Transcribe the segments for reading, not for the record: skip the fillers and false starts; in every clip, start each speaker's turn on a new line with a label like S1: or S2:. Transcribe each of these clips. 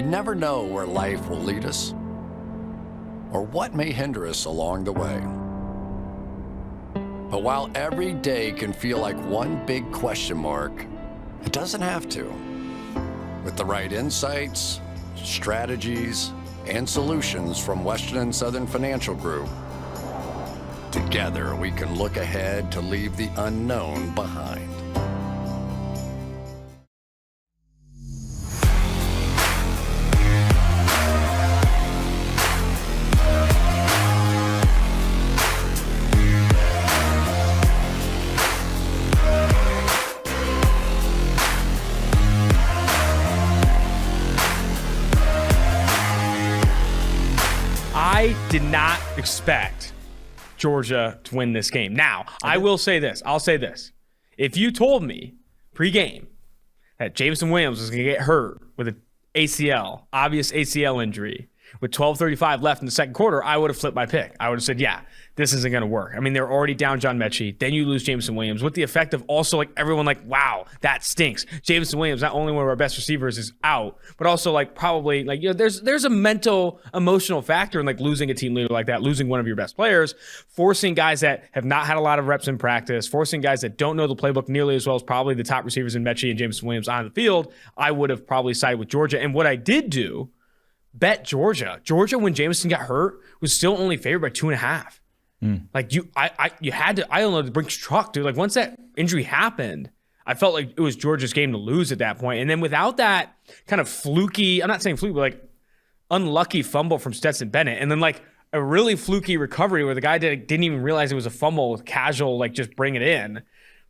S1: We never know where life will lead us or what may hinder us along the way. But while every day can feel like one big question mark, it doesn't have to. With the right insights, strategies, and solutions from Western and Southern Financial Group, together we can look ahead to leave the unknown behind.
S2: I did not expect Georgia to win this game. Now, I will say this. I'll say this. If you told me pre-game that Jameson Williams was going to get hurt with an ACL, obvious ACL injury, with 12:35 left in the second quarter, I would have flipped my pick. I would have said, yeah, this isn't going to work. I mean, they're already down John Mechie. Then you lose Jameson Williams with the effect of also like everyone like, wow, that stinks. Jameson Williams, not only one of our best receivers, is out, but also like probably like, you know, there's a mental, emotional factor in like losing a team leader like that, losing one of your best players, forcing guys that have not had a lot of reps in practice, forcing guys that don't know the playbook nearly as well as probably the top receivers in Mechie and Jameson Williams on the field. I would have probably sided with Georgia. And what I did do, bet Georgia. Georgia, when Jameson got hurt, was still only favored by 2.5. Like you had to. I don't know the Brinks truck, dude. Like once that injury happened, I felt like it was Georgia's game to lose at that point. And then without that kind of fluky, I'm not saying fluky, but like unlucky fumble from Stetson Bennett, and then like a really fluky recovery where the guy didn't even realize it was a fumble with casual like just bring it in.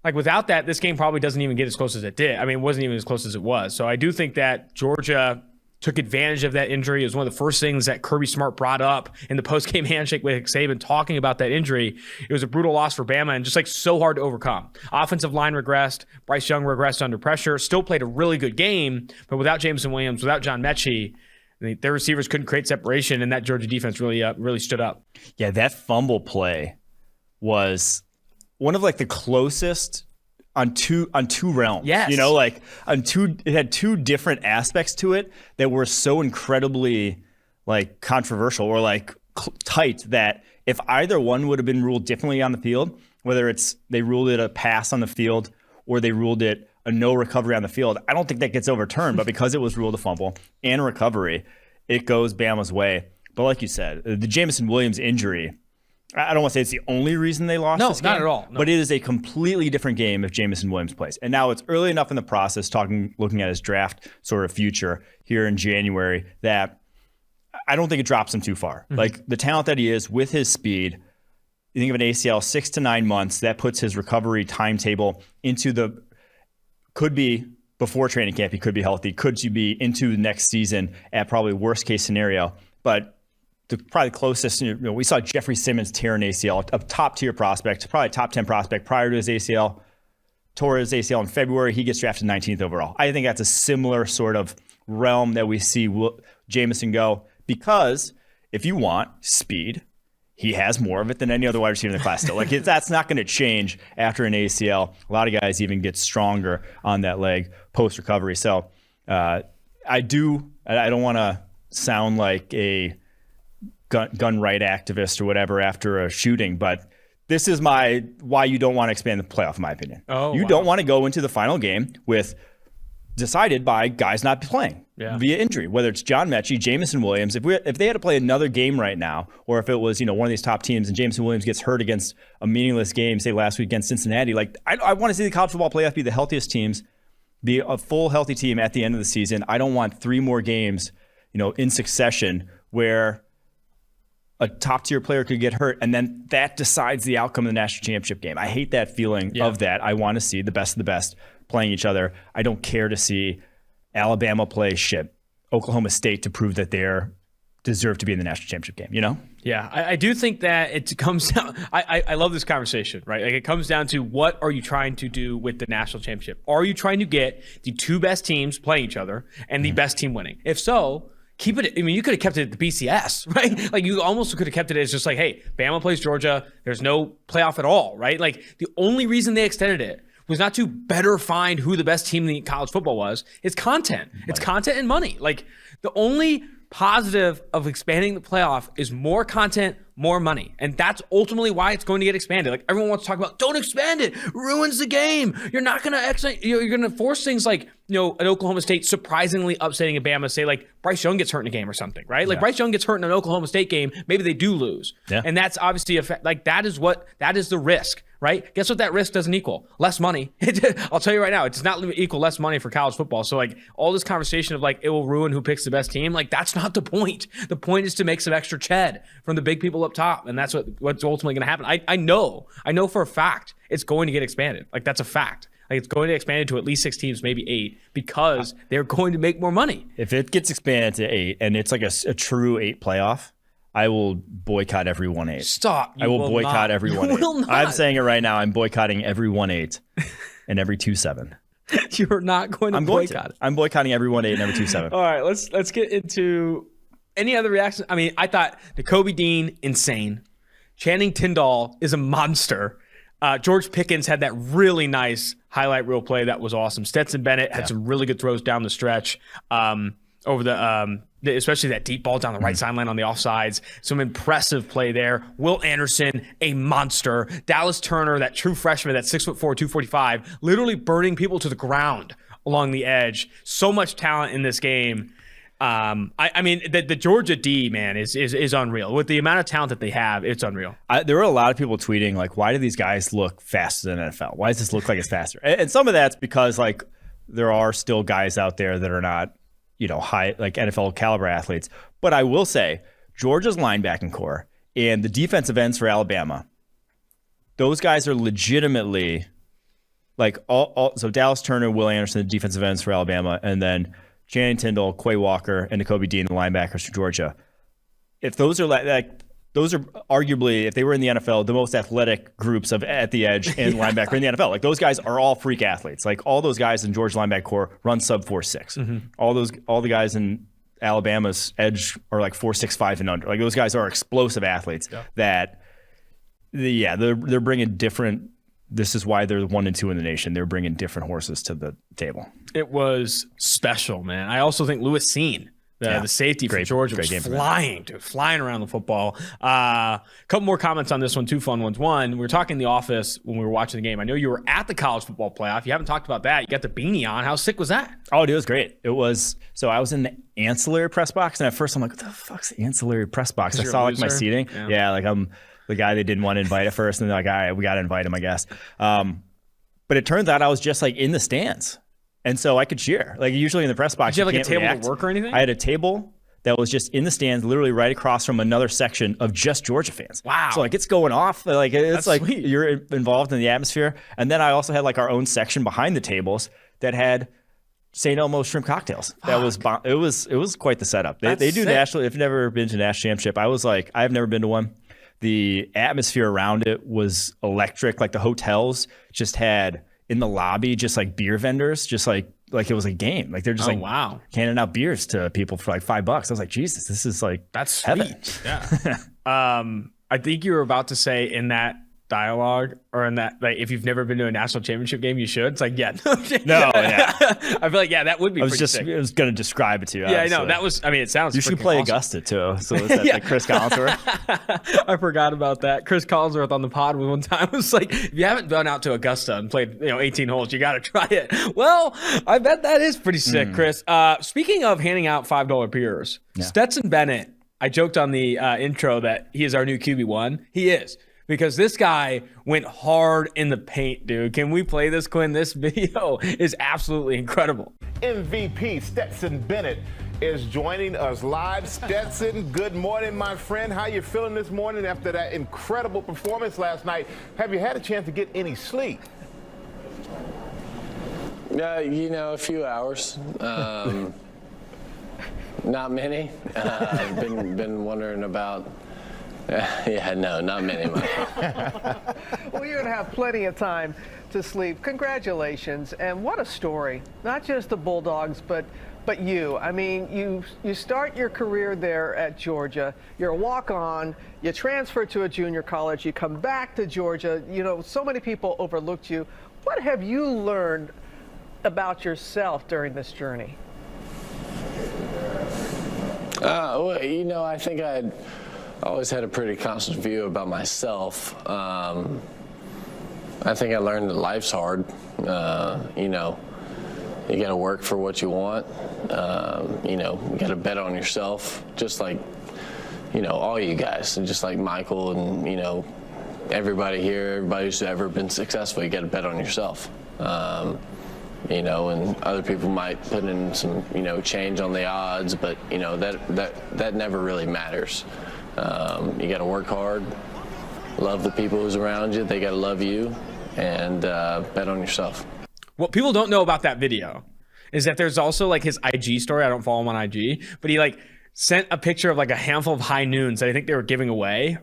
S2: Like without that, this game probably doesn't even get as close as it did. I mean, it wasn't even as close as it was. So I do think that Georgia took advantage of that injury. It was one of the first things that Kirby Smart brought up in the post-game handshake with Saban talking about that injury. It was a brutal loss for Bama and just like so hard to overcome. Offensive line regressed. Bryce Young regressed under pressure. Still played a really good game, but without Jameson Williams, without John Mechie, their receivers couldn't create separation, and that Georgia defense really stood up.
S3: Yeah, that fumble play was one of like the closest on two realms.
S2: Yes.
S3: You know, like it had two different aspects to it that were so incredibly like controversial or like tight that if either one would have been ruled differently on the field, whether it's they ruled it a pass on the field or they ruled it a no recovery on the field, I don't think that gets overturned. But because it was ruled a fumble and a recovery, it goes Bama's way. But like you said, the Jameson Williams injury, I don't want to say it's the only reason they lost this game.
S2: No, not at all. No.
S3: But it is a completely different game if Jameson Williams plays. And now it's early enough in the process, looking at his draft sort of future here in January, that I don't think it drops him too far. Mm-hmm. Like the talent that he is with his speed, you think of an ACL 6 to 9 months, that puts his recovery timetable into could be before training camp, he could be healthy, could you be into next season at probably worst case scenario. But the probably closest, we saw Jeffrey Simmons tear an ACL, a top tier prospect, probably a top 10 prospect prior to his ACL, tore his ACL in February. He gets drafted 19th overall. I think that's a similar sort of realm that we see Jameson go, because if you want speed, he has more of it than any other wide receiver in the class still. Like that's not going to change after an ACL. A lot of guys even get stronger on that leg post recovery. So I don't want to sound like a gun right activist or whatever after a shooting, but this is why you don't want to expand the playoff, in my opinion. You don't want to go into the final game with decided by guys not playing via injury, whether it's John Mechie, Jameson Williams. If they had to play another game right now, or if it was one of these top teams and Jameson Williams gets hurt against a meaningless game, say last week against Cincinnati, like I want to see the college football playoff be the healthiest teams, be a full healthy team at the end of the season. I don't want 3 more games, in succession where a top-tier player could get hurt, and then that decides the outcome of the national championship game. I hate that feeling of that. I want to see the best of the best playing each other. I don't care to see Alabama play Oklahoma State to prove that they're deserve to be in the national championship game,
S2: Yeah, I do think that it comes down, I love this conversation, right? Like it comes down to, what are you trying to do with the national championship? Are you trying to get the 2 best teams playing each other and the best team winning? If so, keep it. I mean, you could have kept it at the BCS, right? Like you almost could have kept it as just like, hey, Bama plays Georgia. There's no playoff at all, right? Like the only reason they extended it was not to better find who the best team in college football was. It's content. It's content and money. Like, the only positive of expanding the playoff is more content, more money. And that's ultimately why it's going to get expanded. Like, everyone wants to talk about, don't expand it, ruins the game. You're not going to you're going to force things like, an Oklahoma State surprisingly upsetting a Bama, say like Bryce Young gets hurt in a game or something, right? Like, Bryce Young gets hurt in an Oklahoma State game, maybe they do lose. Yeah. And that's obviously that is the risk, right? Guess what that risk doesn't equal? Less money. I'll tell you right now, it does not equal less money for college football. So like, all this conversation of like, it will ruin who picks the best team, like, that's not the point. The point is to make some extra ched from the big people up top. And that's what's ultimately going to happen. I know for a fact it's going to get expanded. Like, that's a fact. Like, it's going to expand to at least 6 teams, maybe 8, because they're going to make more money.
S3: If it gets expanded to 8 and it's like a true 8 playoff, I will boycott every 1/8.
S2: Stop.
S3: I will boycott every 1/8. I'm saying it right now. I'm boycotting every 1/8 and every 2-7.
S2: You're not going to boycott it.
S3: I'm boycotting every 1/8 and every 2-7.
S2: All right, let's get into any other reactions. I mean, I thought Nakobe Dean, insane. Channing Tindall is a monster. George Pickens had that really nice highlight reel play that was awesome. Stetson Bennett had some really good throws down the stretch, over especially that deep ball down the right sideline on the offsides. Some impressive play there. Will Anderson, a monster. Dallas Turner, that true freshman, that 6'4", 245, literally burning people to the ground along the edge. So much talent in this game. I mean, the Georgia D, man, is unreal. With the amount of talent that they have, it's unreal.
S3: There were a lot of people tweeting, like, why do these guys look faster than NFL? Why does this look like it's faster? And some of that's because, like, there are still guys out there that are not, high, like NFL caliber athletes. But I will say, Georgia's linebacking core and the defensive ends for Alabama, those guys are legitimately, like, so Dallas Turner, Will Anderson, the defensive ends for Alabama, and then Channing Tindall, Quay Walker, and Nakobe Dean, the linebackers for Georgia. If those are those are arguably, if they were in the NFL, the most athletic groups at the edge and linebacker in the NFL. Like, those guys are all freak athletes. Like, all those guys in Georgia linebacker core run sub 4.6. Mm-hmm. All the guys in Alabama's edge are like 4.65 and under. Like, those guys are explosive athletes that, they're bringing different. This is why they're 1 and 2 in the nation. They're bringing different horses to the table.
S2: It was special, man. I also think Lewis Seen, the safety for Georgia, was flying around the football. A couple more comments on this one, 2 fun ones. One, we were talking in the office when we were watching the game. I know you were at the college football playoff. You haven't talked about that. You got the beanie on. How sick was that?
S3: Oh, dude, it was great. It was. So I was in the ancillary press box, and at first I'm like, what the fuck's the ancillary press box? I saw like my seating. Yeah, like I'm the guy they didn't want to invite at first, and they're like, all right, we got to invite him, I guess. But it turns out I was just like in the stands. And so I could cheer. Like, usually in the press box,
S2: did you have like a table to work or anything?
S3: I had a table that was just in the stands, literally right across from another section of just Georgia fans.
S2: Wow.
S3: So like, it's going off. Like, it's
S2: That's
S3: like
S2: sweet.
S3: You're involved in the atmosphere. And then I also had like our own section behind the tables that had St. Elmo's shrimp cocktails. That was it was quite the setup. They do national. If you've never been to national championship, I was like, I've never been to one. The atmosphere around it was electric. Like, the hotels just had in the lobby just like beer vendors, just like it was a game. Like, they're just handing out beers to people for like $5. I was like, Jesus, this is like,
S2: that's
S3: heaven.
S2: Sweet. Yeah. I think you were about to say in that dialogue, or in that, like, if you've never been to a national championship game, you should. It's like, I feel like, that would be. I was
S3: going to describe it to you.
S2: Yeah, obviously. I know that was. I mean, it sounds.
S3: You should play
S2: awesome.
S3: Augusta too. So is that like Chris Collinsworth?
S2: I forgot about that. Chris Collinsworth on the pod one time was like, if you haven't gone out to Augusta and played 18 holes, you got to try it. Well, I bet that is pretty sick, Chris. Speaking of handing out $5 beers, Stetson Bennett. I joked on the intro that he is our new QB1. He is. Because this guy went hard in the paint, dude. Can we play this, Quinn? This video is absolutely incredible.
S4: MVP Stetson Bennett is joining us live. Stetson, good morning, my friend. How you feeling this morning after that incredible performance last night? Have you had a chance to get any sleep?
S5: A few hours. Not many. Been wondering about. Not many.
S6: Well, you're going to have plenty of time to sleep. Congratulations. And what a story. Not just the Bulldogs, but you. I mean, you start your career there at Georgia. You're a walk-on. You transfer to a junior college. You come back to Georgia. So many people overlooked you. What have you learned about yourself during this journey?
S5: Well, I think I'd always had a pretty constant view about myself. I think I learned that life's hard. You got to work for what you want. You got to bet on yourself, just like, all you guys, and just like Michael and, everybody here, everybody who's ever been successful, you got to bet on yourself. And other people might put in some, change on the odds, but, that never really matters. You got to work hard, love the people who's around you, they got to love you, and bet on yourself.
S2: What people don't know about that video is that there's also like his IG story. I don't follow him on IG, but he like sent a picture of like a handful of high noons that I think they were giving away.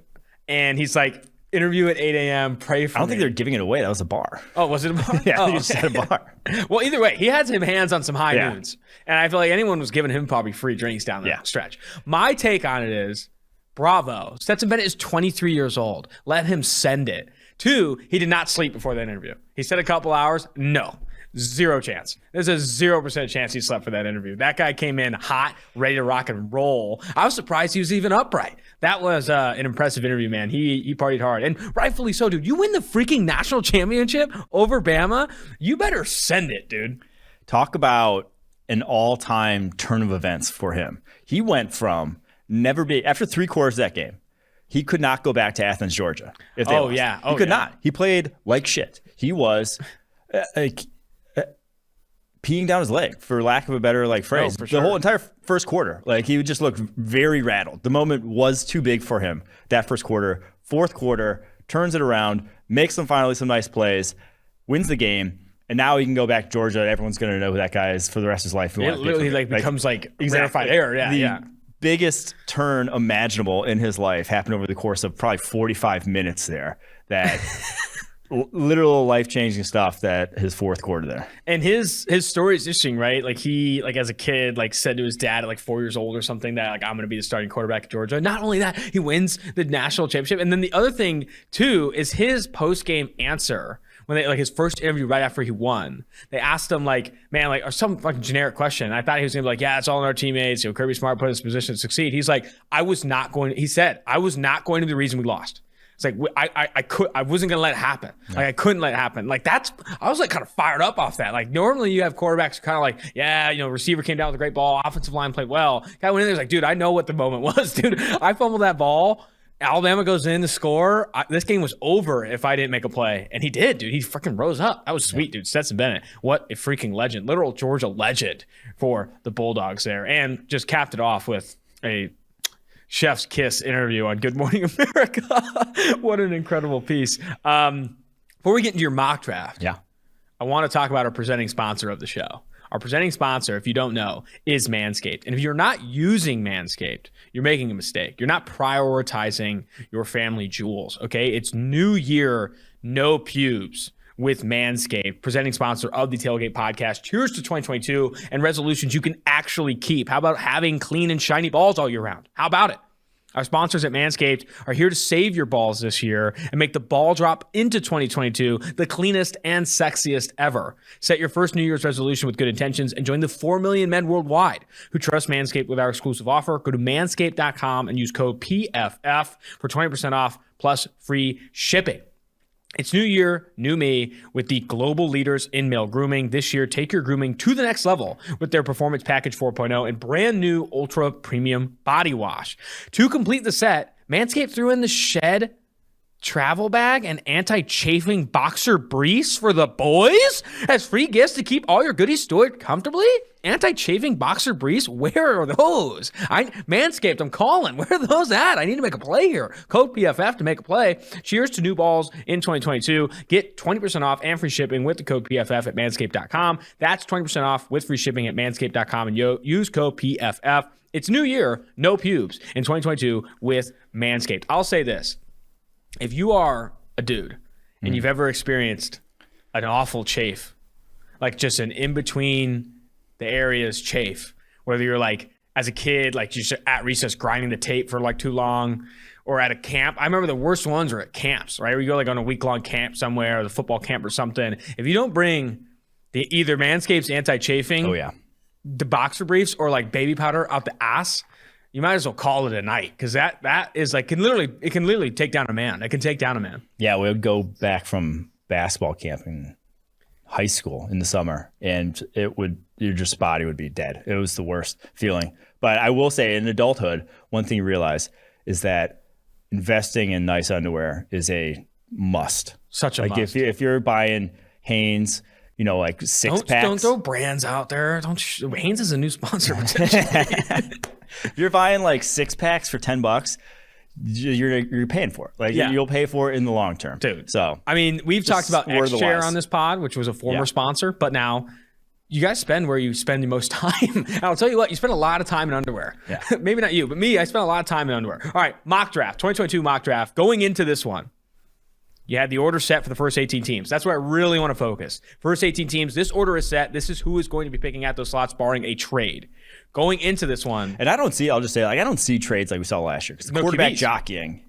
S2: And he's like, interview at 8 a.m., pray for me.
S3: I don't think they're giving it away. That was a bar.
S2: Oh, was it a bar?
S3: Yeah,
S2: oh,
S3: you just said a bar.
S2: Well, either way, he had some hands on some high noons. And I feel like anyone was giving him probably free drinks down the stretch. My take on it is, bravo. Stetson Bennett is 23 years old. Let him send it. 2, he did not sleep before that interview. He said a couple hours. No. 0 chance. There's a 0% chance he slept for that interview. That guy came in hot, ready to rock and roll. I was surprised he was even upright. That was an impressive interview, man. He partied hard. And rightfully so, dude. You win the freaking national championship over Bama. You better send it, dude.
S3: Talk about an all-time turn of events for him. He went from after 3 quarters of that game, he could not go back to Athens, Georgia. If they lost. He could not. He played like shit. He was peeing down his leg, for lack of a better phrase. The whole entire first quarter, he would just look very rattled. The moment was too big for him. That first quarter, fourth quarter, turns it around, makes them finally some nice plays, wins the game, and now he can go back to Georgia. Everyone's going to know who that guy is for the rest of his life.
S2: It literally becomes verified error. Yeah,
S3: biggest turn imaginable in his life happened over the course of probably 45 minutes there. That. Literal life-changing stuff that his fourth quarter there.
S2: And his story is interesting, right? He as a kid said to his dad at 4 years old or something that I'm going to be the starting quarterback at Georgia. Not only that, he wins the national championship. And then the other thing too is his post-game answer when they his first interview right after he won. They asked him or some generic question. I thought he was going to be it's all in our teammates. Kirby Smart put us in position to succeed. He's like, I was not going to be the reason we lost. It's I wasn't gonna let it happen. I couldn't let it happen. I was kind of fired up off that. Normally you have quarterbacks kind of receiver came down with a great ball, offensive line played well. Guy went in there dude, I know what the moment was, dude. I fumbled that ball. Alabama goes in to score. This game was over if I didn't make a play, and he did, dude. He freaking rose up. That was sweet, dude. Stetson Bennett, what a freaking legend, literal Georgia legend for the Bulldogs there, and just capped it off with a chef's kiss interview on Good Morning America. What an incredible piece. Before we get into your mock draft, I want to talk about our presenting sponsor of the show. Our presenting sponsor, if you don't know, is Manscaped. And if you're not using Manscaped, you're making a mistake. You're not prioritizing your family jewels, okay? It's New Year, no pubes with Manscaped, presenting sponsor of the Tailgate Podcast. Cheers to 2022 and resolutions you can actually keep. How about having clean and shiny balls all year round? How about it? Our sponsors at Manscaped are here to save your balls this year and make the ball drop into 2022 the cleanest and sexiest ever. Set your first New Year's resolution with good intentions and join the 4 million men worldwide who trust Manscaped with our exclusive offer. Go to manscaped.com and use code PFF for 20% off plus free shipping. It's new year, new me with the global leaders in male grooming. This year, take your grooming to the next level with their Performance Package 4.0 and brand new Ultra Premium Body Wash. To complete the set, Manscaped threw in the Shed travel bag and anti-chafing boxer briefs for the boys as free gifts to keep all your goodies stored comfortably. Anti-chafing boxer briefs, where are those? Manscaped, I'm calling. Where are those at? I need to make a play here. Code PFF to make a play. Cheers to new balls in 2022. Get 20% off and free shipping with the code PFF at manscaped.com. That's 20% off with free shipping at manscaped.com and use code PFF. It's new year, no pubes in 2022 with Manscaped. I'll say this. If you are a dude and you've ever experienced an awful chafe, just an in-between the areas chafe, whether you're as a kid, like just at recess grinding the tape for like too long, or at a camp. I remember the worst ones are at camps, right? Where you go like on a week-long camp somewhere, or the football camp or something. If you don't bring either Manscaped's anti-chafing, the boxer briefs, or like baby powder out the ass, you might as well call it a night, because that is like can literally take down a man. It can take down a man.
S3: Yeah, we would go back from basketball camp in high school in the summer, and your just body would be dead. It was the worst feeling. But I will say, in adulthood, one thing you realize is that investing in nice underwear is a must.
S2: Such a must.
S3: If you're buying Hanes, like six packs.
S2: Don't throw brands out there. Hanes is a new sponsor.
S3: If you're buying like 6 packs for $10, you're paying for it. You'll pay for it in the long term,
S2: dude.
S3: So
S2: I mean, we've talked about X-Chair on this pod, which was a former sponsor, but now you guys spend where you spend the most time. And I'll tell you what, you spend a lot of time in underwear. Yeah. Maybe not you, but me, I spent a lot of time in underwear. All right, mock draft, 2022 mock draft. Going into this one, you had the order set for the first 18 teams. That's where I really want to focus. First 18 teams, this order is set. This is who is going to be picking at those slots, barring a trade. Going into this one.
S3: And I'll just say, I don't see trades like we saw last year. Because the quarterback jockeying,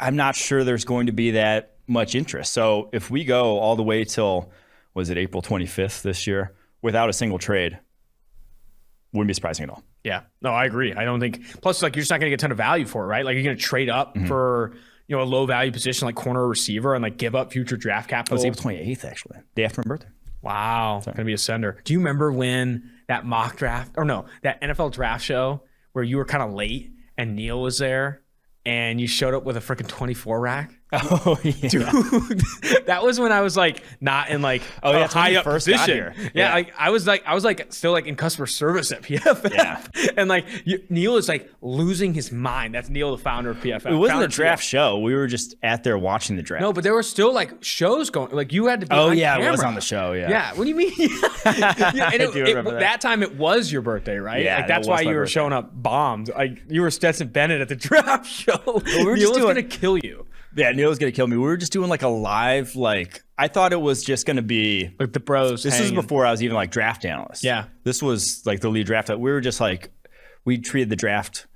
S3: I'm not sure there's going to be that much interest. So if we go all the way till, was it April 25th this year, without a single trade, wouldn't be surprising at all.
S2: Yeah. No, I agree. I don't think, plus you're just not going to get a ton of value for it, right? Like you're going to trade up for a low value position like corner or receiver and give up future draft capital.
S3: It was April 28th, actually, day after my birthday.
S2: Wow. Going to be a sender. Do you remember when that mock draft, that NFL draft show where you were kind of late and Neil was there and you showed up with a freaking 24 rack?
S3: Oh, yeah.
S2: Dude, that was when I was not in a high up position. Yeah. I was still in customer service at PFF. Yeah. And Neil is losing his mind. That's Neil, the founder of PFF.
S3: It wasn't a draft show. We were just at there watching the draft.
S2: No, but there were still shows going. You had to be
S3: on
S2: camera.
S3: It was on the show. Yeah.
S2: Yeah. What do you mean? That time it was your birthday, right?
S3: Yeah.
S2: That's why you were showing up bombed. You were Stetson Bennett at the draft show. Neil was going to kill you.
S3: Yeah, Neil was going to kill me. We were just doing a live, I thought it was just going to be
S2: the bros.
S3: This was before I was even draft analyst.
S2: Yeah.
S3: This was the lead draft. We were just we treated the draft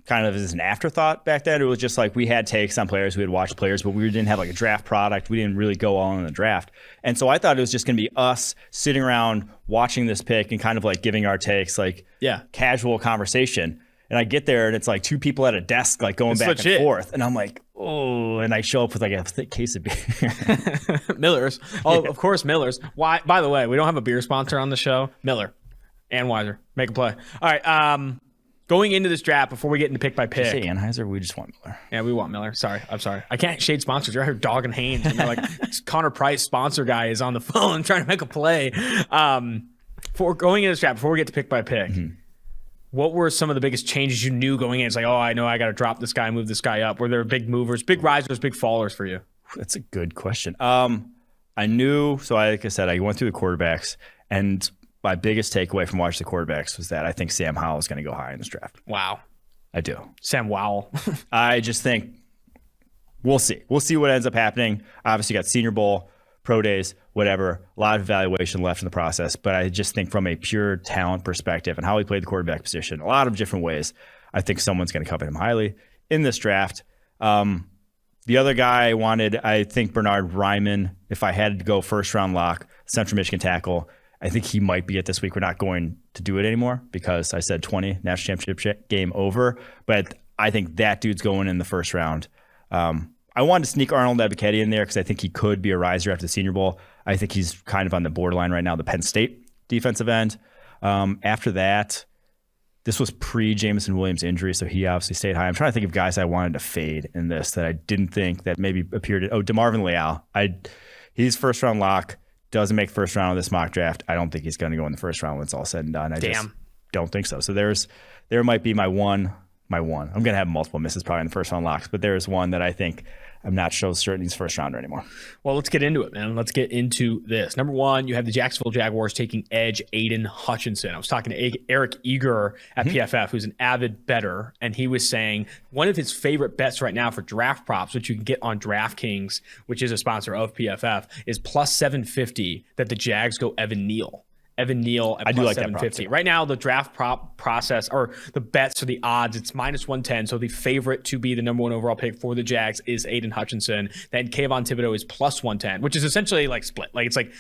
S3: kind of as an afterthought back then. It was just we had takes on players, we had watched players, but we didn't have a draft product. We didn't really go all in the draft. And so I thought it was just going to be us sitting around watching this pick and kind of giving our takes, casual conversation. And I get there and it's 2 people at a desk going back and forth. And I'm oh, and I show up with a thick case of beer.
S2: Miller's. Oh, yeah. Of course, Miller's. Why? By the way, we don't have a beer sponsor on the show. Miller and Weiser. Make a play. All right. Going into this draft, before we get into pick by pick.
S3: Did you say Anheuser? We just want Miller.
S2: Yeah, we want Miller. Sorry. I'm sorry. I can't shade sponsors. You're out here dogging Haynes. And you're Connor Price, sponsor guy, is on the phone trying to make a play. For going into this draft, before we get to pick by pick, what were some of the biggest changes you knew going in? It's I know I got to drop this guy, move this guy up. Were there big movers, big risers, big fallers for you?
S3: That's a good question. I knew, so like I said, I went through the quarterbacks, and my biggest takeaway from watching the quarterbacks was that I think Sam Howell is going to go high in this draft.
S2: Wow.
S3: I do.
S2: Sam Howell.
S3: I just think we'll see. We'll see what ends up happening. Obviously, you got Senior Bowl, pro days, whatever, a lot of evaluation left in the process. But I just think from a pure talent perspective and how he played the quarterback position, a lot of different ways, I think someone's going to covet him highly in this draft. The other guy I wanted, I think Bernard Ryman, if I had to go first round lock, Central Michigan tackle, I think he might be it this week. We're not going to do it anymore because I said 20, national championship game over. But I think that dude's going in the first round. I wanted to sneak Arnold Ebiketie in there because I think he could be a riser after the Senior Bowl. I think he's kind of on the borderline right now, the Penn State defensive end. After that, this was pre-Jameson Williams injury, so he obviously stayed high. I'm trying to think of guys I wanted to fade in this that I didn't think that maybe appeared. DeMarvin Leal. He's first round lock. Doesn't make first round of this mock draft. I don't think he's going to go in the first round when it's all said and done. I just don't think so. So there might be my one. I'm going to have multiple misses probably in the first round locks, but there's one that I think I'm not so certain he's first rounder anymore.
S2: Well, let's get into it, man. Let's get into this. Number one, you have the Jacksonville Jaguars taking edge Aiden Hutchinson. I was talking to Eric Eager at PFF, who's an avid bettor, and he was saying one of his favorite bets right now for draft props, which you can get on DraftKings, which is a sponsor of PFF, is plus 750 that the Jags go Evan Neal. Evan Neal at
S3: I do
S2: plus
S3: like that
S2: 750.
S3: prop, too.
S2: Right now, the draft prop process, or the bets or the odds, it's minus 110. So the favorite to be the number 1 overall pick for the Jags is Aiden Hutchinson. Then Kayvon Thibodeau is plus 110, which is essentially like split. Like it's like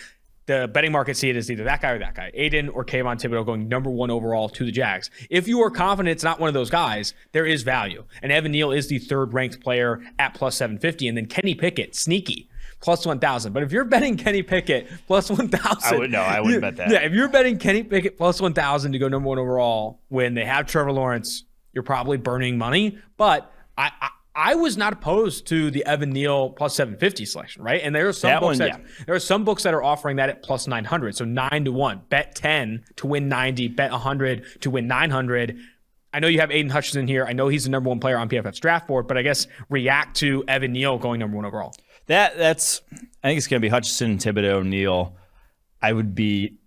S2: the betting market see it as either that guy or that guy. Aiden or Kayvon Thibodeau going number 1 overall to the Jags. If you are confident it's not one of those guys, there is value. And Evan Neal is the 3rd ranked player at plus 750. And then Kenny Pickett, sneaky, plus 1,000. But if you're betting Kenny Pickett plus 1,000.
S3: I wouldn't bet that.
S2: Yeah, if you're betting Kenny Pickett plus 1,000 to go number 1 overall when they have Trevor Lawrence, you're probably burning money. But I was not opposed to the Evan Neal plus 750 selection, right? And there are some books that are offering that at plus 900. So 9-1. Bet 10 to win 90. Bet 100 to win 900. I know you have Aiden Hutchinson here. I know he's the number 1 player on PFF's draft board, but I guess react to Evan Neal going number 1 overall.
S3: That's I think it's going to be Hutchinson, Thibodeau, Neal. I would be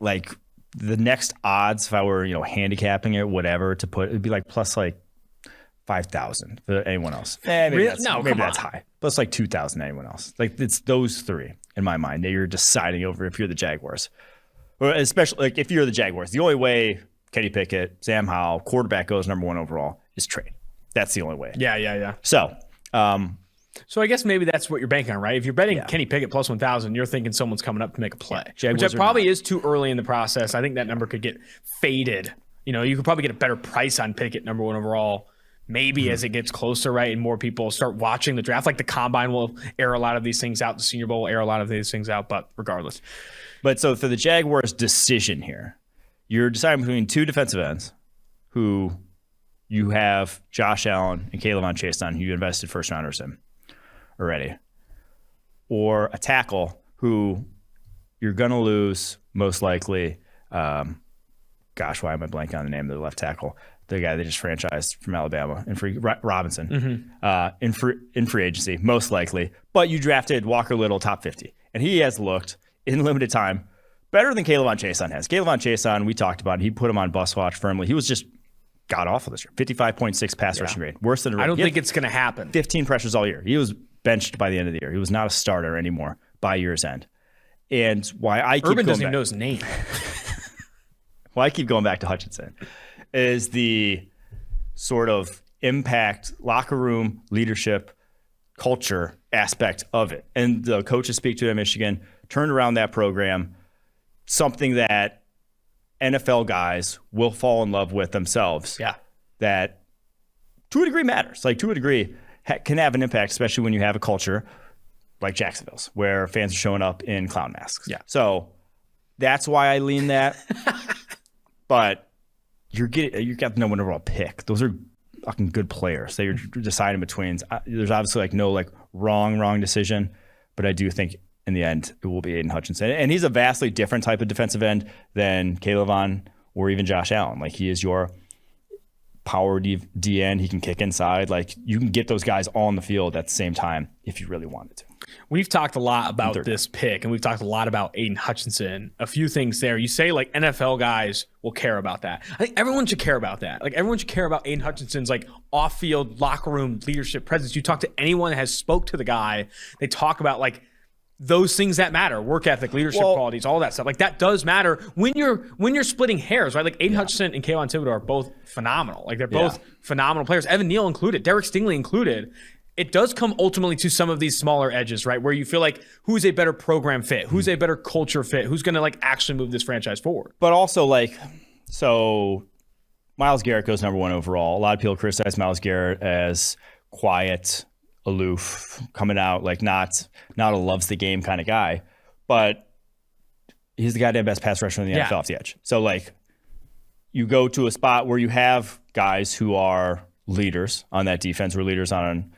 S3: like the next odds if I were, handicapping it, whatever, to put, it'd be like plus like 5,000 for anyone else. Maybe that's high. Plus like 2,000 anyone else. Like it's those 3 in my mind that you're deciding over if you're the Jaguars. Or especially like if you're the Jaguars. The only way Kenny Pickett, Sam Howell, quarterback goes number 1 overall is trade. That's the only way.
S2: Yeah.
S3: So
S2: I guess maybe that's what you're banking on, right? If you're betting Kenny Pickett plus 1,000, you're thinking someone's coming up to make a play, which probably is too early in the process. I think that number could get faded. You could probably get a better price on Pickett number 1 overall, maybe as it gets closer, right? And more people start watching the draft. Like the Combine will air a lot of these things out. The Senior Bowl will air a lot of these things out, but regardless.
S3: But so for the Jaguars' decision here, you're deciding between 2 defensive ends who you have Josh Allen and Kayvon Chase on, who you invested first rounders in already, or a tackle who you're going to lose most likely. Why am I blanking on the name of the left tackle? The guy they just franchised from Alabama Robinson in free agency, most likely. But you drafted Walker Little top 50, and he has looked in limited time better than Kayvon Chason has. Kayvon Chason, we talked about it. He put him on bus watch firmly. He was just god awful this year. 55.6 pass rushing grade, worse than
S2: I don't think it's going to happen.
S3: 15 pressures all year. He was benched by the end of the year. He was not a starter anymore by year's end. And why I keep
S2: Urban doesn't even know his name.
S3: Why I keep going back to Hutchinson is the sort of impact, locker room, leadership, culture aspect of it. And the coaches speak to it at Michigan, turned around that program, something that NFL guys will fall in love with themselves.
S2: Yeah.
S3: That to a degree matters. Like to a degree can have an impact, especially when you have a culture like Jacksonville's, where fans are showing up in clown masks.
S2: Yeah.
S3: So that's why I lean that. But you got the number 1 overall pick. Those are fucking good players that you're deciding between. There's obviously like no like wrong decision, but I do think in the end it will be Aiden Hutchinson, and he's a vastly different type of defensive end than Kayvon or even Josh Allen. Like he is your power D end. He can kick inside. Like you can get those guys all on the field at the same time if you really wanted to.
S2: We've talked a lot about this pick, and we've talked a lot about Aiden Hutchinson. A few things there. You say like NFL guys will care about that. I think everyone should care about that. Like everyone should care about Aiden Hutchinson's like off-field locker room leadership presence. You talk to anyone that has spoke to the guy, they talk about like those things that matter, work ethic, leadership qualities, all that stuff. Like that does matter when you're splitting hairs, right? Like Aiden Hutchinson and Kayvon Thibodeau are both phenomenal. Like they're both phenomenal players. Evan Neal included, Derek Stingley included. It does come ultimately to some of these smaller edges, right? Where you feel like who's a better program fit, who's a better culture fit, who's going to like actually move this franchise forward.
S3: But also like, so Myles Garrett goes number 1 overall. A lot of people criticize Myles Garrett as quiet, aloof, coming out like not a loves the game kind of guy, but he's the goddamn best pass rusher in the NFL off the edge. So like you go to a spot where you have guys who are leaders on that defense, or leaders on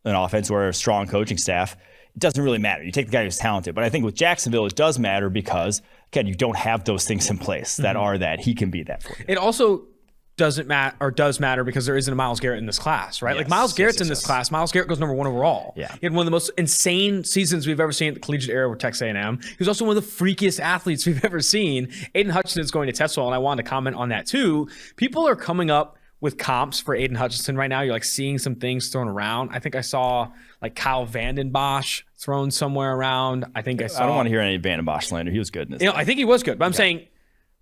S3: an offense, or a strong coaching staff. It doesn't really matter. You take the guy who's talented, but I think with Jacksonville it does matter because again you don't have those things in place that are that he can be that for you.
S2: It also doesn't matter, or does matter, because there isn't a Myles Garrett in this class, right? Like Myles Garrett's in this class. Myles Garrett goes number 1 overall.
S3: Yeah.
S2: He had one of the most insane seasons we've ever seen at the collegiate era with Texas A&M. He was also one of the freakiest athletes we've ever seen. Aiden Hutchinson's going to Tesla, and I wanted to comment on that too. People are coming up with comps for Aiden Hutchinson right now. You're like seeing some things thrown around. I think I saw like Kyle Vanden Bosch thrown somewhere around. I think I saw.
S3: I don't want to hear any Vanden Bosch slander. He was good in this.
S2: I think he was good, but I'm saying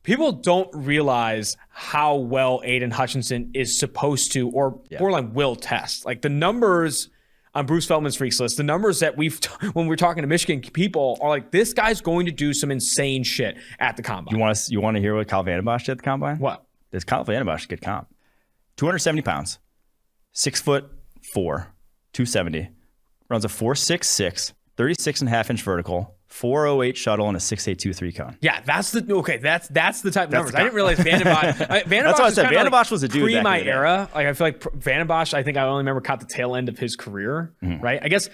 S2: people don't realize how well Aiden Hutchinson is supposed to, or borderline will test. Like the numbers on Bruce Feldman's Freaks List, the numbers that when we're talking to Michigan people are like, this guy's going to do some insane shit at the combine.
S3: You want to hear what Kyle Vanden Bosch did at the combine?
S2: What?
S3: This Kyle Vanden Bosch is a good comp. 270 pounds, 6'4", 270, runs a 4.66, 36.5-inch vertical, 4.08 shuttle, and a 6.823 cone.
S2: Yeah, that's the type of numbers. I didn't realize Vanden Bosch.
S3: That's why I said Vanden Bosch was a dude
S2: pre my era. Like I feel like Vanden Bosch. I think I only remember caught the tail end of his career. Right. I guess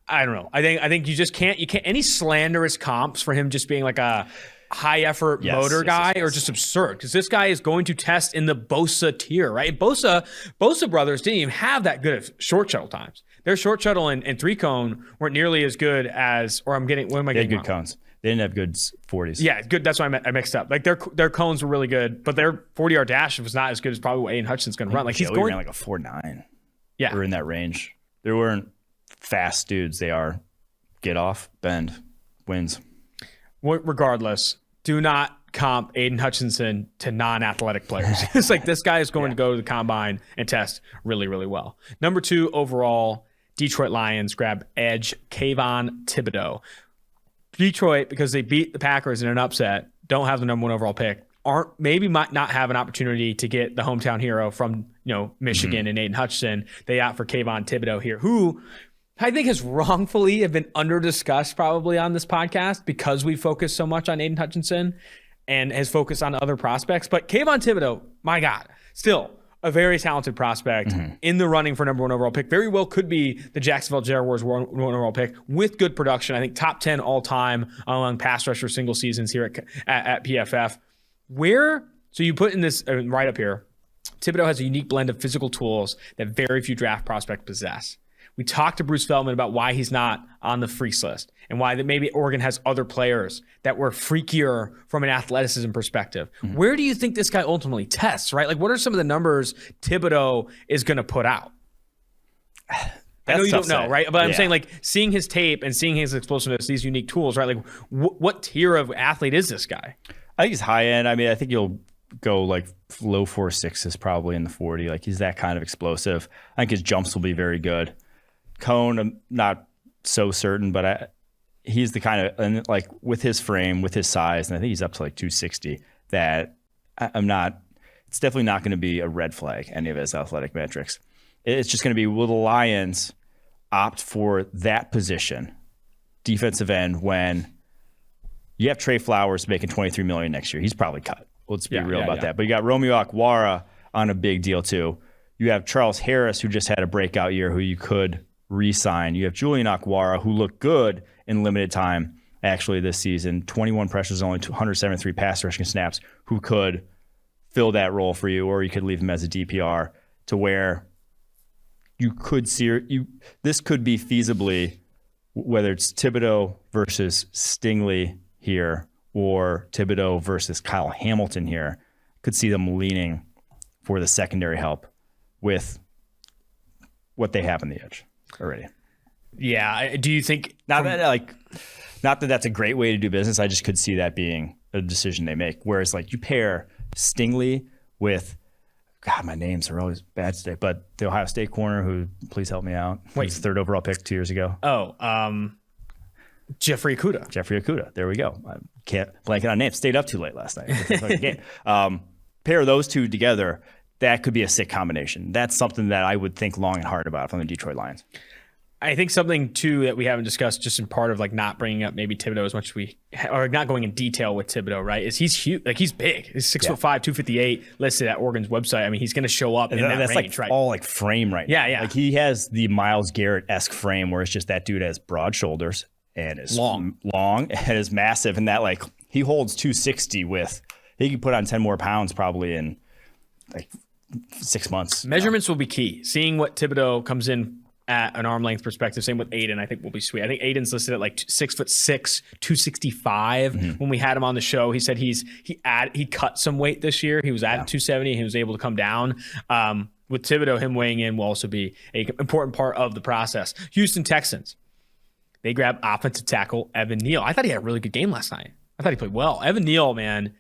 S2: I don't know. I think you just can't. You can't any slanderous comps for him just being like a high effort motor guy or just absurd, because this guy is going to test in the Bosa tier, right? Bosa brothers didn't even have that good of short shuttle times. Their short shuttle and 3 cone weren't nearly as good as, or I'm getting, what am I getting?
S3: They had good cones. They didn't have good 40s.
S2: Yeah, good. That's why I mixed up. Like their cones were really good, but their 40-yard dash was not as good as probably what Aiden Hutchinson's going to run. Like he's going
S3: ran like a 4.9.
S2: Yeah,
S3: we're in that range. They weren't fast dudes. They are get off, bend, wins.
S2: Regardless, do not comp Aiden Hutchinson to non-athletic players. It's like this guy is going to go to the combine and test really, really well. Number 2 overall, Detroit Lions grab edge Kayvon Thibodeau. Detroit, because they beat the Packers in an upset, don't have the number 1 overall pick. Might not have an opportunity to get the hometown hero from Michigan and Aiden Hutchinson. They opt for Kayvon Thibodeau here, who I think has wrongfully have been under-discussed probably on this podcast because we focus so much on Aiden Hutchinson and has focused on other prospects. But Kayvon Thibodeau, my God, still a very talented prospect in the running for number 1 overall pick. Very well could be the Jacksonville Jaguars 1 overall pick with good production. I think top 10 all-time among pass rusher single seasons here at PFF. So you put in this right up here, Thibodeau has a unique blend of physical tools that very few draft prospects possess. We talked to Bruce Feldman about why he's not on the freaks list and why that maybe Oregon has other players that were freakier from an athleticism perspective. Where do you think this guy ultimately tests, right? Like, what are some of the numbers Thibodeau is going to put out? I know you don't know, right? But I'm saying, like, seeing his tape and seeing his explosiveness, these unique tools, right? Like, what tier of athlete is this guy?
S3: I think he's high end. I mean, I think you'll go like low 4.6s probably in the 40. Like, he's that kind of explosive. I think his jumps will be very good. Cone, I'm not so certain, but he's the kind of, and like with his frame, with his size, and I think he's up to like 260, that it's definitely not going to be a red flag, any of his athletic metrics. It's just going to be, will the Lions opt for that position, defensive end, when you have Trey Flowers making $23 million next year? He's probably cut. Let's be real about that. But you got Romeo Okwara on a big deal too. You have Charles Harris, who just had a breakout year, who you could re-sign. You have Julian Okwara, who looked good in limited time actually this season. 21 pressures, only 173 pass rushing snaps, who could fill that role for you, or you could leave him as a DPR to where you could see this could be feasibly, whether it's Thibodeau versus Stingley here or Thibodeau versus Kyle Hamilton here, could see them leaning for the secondary help with what they have on the edge already.
S2: Yeah. Do you think
S3: not that that's a great way to do business? I just could see that being a decision they make. Whereas like you pair Stingley with, God, my names are always bad today, but the Ohio State corner, who, please help me out. Wait, was the 3rd overall pick 2 years ago.
S2: Jeffrey Okudah.
S3: Jeffrey Okudah. There we go. I can't blanket on names. Stayed up too late last night. Game. Pair those two together. That could be a sick combination. That's something that I would think long and hard about from the Detroit Lions.
S2: I think something, too, that we haven't discussed just in part of like not bringing up maybe Thibodeau as much as or not going in detail with Thibodeau, right, is he's huge. Like, he's big. He's 6'5", 258, listed at Oregon's website. I mean, he's going to show up in that
S3: that's
S2: range,
S3: like
S2: right?
S3: All like frame right now.
S2: Yeah.
S3: Like, he has the Myles Garrett-esque frame where it's just that dude has broad shoulders and is long and is massive, and that like he holds 260 with, he could put on 10 more pounds probably in like 6 months.
S2: Measurements will be key. Seeing what Thibodeau comes in at an arm length perspective. Same with Aiden. I think will be sweet. I think Aiden's listed at like 6'6", 265. When we had him on the show, he said he cut some weight this year. He was at 270 and he was able to come down. With Thibodeau, him weighing in will also be an important part of the process. Houston Texans. They grabbed offensive tackle Evan Neal. I thought he had a really good game last night. I thought he played well. Evan Neal, man,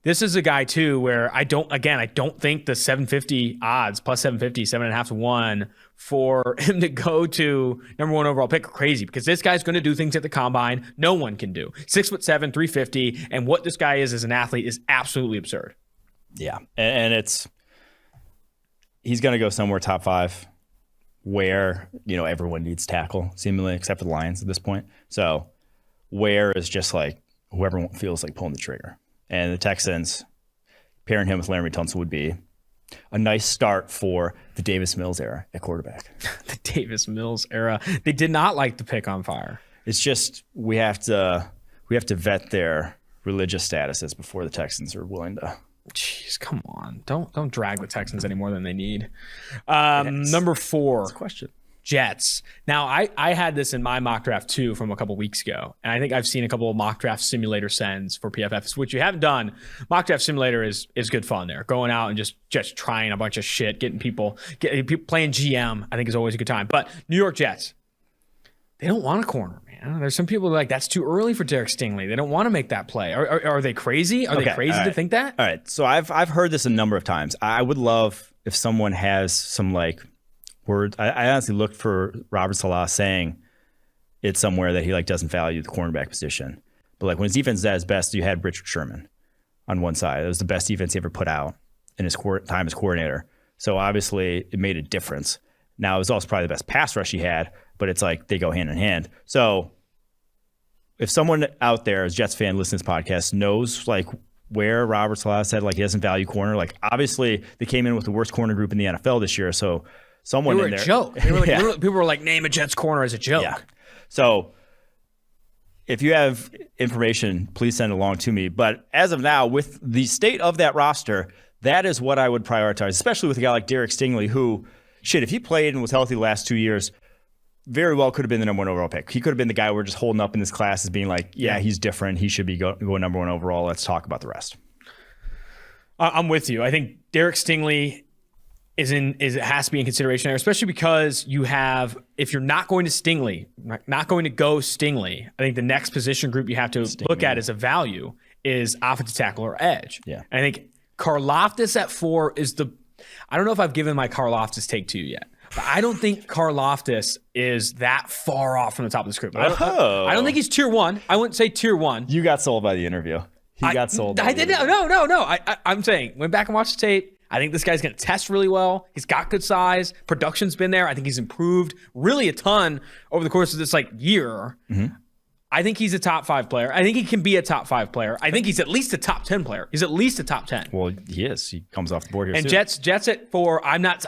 S2: this is a guy too where I don't think the 750 odds, plus 750, 7.5 to 1 for him to go to number 1 overall pick are crazy because this guy's going to do things at the combine no one can do. 6'7", 350, and what this guy is as an athlete is absolutely absurd.
S3: Yeah, and he's going to go somewhere top 5 where, everyone needs tackle, seemingly, except for the Lions at this point. So where is just like whoever feels like pulling the trigger. And the Texans, pairing him with Laremy Tunsil would be a nice start for the Davis Mills era at quarterback.
S2: The Davis Mills era. They did not like the pick on fire.
S3: It's just we have to vet their religious statuses before the Texans are willing to.
S2: Jeez, come on. Don't drag the Texans any more than they need. Number 4.
S3: That's a question.
S2: Jets. Now, I had this in my mock draft too from a couple weeks ago, and I think I've seen a couple of mock draft simulator sends for PFF, which you haven't done. Mock draft simulator is good fun there. Going out and just trying a bunch of shit, getting people playing GM, I think is always a good time. But New York Jets, they don't want a corner, man. There's some people who are like, that's too early for Derek Stingley. They don't want to make that play. Are they crazy? Are they crazy to think that?
S3: All right. So I've heard this a number of times. I would love if someone has some words. I honestly looked for Robert Saleh saying it somewhere that he doesn't value the cornerback position. But when his defense is at his best, you had Richard Sherman on one side. It was the best defense he ever put out in his time as coordinator. So obviously it made a difference. Now it was also probably the best pass rush he had, but it's they go hand in hand. So if someone out there, as Jets fan listening to this podcast, knows where Robert Saleh said he doesn't value corner, obviously they came in with the worst corner group in the NFL this year. So someone
S2: they were
S3: in there.
S2: A joke. They were people were like, name a Jets corner as a joke.
S3: Yeah. So if you have information, please send it along to me. But as of now, with the state of that roster, that is what I would prioritize, especially with a guy like Derek Stingley, who, if he played and was healthy the last 2 years, very well could have been the number 1 overall pick. He could have been the guy we're just holding up in this class as being he's different. He should be going number 1 overall. Let's talk about the rest.
S2: I'm with you. I think Derek Stingley it has to be in consideration there, especially because you have, if you're not going to Stingley, not going to go Stingley, I think the next position group you have to look at as a value is offensive tackle or edge.
S3: Yeah.
S2: And I think Karlaftis at 4 is I don't know if I've given my Karlaftis take to you yet, but I don't think Karlaftis is that far off from the top of this group. I don't think he's tier 1. I wouldn't say tier 1.
S3: You got sold by the interview. He got sold.
S2: I didn't. No. I'm saying, went back and watched the tape. I think this guy's going to test really well. He's got good size. Production's been there. I think he's improved really a ton over the course of this year. Mm-hmm. I think he's a top 5 player. I think he can be a top 5 player. I think he's at least a top 10 player. He's at least a top 10.
S3: Well, he is. He comes off the board here.
S2: And
S3: soon.
S2: Jets at 4. I'm not.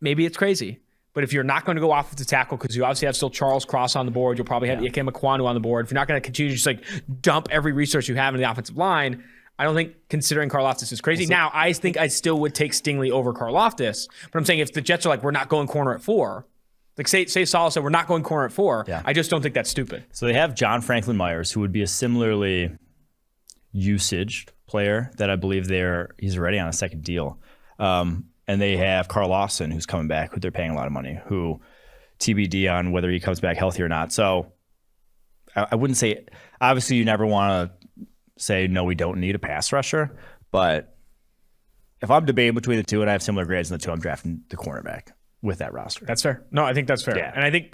S2: Maybe it's crazy, but if you're not going to go offensive tackle because you obviously have still Charles Cross on the board, you'll probably have Ikem Ekwonu on the board. If you're not going to continue to just dump every resource you have in the offensive line, I don't think considering Karlaftis is crazy. Now, I think I still would take Stingley over Karlaftis, but I'm saying if the Jets are we're not going corner at 4, say Saleh said we're not going corner at 4, I just don't think that's stupid.
S3: So they have John Franklin Myers, who would be a similarly usaged player that I believe he's already on a second deal. And they have Carl Lawson, who's coming back, who they're paying a lot of money, who TBD on whether he comes back healthy or not. So I wouldn't say, obviously you never want to say, no, we don't need a pass rusher. But if I'm debating between the two and I have similar grades in the two, I'm drafting the cornerback with that roster.
S2: That's fair. No, I think that's fair.
S3: Yeah.
S2: And I think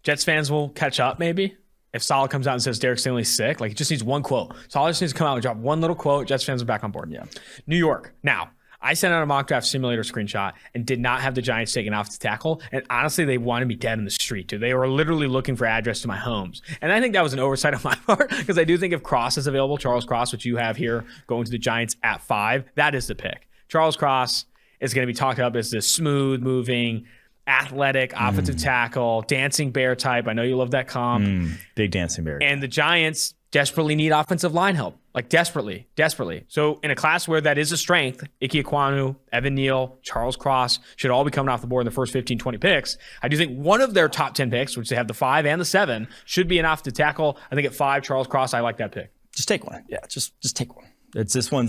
S2: Jets fans will catch up maybe. If Saleh comes out and says Derek Stingley's sick, he just needs one quote. Saleh just needs to come out and drop one little quote. Jets fans are back on board.
S3: Yeah.
S2: New York. Now, I sent out a mock draft simulator screenshot and did not have the Giants taken off to tackle. And honestly, they wanted me dead in the street, too. They were literally looking for address to my homes. And I think that was an oversight on my part because I do think if Cross is available, Charles Cross, which you have here going to the Giants at 5, that is the pick. Charles Cross is going to be talked up as this smooth moving, athletic offensive tackle, dancing bear type. I know you love that comp.
S3: Big dancing bear.
S2: And the Giants desperately need offensive line help. Like desperately. So in a class where that is a strength, Ike Ekwonu, Evan Neal, Charles Cross should all be coming off the board in the first 15, 20 picks. I do think one of their top 10 picks, which they have the 5 and the 7, should be enough to tackle. I think at 5, Charles Cross, I like that pick.
S3: Just take one. Yeah, just take one. It's this one.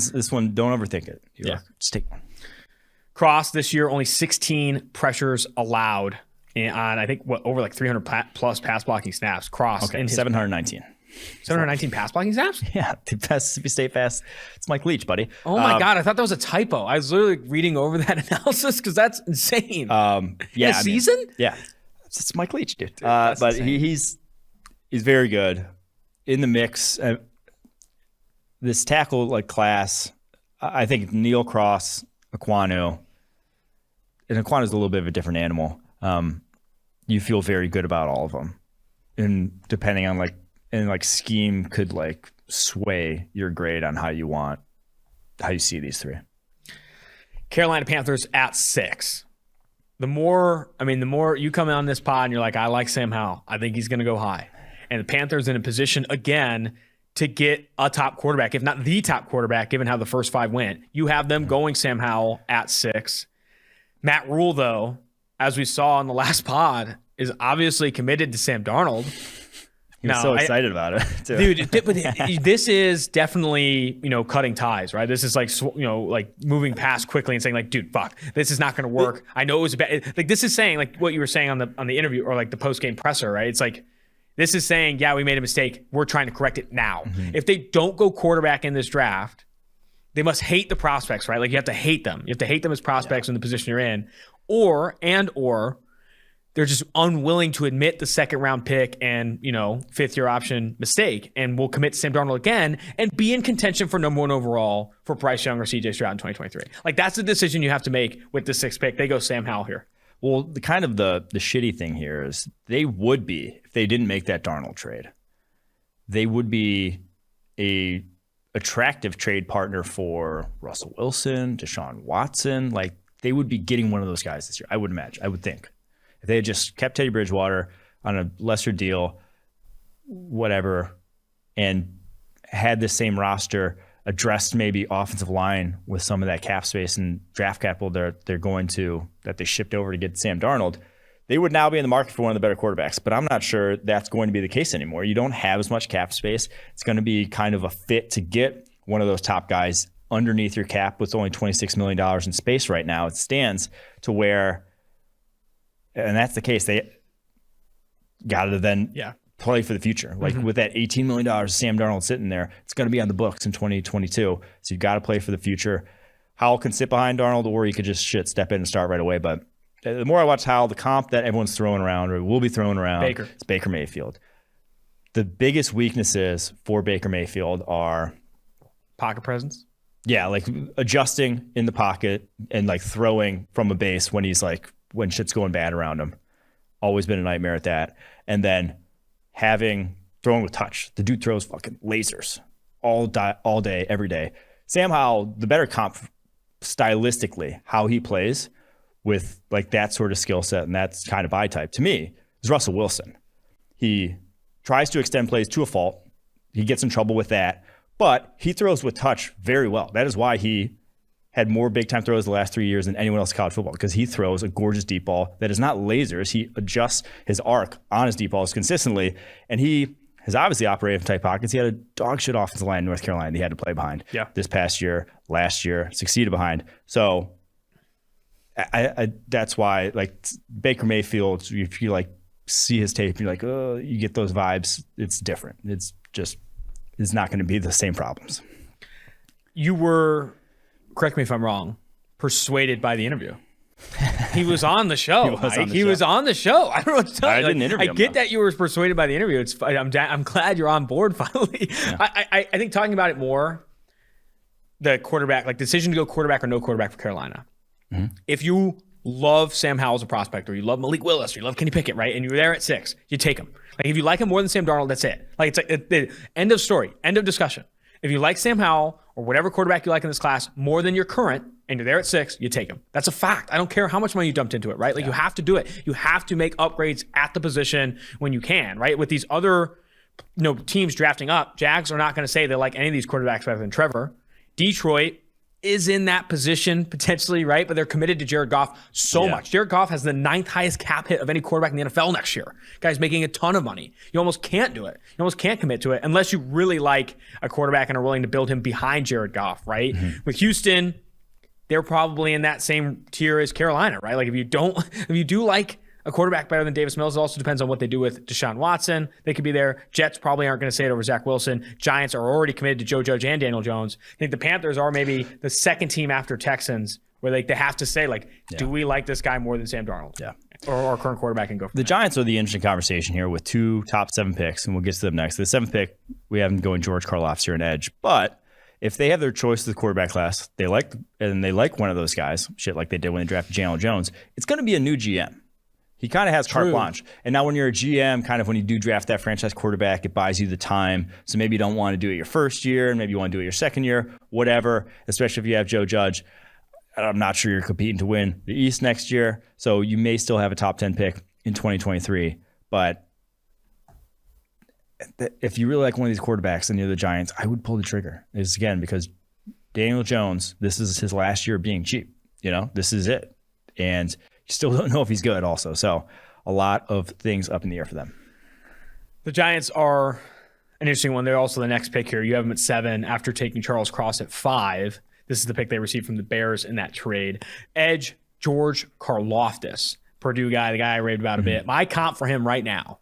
S3: Don't overthink it. Just take one.
S2: Cross this year, only 16 pressures allowed on, I think, over like 300 plus pass blocking snaps. Cross.
S3: Okay, 719.
S2: 719 pass blocking snaps?
S3: Yeah, the best Mississippi State fast. It's Mike Leach, buddy.
S2: Oh my God, I thought that was a typo. I was literally reading over that analysis because that's insane.
S3: Yeah,
S2: season?
S3: Yeah, it's Mike Leach, dude.
S2: But
S3: insane. he's very good in the mix. This tackle class, I think Neal, Cross, Ekwonu, and Ekwanu's a little bit of a different animal. You feel very good about all of them, and depending on scheme could sway your grade on how you see these 3.
S2: Carolina Panthers at 6. The more you come on this pod and you're like, I like Sam Howell. I think he's going to go high. And the Panthers in a position again to get a top quarterback, if not the top quarterback, given how the first 5 went. You have them going Sam Howell at 6. Matt Rule, though, as we saw in the last pod, is obviously committed to Sam Darnold.
S3: He was so excited about it, too.
S2: Dude, but this is definitely, cutting ties, right? This is like moving past quickly and saying dude, fuck, this is not going to work. I know it was bad. This is saying what you were saying on the interview or the post-game presser, right? It's this is saying, yeah, we made a mistake. We're trying to correct it now. Mm-hmm. If they don't go quarterback in this draft, they must hate the prospects, right? You have to hate them. You have to hate them as prospects in the position you're in, or they're just unwilling to admit the 2nd-round pick and, 5th-year option mistake, and will commit to Sam Darnold again and be in contention for number 1 overall for Bryce Young or CJ Stroud in 2023. That's the decision you have to make with the 6th pick. They go Sam Howell here.
S3: Well, the shitty thing here is they would be, if they didn't make that Darnold trade, they would be a attractive trade partner for Russell Wilson, Deshaun Watson. They would be getting one of those guys this year, I would imagine, I would think. If they had just kept Teddy Bridgewater on a lesser deal, whatever, and had the same roster, addressed maybe offensive line with some of that cap space and draft capital that they shipped over to get Sam Darnold, they would now be in the market for one of the better quarterbacks. But I'm not sure that's going to be the case anymore. You don't have as much cap space. It's going to be kind of a fit to get one of those top guys underneath your cap with only $26 million in space right now. It stands to where, and that's the case, they got to then play for the future. With that $18 million Sam Darnold sitting there, it's going to be on the books in 2022. So you've got to play for the future. Howell can sit behind Darnold, or you could just step in and start right away. But the more I watch Howell, the comp that everyone's throwing around or will be throwing around is Baker Mayfield. The biggest weaknesses for Baker Mayfield are
S2: pocket presence.
S3: Yeah, adjusting in the pocket and throwing from a base when he's when shit's going bad around him. Always been a nightmare at that. And then throwing with touch. The dude throws fucking lasers all day, every day. Sam Howell, the better comp stylistically, how he plays with that sort of skill set and that kind of eye type, to me, is Russell Wilson. He tries to extend plays to a fault. He gets in trouble with that, but he throws with touch very well. That is why he had more big-time throws the last 3 years than anyone else in college football, because he throws a gorgeous deep ball that is not lasers. He adjusts his arc on his deep balls consistently, and he has obviously operated from tight pockets. He had a dog shit offensive line in North Carolina that he had to play behind this past year, last year, succeeded behind. So I that's why, Baker Mayfield, if you see his tape, you're oh, you get those vibes. It's different. It's not going to be the same problems.
S2: You were, correct me if I'm wrong, persuaded by the interview. He was on the show. He was on the show. I don't know what to tell you.
S3: I didn't interview him.
S2: I get that you were persuaded by the interview. I'm glad you're on board finally. Yeah. I think talking about it more, the quarterback, decision to go quarterback or no quarterback for Carolina. Mm-hmm. If you love Sam Howell as a prospect, or you love Malik Willis, or you love Kenny Pickett, right, and you're there at 6, you take him. If you like him more than Sam Darnold, that's it. It's the end of story, end of discussion. If you like Sam Howell or whatever quarterback you like in this class more than your current, and you're there at 6, you take him. That's a fact. I don't care how much money you dumped into it, right? You have to do it. You have to make upgrades at the position when you can, right? With these other teams drafting up, Jags are not going to say they like any of these quarterbacks better than Trevor. Detroit is in that position potentially, right? But they're committed to Jared Goff so much. Jared Goff has the 9th highest cap hit of any quarterback in the NFL next year. Guy's making a ton of money. You almost can't do it. You almost can't commit to it unless you really like a quarterback and are willing to build him behind Jared Goff, right? With Houston, they're probably in that same tier as Carolina, right? Like if you do like a quarterback better than Davis Mills, it also depends on what they do with Deshaun Watson. They could be there. Jets probably aren't going to say it over Zach Wilson. Giants are already committed to Joe Judge and Daniel Jones. I think the Panthers are maybe the second team after Texans where they have to say, like, do we like this guy more than Sam Darnold?
S3: Yeah.
S2: Or our current quarterback and go from
S3: The Giants are the interesting conversation here with 2 top 7 picks, and we'll get to them next. The 7th pick, we have them going George Karlaftis here, an edge. But if they have their choice of the quarterback class, they like one of those guys, shit like they did when they drafted Daniel Jones, it's going to be a new GM. He kind of has carte blanche. And now when you're a GM, kind of when you do draft that franchise quarterback, it buys you the time. So maybe you don't want to do it your first year, and maybe you want to do it your second year, whatever, especially if you have Joe Judge. I'm not sure you're competing to win the East next year. So you may still have a top 10 pick in 2023. But if you really like one of these quarterbacks and you're the Giants, I would pull the trigger. It's again, because Daniel Jones, this is his last year of being cheap. This is it. And you still don't know if he's good also. So a lot of things up in the air for them.
S2: The Giants are an interesting one. They're also the next pick here. You have them at 7 after taking Charles Cross at 5. This is the pick they received from the Bears in that trade. Edge, George Karlaftis, Purdue guy, the guy I raved about a bit. My comp for him right now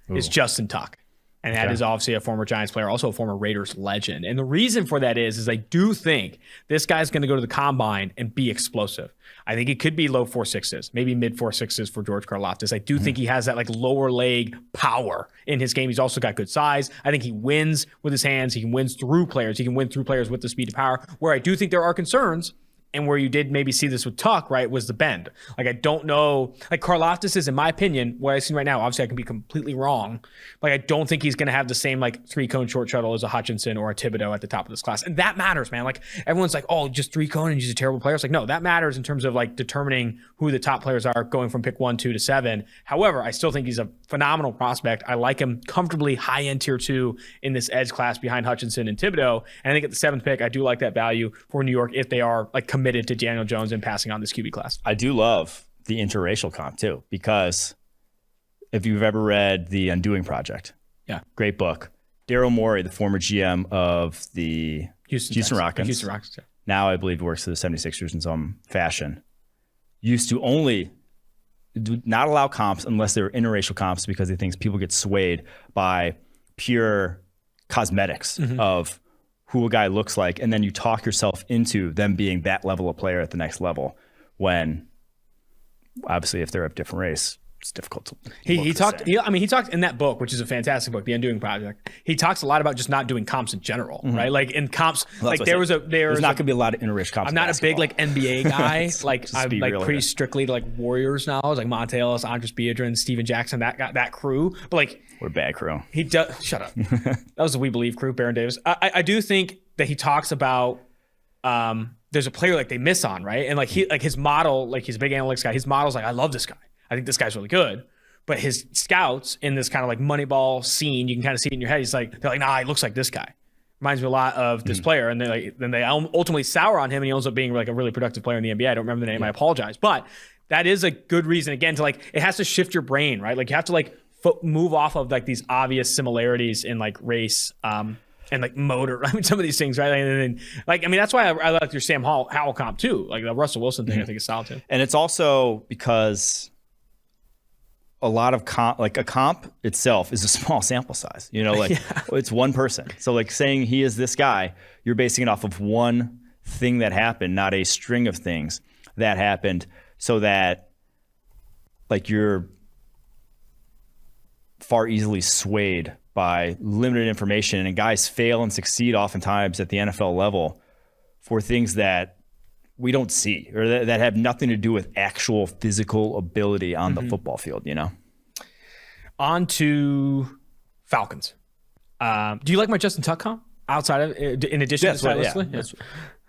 S2: is Justin Tuck. And that is obviously a former Giants player, also a former Raiders legend. And the reason for that is I do think this guy's going to go to the combine and be explosive. I think it could be low 4.6s, maybe mid 4.6s for George Karlaftis. I do think he has that like lower leg power in his game. He's also got good size. I think he wins with his hands. He can win through players. He can win through players with the speed and power. Where I do think there are concerns, and where you did maybe see this with Tuck, right, was the bend. Like, I don't know. Like, Karlaftis is, in my opinion, what I see right now, obviously I can be completely wrong. Like, I don't think he's going to have the same, like, 3-cone short shuttle as a Hutchinson or a Thibodeau at the top of this class. And that matters, man. Like, everyone's like, oh, just 3-cone and he's a terrible player. It's like, no, that matters in terms of, like, determining who the top players are going from pick 1, 2 to 7. However, I still think he's a phenomenal prospect. I like him comfortably high-end tier 2 in this edge class behind Hutchinson and Thibodeau. And I think at the 7th pick, I do like that value for New York if they are, like, committed to Daniel Jones and passing on this QB class.
S3: I do love the interracial comp too, because if you've ever read The Undoing Project, great book. Daryl Morey, the former GM of the Houston Rockets, now I believe works for the 76ers in some fashion, used to only do not allow comps unless they were interracial comps because he thinks people get swayed by pure cosmetics of who a guy looks like, and then you talk yourself into them being that level of player at the next level, when obviously if they're of different race, it's difficult to
S2: he talked in that book, which is a fantastic book, The Undoing Project. He talks a lot about just not doing comps in general, right? Like in comps, like there's not
S3: going to be a lot of interracial comps.
S2: I'm not a big like NBA guy. Like I'm like pretty strictly like Warriors now. I was like Monte Ellis, Andres Biedrins, Steven Jackson, that crew. But like,
S3: what a bad crew.
S2: He does. Shut up. That was the We Believe crew, Baron Davis. I do think that he talks about there's a player like they miss on, right? And like he like his model, like he's a big analytics guy. His model's like, I love this guy. I think this guy's really good. But his scouts in this kind of like Moneyball scene, you can kind of see it in your head. They're like, nah, he looks like this guy. Reminds me a lot of this player. And then they ultimately sour on him, and he ends up being like a really productive player in the NBA. I don't remember the name. I apologize. But that is a good reason, again, to like, it has to shift your brain, right? Like you have to like move off of like these obvious similarities in like race and like motor. I mean, some of these things, right? And then, like, I mean, that's why I like your Sam Howell comp too. Like the Russell Wilson thing, I think is solid too.
S3: And it's also because a lot of a comp itself is a small sample size, it's one person. So like saying he is this guy, you're basing it off of one thing that happened, not a string of things that happened, so that like you're far easily swayed by limited information, and guys fail and succeed oftentimes at the NFL level for things that we don't see, or that have nothing to do with actual physical ability on the football field,
S2: On to Falcons. Do you like my Justin Tuck comp outside of, in addition to stylistically?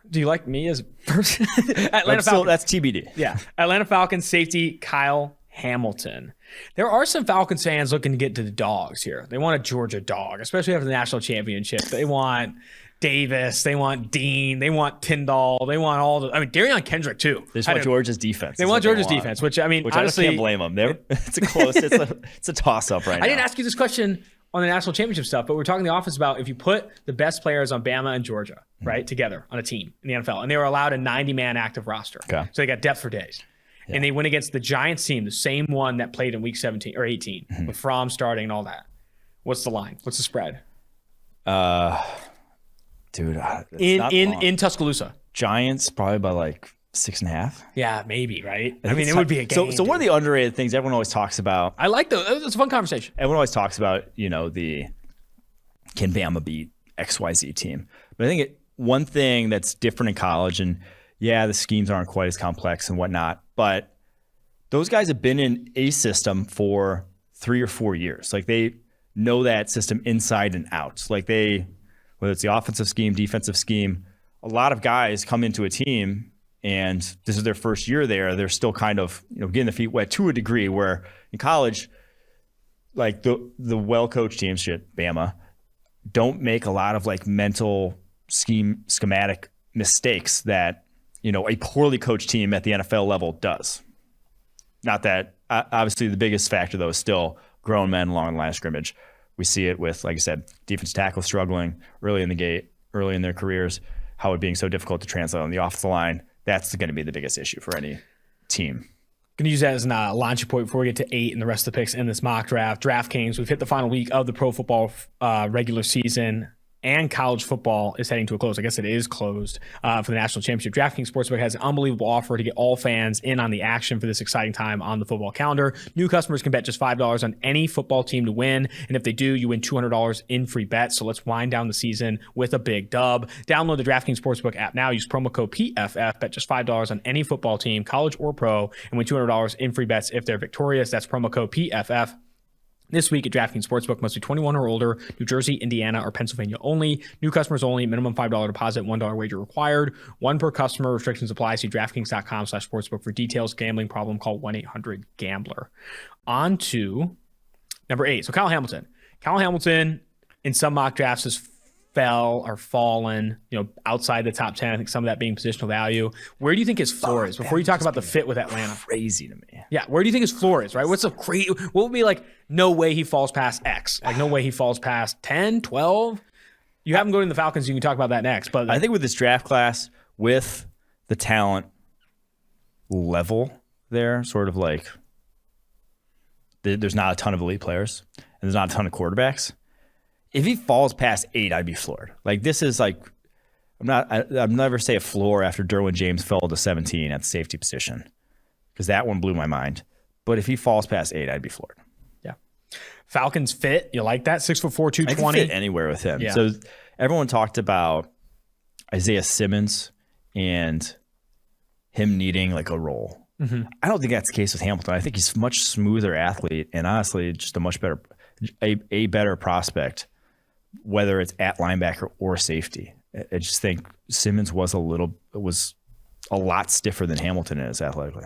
S2: Do you like me as a person?
S3: Atlanta Falcons. That's TBD.
S2: Yeah. Atlanta Falcons safety Kyle Hamilton. There are some Falcons fans looking to get to the dogs here. They want a Georgia dog, especially after the national championship. They want Davis. They want Dean. They want Tyndall. They want all the. I mean, Darion Kendrick too.
S3: They just want Georgia's defense.
S2: They want Georgia's defense, which I mean, honestly,
S3: I can't blame them. It's a close. It's a toss up right now.
S2: I didn't ask you this question on the national championship stuff, but we're talking the offense about if you put the best players on Bama and Georgia, right, together on a team in the NFL, and they were allowed a 90-man active roster, so they got depth for days, and they went against the Giants team, the same one that played in week 17 or 18 with Fromm starting and all that. What's the line? What's the spread?
S3: Dude,
S2: in Tuscaloosa,
S3: Giants probably by like 6.5.
S2: Yeah, maybe, right? I mean, it would be a game.
S3: So one of the underrated things everyone always talks about.
S2: I like those. It's a fun conversation.
S3: Everyone always talks about, can Bama beat XYZ team? But I think one thing that's different in college, and the schemes aren't quite as complex and whatnot, but those guys have been in a system for 3 or 4 years. Like they know that system inside and out. Like whether it's the offensive scheme, defensive scheme, a lot of guys come into a team and this is their first year there. They're still kind of, getting the feet wet to a degree, where in college, like the well-coached teams, Bama, don't make a lot of like mental schematic mistakes that, a poorly coached team at the NFL level does. Not that, obviously the biggest factor though is still grown men along the line of scrimmage. We see it with, like I said, defense tackle struggling early in their careers, how it being so difficult to translate on the offensive line. That's going to be the biggest issue for any team.
S2: Going to use that as a launching point before we get to 8 and the rest of the picks in this mock draft. DraftKings, we've hit the final week of the pro football regular season, and college football is heading to a close. I guess it is closed for the national championship. DraftKings Sportsbook has an unbelievable offer to get all fans in on the action for this exciting time on the football calendar. New customers can bet just $5 on any football team to win, and if they do, you win $200 in free bets. So let's wind down the season with a big dub. Download the DraftKings Sportsbook app now. Use promo code PFF. Bet just $5 on any football team, college or pro, and win $200 in free bets if they're victorious. That's promo code PFF. This week at DraftKings Sportsbook, must be 21 or older, New Jersey, Indiana, or Pennsylvania only. New customers only. Minimum $5 deposit, $1 wager required. One per customer. Restrictions apply. See DraftKings.com/sportsbook for details. Gambling problem, call 1-800-GAMBLER. On to number 8. So Kyle Hamilton. Kyle Hamilton in some mock drafts has fallen, outside the top 10. I think some of that being positional value. Where do you think his floor is before you talk about the fit with Atlanta?
S3: Crazy to me.
S2: Yeah, where do you think his floor is, right? What would be like, no way he falls past X? Like, no way he falls past 10, 12? You have him going to the Falcons. You can talk about that next. But
S3: I think with this draft class, with the talent level there, sort of like there's not a ton of elite players and there's not a ton of quarterbacks. If he falls past 8, I'd be floored. Like, this is like, I'd never say a floor after Derwin James fell to 17 at the safety position, because that one blew my mind. But if he falls past 8, I'd be floored.
S2: Yeah. Falcons fit. You like that? 6'4", 220.
S3: I can fit anywhere with him.
S2: Yeah.
S3: So everyone talked about Isaiah Simmons and him needing like a role. Mm-hmm. I don't think that's the case with Hamilton. I think he's a much smoother athlete and honestly just a much better, a better prospect, whether it's at linebacker or safety. I just think Simmons was a lot stiffer than Hamilton is athletically.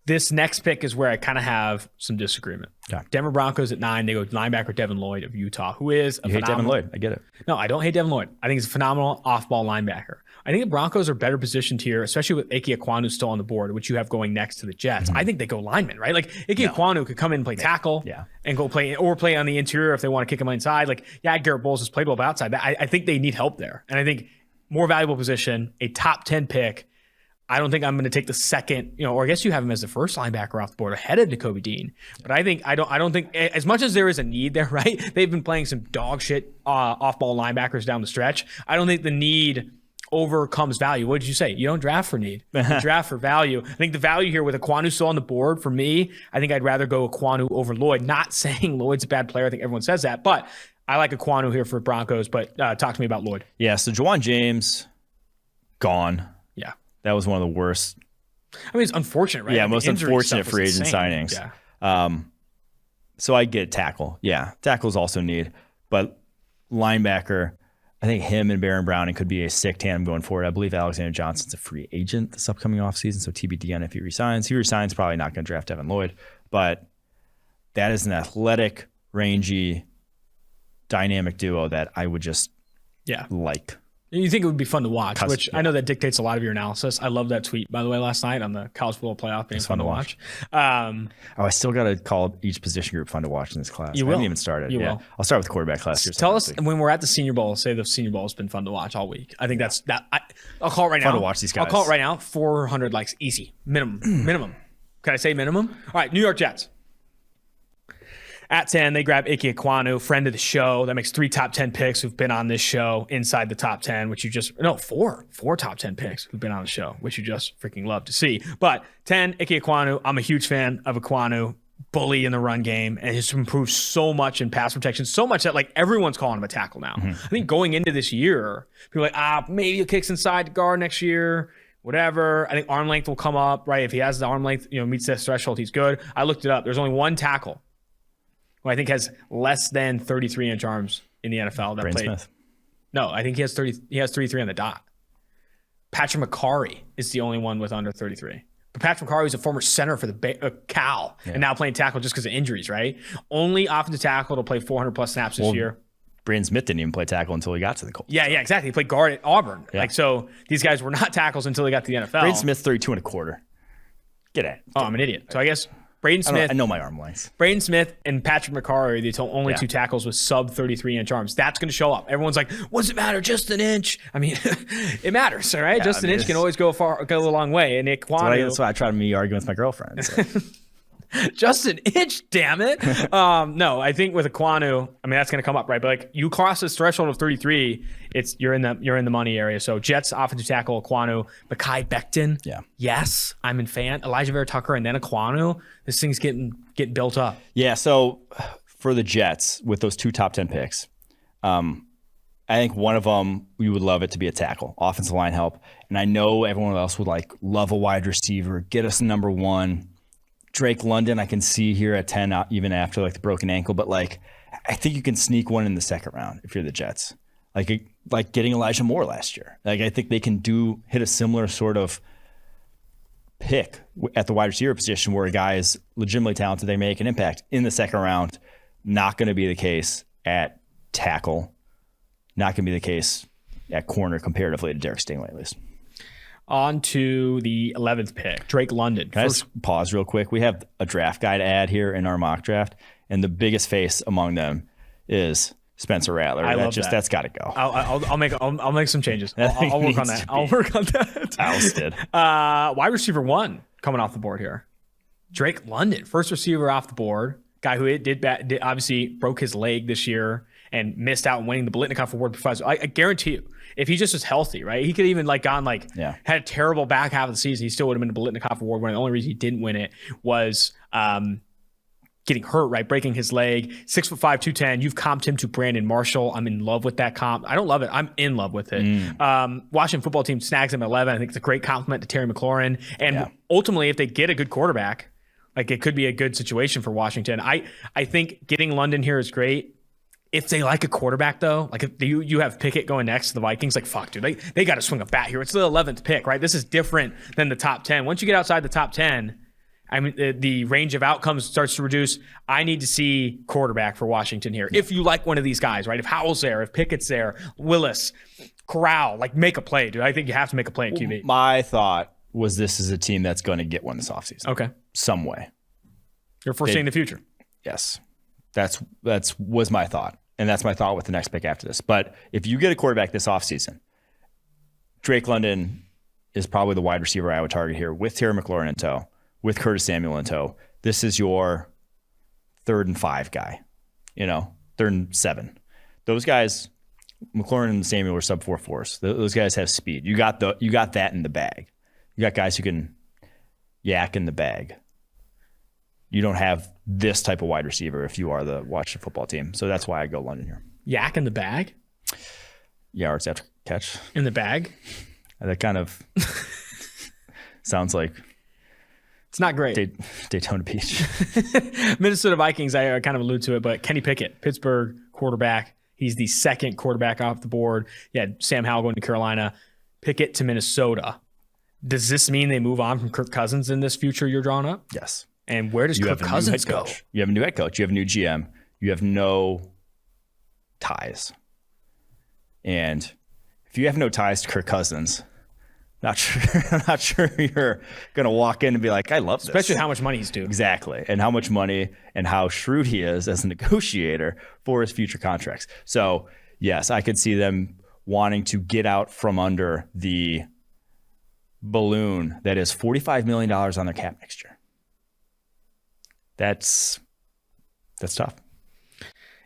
S2: This next pick is where I kind of have some disagreement.
S3: Okay.
S2: Denver Broncos at 9. They go linebacker Devin Lloyd of Utah, who is
S3: You hate Devin Lloyd. I get it.
S2: No, I don't hate Devin Lloyd. I think he's a phenomenal off-ball linebacker. I think the Broncos are better positioned here, especially with Ike Ekwonu still on the board, which you have going next to the Jets. Mm-hmm. I think they go lineman, right? Like, Ike Ekwonu could come in and play tackle and go play on the interior if they want to kick him inside. Like, Garrett Bowles has played well outside. I think they need help there. And I think more valuable position, a top 10 pick. I don't think I'm going to take the second, or I guess you have him as the first linebacker off the board ahead of Nakobe Dean. But I don't think as much as there is a need there, right? They've been playing some dog shit off-ball linebackers down the stretch. I don't think the need overcomes value. What did you say? You don't draft for need. You draft for value. I think the value here with Ekwonu still on the board, for me, I think I'd rather go Ekwonu over Lloyd. Not saying Lloyd's a bad player. I think everyone says that. But I like Ekwonu here for Broncos. But talk to me about Lloyd.
S3: Yeah, so Juwan James, gone.
S2: Yeah.
S3: That was one of the worst.
S2: I mean, it's unfortunate, right?
S3: Yeah, most unfortunate free agent signings.
S2: Yeah.
S3: So I get tackle. Yeah, tackles also need. But linebacker, I think him and Baron Browning could be a sick tandem going forward. I believe Alexander Johnson's a free agent this upcoming offseason, so TBD on if he resigns. He resigns, probably not going to draft Devin Lloyd, but that is an athletic, rangy, dynamic duo that I would just like.
S2: You think it would be fun to watch, which
S3: yeah.
S2: I know that dictates a lot of your analysis. I love that tweet, by the way, last night on the college football playoff being
S3: It's
S2: fun to watch.
S3: I still got to call each position group fun to watch in this class.
S2: You
S3: I
S2: will.
S3: haven't even started.
S2: You
S3: yeah.
S2: will.
S3: I'll start with quarterback class here.
S2: Tell us when we're at the Senior Bowl, say the Senior Bowl has been fun to watch all week. I think that's that. I'll call it right now.
S3: Fun to watch these guys.
S2: I'll call it right now. 400 likes, easy. Minimum. Can I say minimum? All right, New York Jets. At 10, they grab Ike Ekwonu, friend of the show. That makes 3 top 10 picks who've been on this show inside the top 10, which you just, no, 4 top 10 picks who've been on the show, which you just freaking love to see. But 10, Ike Ekwonu, I'm a huge fan of Ekwonu, bully in the run game, and he's improved so much in pass protection, so much that like everyone's calling him a tackle now. I think going into this year, people are like, maybe he kicks inside the guard next year. Whatever. I think arm length will come up, right? If he has the arm length, meets that threshold, he's good. I looked it up. There's only one tackle who I think has less than 33-inch arms in the NFL that
S3: Brain
S2: played.
S3: Smith.
S2: No, I think he has 30. He has 33 on the dot. Patrick McCarry is the only one with under 33. But Patrick McCarry is a former center for the Cal and now playing tackle just because of injuries, right? Only offensive tackle to play 400-plus snaps this year.
S3: Braden Smith didn't even play tackle until he got to the Colts.
S2: Yeah, exactly. He played guard at Auburn.
S3: Yeah.
S2: So these guys were not tackles until they got to the NFL.
S3: Braden Smith, 32 and a quarter. Get at it.
S2: Oh, I'm an idiot. So I guess Braden Smith.
S3: I know my arm lengths.
S2: Braden Smith and Patrick McCarry are the only 2 tackles with sub 33-inch arms. That's going to show up. Everyone's like, what does it matter? Just an inch. I mean, it matters, all right?
S3: Yeah,
S2: just an inch can always go a long way. And Ekwonu,
S3: That's why I try to be arguing with my girlfriend. So.
S2: just an inch, damn it. No, I think with Ekwonu, I mean, that's going to come up, right? But like you cross this threshold of 33, you're in the money area. So Jets offensive tackle Ekwonu, Mekhi Becton. Yeah. Yes, I'm a fan. Elijah Vera Tucker and then Ekwonu. This thing's getting built up.
S3: Yeah, so for the Jets with those 2 top 10 picks, I think one of them, we would love it to be a tackle, offensive line help. And I know everyone else would love a wide receiver, get us number 1. Drake London, I can see here at 10, even after the broken ankle. But I think you can sneak one in the second round if you're the Jets. Like getting Elijah Moore last year. I think they can hit a similar sort of pick at the wide receiver position where a guy is legitimately talented, they make an impact in the second round. Not going to be the case at tackle. Not going to be the case at corner comparatively to Derek Stingley, at least.
S2: On to the 11th pick, Drake London.
S3: Can I just pause real quick? We have a draft guide ad here in our mock draft, and the biggest face among them is Spencer Rattler. That's got to go.
S2: I'll make some changes. I'll work on that. I'll work on that.
S3: Ousted.
S2: Wide receiver 1 coming off the board here. Drake London, first receiver off the board. Guy who did obviously broke his leg this year and missed out on winning the Biletnikoff Award. I guarantee you, if he just was healthy, right, he could even had a terrible back half of the season. He still would have been the Biletnikoff Award winner. The only reason he didn't win it was getting hurt, right, breaking his leg. 6'5", 210. You've comped him to Brandon Marshall. I'm in love with that comp. I don't love it. I'm in love with it. Washington football team snags him at 11. I think it's a great compliment to Terry McLaurin. And ultimately, if they get a good quarterback, it could be a good situation for Washington. I think getting London here is great. If they like a quarterback, though, if you have Pickett going next to the Vikings, fuck, dude, they got to swing a bat here. It's the 11th pick, right? This is different than the top 10. Once you get outside the top 10, I mean, the range of outcomes starts to reduce. I need to see quarterback for Washington here. If you like one of these guys, right? If Howell's there, if Pickett's there, Willis, Corral, make a play, dude. I think you have to make a play in QB.
S3: My thought was this is a team that's going to get one this offseason.
S2: Okay.
S3: Some way.
S2: You're foreseeing the future.
S3: Yes. That's was my thought. And that's my thought with the next pick after this. But if you get a quarterback this offseason, Drake London is probably the wide receiver I would target here with Terry McLaurin in tow, with Curtis Samuel in tow. This is your 3rd and 5 guy, 3rd and 7. Those guys, McLaurin and Samuel are sub 4.4s. Those guys have speed. You got that in the bag. You got guys who can yak in the bag. You don't have this type of wide receiver if you are the Washington football team. So that's why I go London here.
S2: Yak in the bag?
S3: Yards after catch.
S2: In the bag?
S3: That kind of sounds like
S2: it's not great.
S3: Daytona Beach.
S2: Minnesota Vikings, I kind of allude to it, but Kenny Pickett, Pittsburgh quarterback. He's the second quarterback off the board. Yeah, Sam Howell going to Carolina, Pickett to Minnesota. Does this mean they move on from Kirk Cousins in this future you're drawing up?
S3: Yes.
S2: And where does Kirk Cousins go?
S3: You have a new head coach. You have a new GM. You have no ties. And if you have no ties to Kirk Cousins, I'm not sure you're going to walk in and be like, I love this.
S2: Especially how much money he's due.
S3: Exactly. And how much money and how shrewd he is as a negotiator for his future contracts. So, yes, I could see them wanting to get out from under the balloon that is $45 million on their cap next year. That's tough.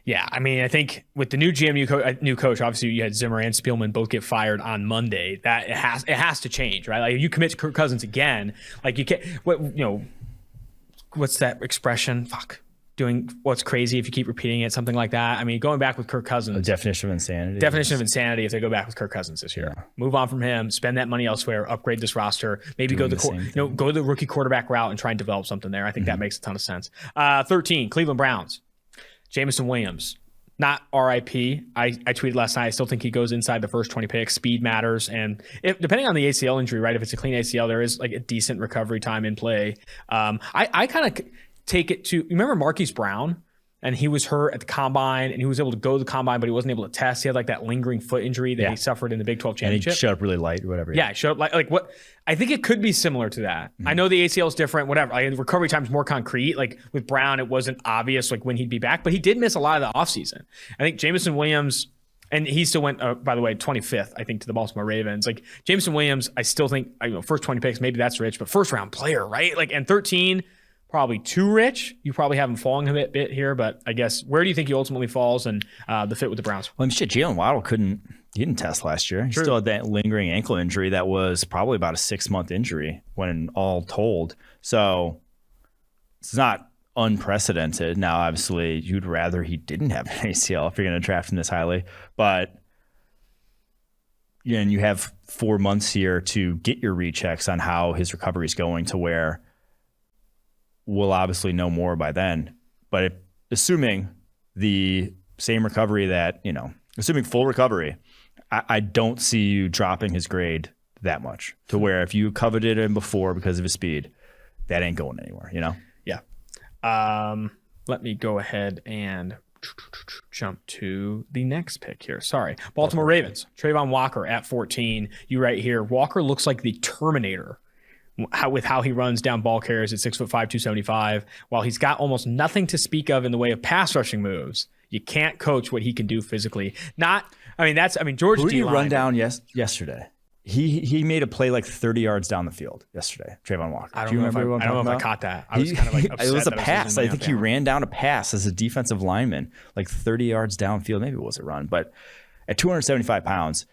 S2: Yeah, I mean, I think with the new GM, new coach, obviously you had Zimmer and Spielman both get fired on Monday. That it has to change, right? Like if you commit to Kirk Cousins again, like you can't. What's that expression? Doing what's crazy if you keep repeating it, something like that. I mean, going back with Kirk Cousins.
S3: The definition of insanity.
S2: Definition of insanity if they go back with Kirk Cousins this year. Yeah. Move on from him, spend that money elsewhere, upgrade this roster, maybe go the rookie quarterback route and try and develop something there. I think that makes a ton of sense. 13, Cleveland Browns. Jameson Williams. Not RIP. I tweeted last night, I still think he goes inside the first 20 picks. Speed matters. And depending on the ACL injury, right, if it's a clean ACL, there is like a decent recovery time in play. I kind of take it to, you remember Marquise Brown? And he was hurt at the combine, and he was able to go to the combine, but he wasn't able to test. He had like that lingering foot injury that he suffered in the Big 12 championship.
S3: And he showed up really light or whatever.
S2: Yeah, showed up like what? I think it could be similar to that. I know the ACL is different, whatever. Like, the recovery time is more concrete. Like with Brown, it wasn't obvious like when he'd be back, but he did miss a lot of the offseason. I think Jameson Williams, and he still went, by the way, 25th, I think, to the Baltimore Ravens. Like Jameson Williams, I still think, first 20 picks, maybe that's rich, but first round player, right? Like, and 13. Probably too rich. You probably have him falling a bit here, but I guess where do you think he ultimately falls and the fit with the Browns?
S3: Well, Jalen Waddle didn't test last year. He still had that lingering ankle injury that was probably about a 6-month injury when all told. So it's not unprecedented. Now, obviously, you'd rather he didn't have an ACL if you're going to draft him this highly, but you have 4 months here to get your rechecks on how his recovery is going to where we'll obviously know more by then. But assuming the same recovery assuming full recovery, I don't see you dropping his grade that much to where if you coveted him before because of his speed, that ain't going anywhere,
S2: Yeah. Let me go ahead and jump to the next pick here. Sorry. Baltimore Ravens. Trayvon Walker at 14. You right here. Walker looks like the Terminator. With how he runs down ball carriers at 6'5", 275, while he's got almost nothing to speak of in the way of pass rushing moves, you can't coach what he can do physically. George.
S3: Who did he run down yesterday? He made a play like 30 yards down the field yesterday. Trayvon Walker.
S2: I don't know if I caught that. I was kind of like upset.
S3: It was a pass. I think he ran down a pass as a defensive lineman, like 30 yards downfield. Maybe it was a run, but at 275 pounds,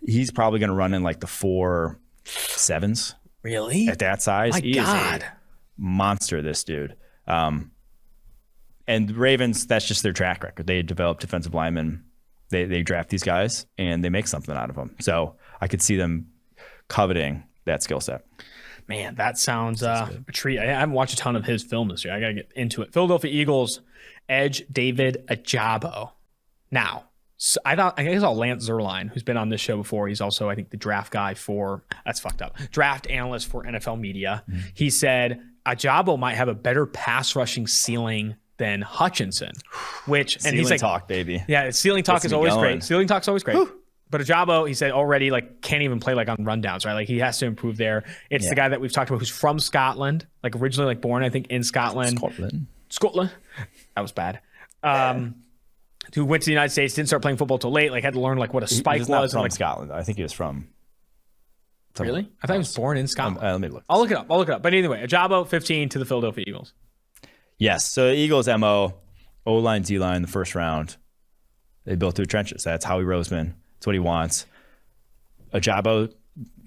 S3: he's probably going to run in like the 4.7s.
S2: Really?
S3: At that size?
S2: My God.
S3: Is a monster, this dude. And the Ravens, that's just their track record. They develop defensive linemen. They draft these guys, and they make something out of them. So I could see them coveting that skill set.
S2: Man, that sounds a treat. I haven't watched a ton of his film this year. I got to get into it. Philadelphia Eagles, edge David Ajabo. Now, so I guess I'll Lance Zierlein, who's been on this show before. He's also, I think, the draft guy draft analyst for NFL Media. Mm-hmm. He said Ajabo might have a better pass rushing ceiling than Hutchinson, and he's like,
S3: talk, baby.
S2: Yeah, ceiling talk is always great. Ceiling talk's always great. Whew. But Ajabo, he said already, like, can't even play like on rundowns, right? Like he has to improve there. It's the guy that we've talked about who's from Scotland, like originally like born, I think, in Scotland. Scotland. That was bad. Who went to the United States, didn't start playing football till late, like had to learn like what a spike was.
S3: Not from
S2: like
S3: Scotland. I think he was from.
S2: Really? I thought he was born in Scotland.
S3: Let me look.
S2: I'll look it up. But anyway, Ajabo, 15 to the Philadelphia Eagles.
S3: Yes. So the Eagles MO, O-line, D-line, the first round, they built through trenches. That's Howie Roseman. That's what he wants. Ajabo,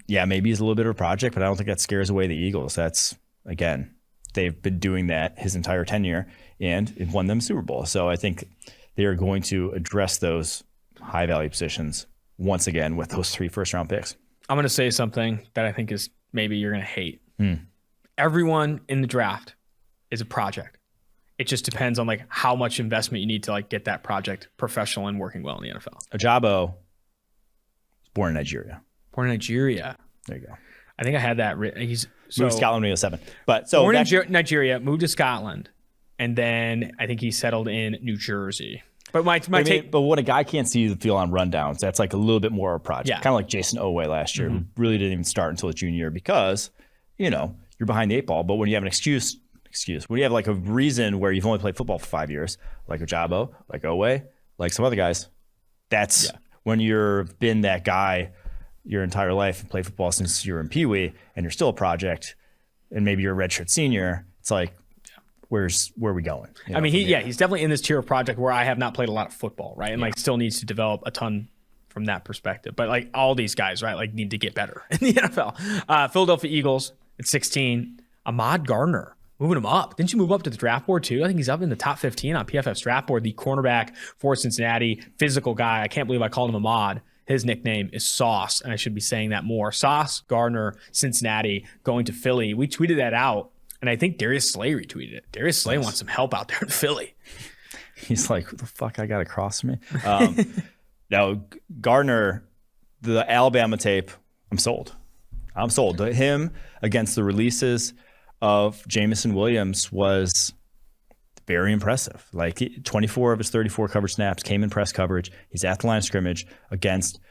S3: maybe he's a little bit of a project, but I don't think that scares away the Eagles. That's, again, they've been doing that his entire tenure and it won them Super Bowl. So I think they are going to address those high-value positions once again with those 3 first-round picks.
S2: I'm going to say something that I think is maybe you're going to hate. Everyone in the draft is a project. It just depends on like how much investment you need to like get that project professional and working well in the NFL.
S3: Ajabo was born in Nigeria.
S2: Born in Nigeria.
S3: There you go.
S2: I think I had that written. He's
S3: Moved to Scotland when he was 7. But so
S2: born in Nigeria, moved to Scotland, and then I think he settled in New Jersey. But
S3: but what a guy can't see the field on rundowns, that's like a little bit more of a project.
S2: Yeah.
S3: Kind of like Jason Oweh last year, who really didn't even start until his junior year because, you know, you're behind the 8 ball. But when you have an excuse, when you have like a reason where you've only played football for 5 years, like Ajabo, like Oweh, like some other guys, that's when you've been that guy your entire life and played football since you were in Pee Wee and you're still a project and maybe you're a redshirt senior. It's like, where are we going? You know,
S2: I mean, he's definitely in this tier of project where I have not played a lot of football, right? And like still needs to develop a ton from that perspective. But like all these guys, right, like need to get better in the NFL. Philadelphia Eagles at 16, Ahmad Gardner. Moving him up. Didn't you move up to the draft board too? I think he's up in the top 15 on PFF's draft board. The cornerback for Cincinnati, physical guy. I can't believe I called him Ahmad. His nickname is Sauce, and I should be saying that more. Sauce Gardner, Cincinnati, going to Philly. We tweeted that out, and I think Darius Slay retweeted it. Darius Slay wants some help out there in Philly.
S3: He's like, what the fuck I got across from me? Now, Gardner, the Alabama tape, I'm sold. Him against the releases of Jameson Williams was very impressive. Like 24 of his 34 coverage snaps came in press coverage. He's at the line of scrimmage against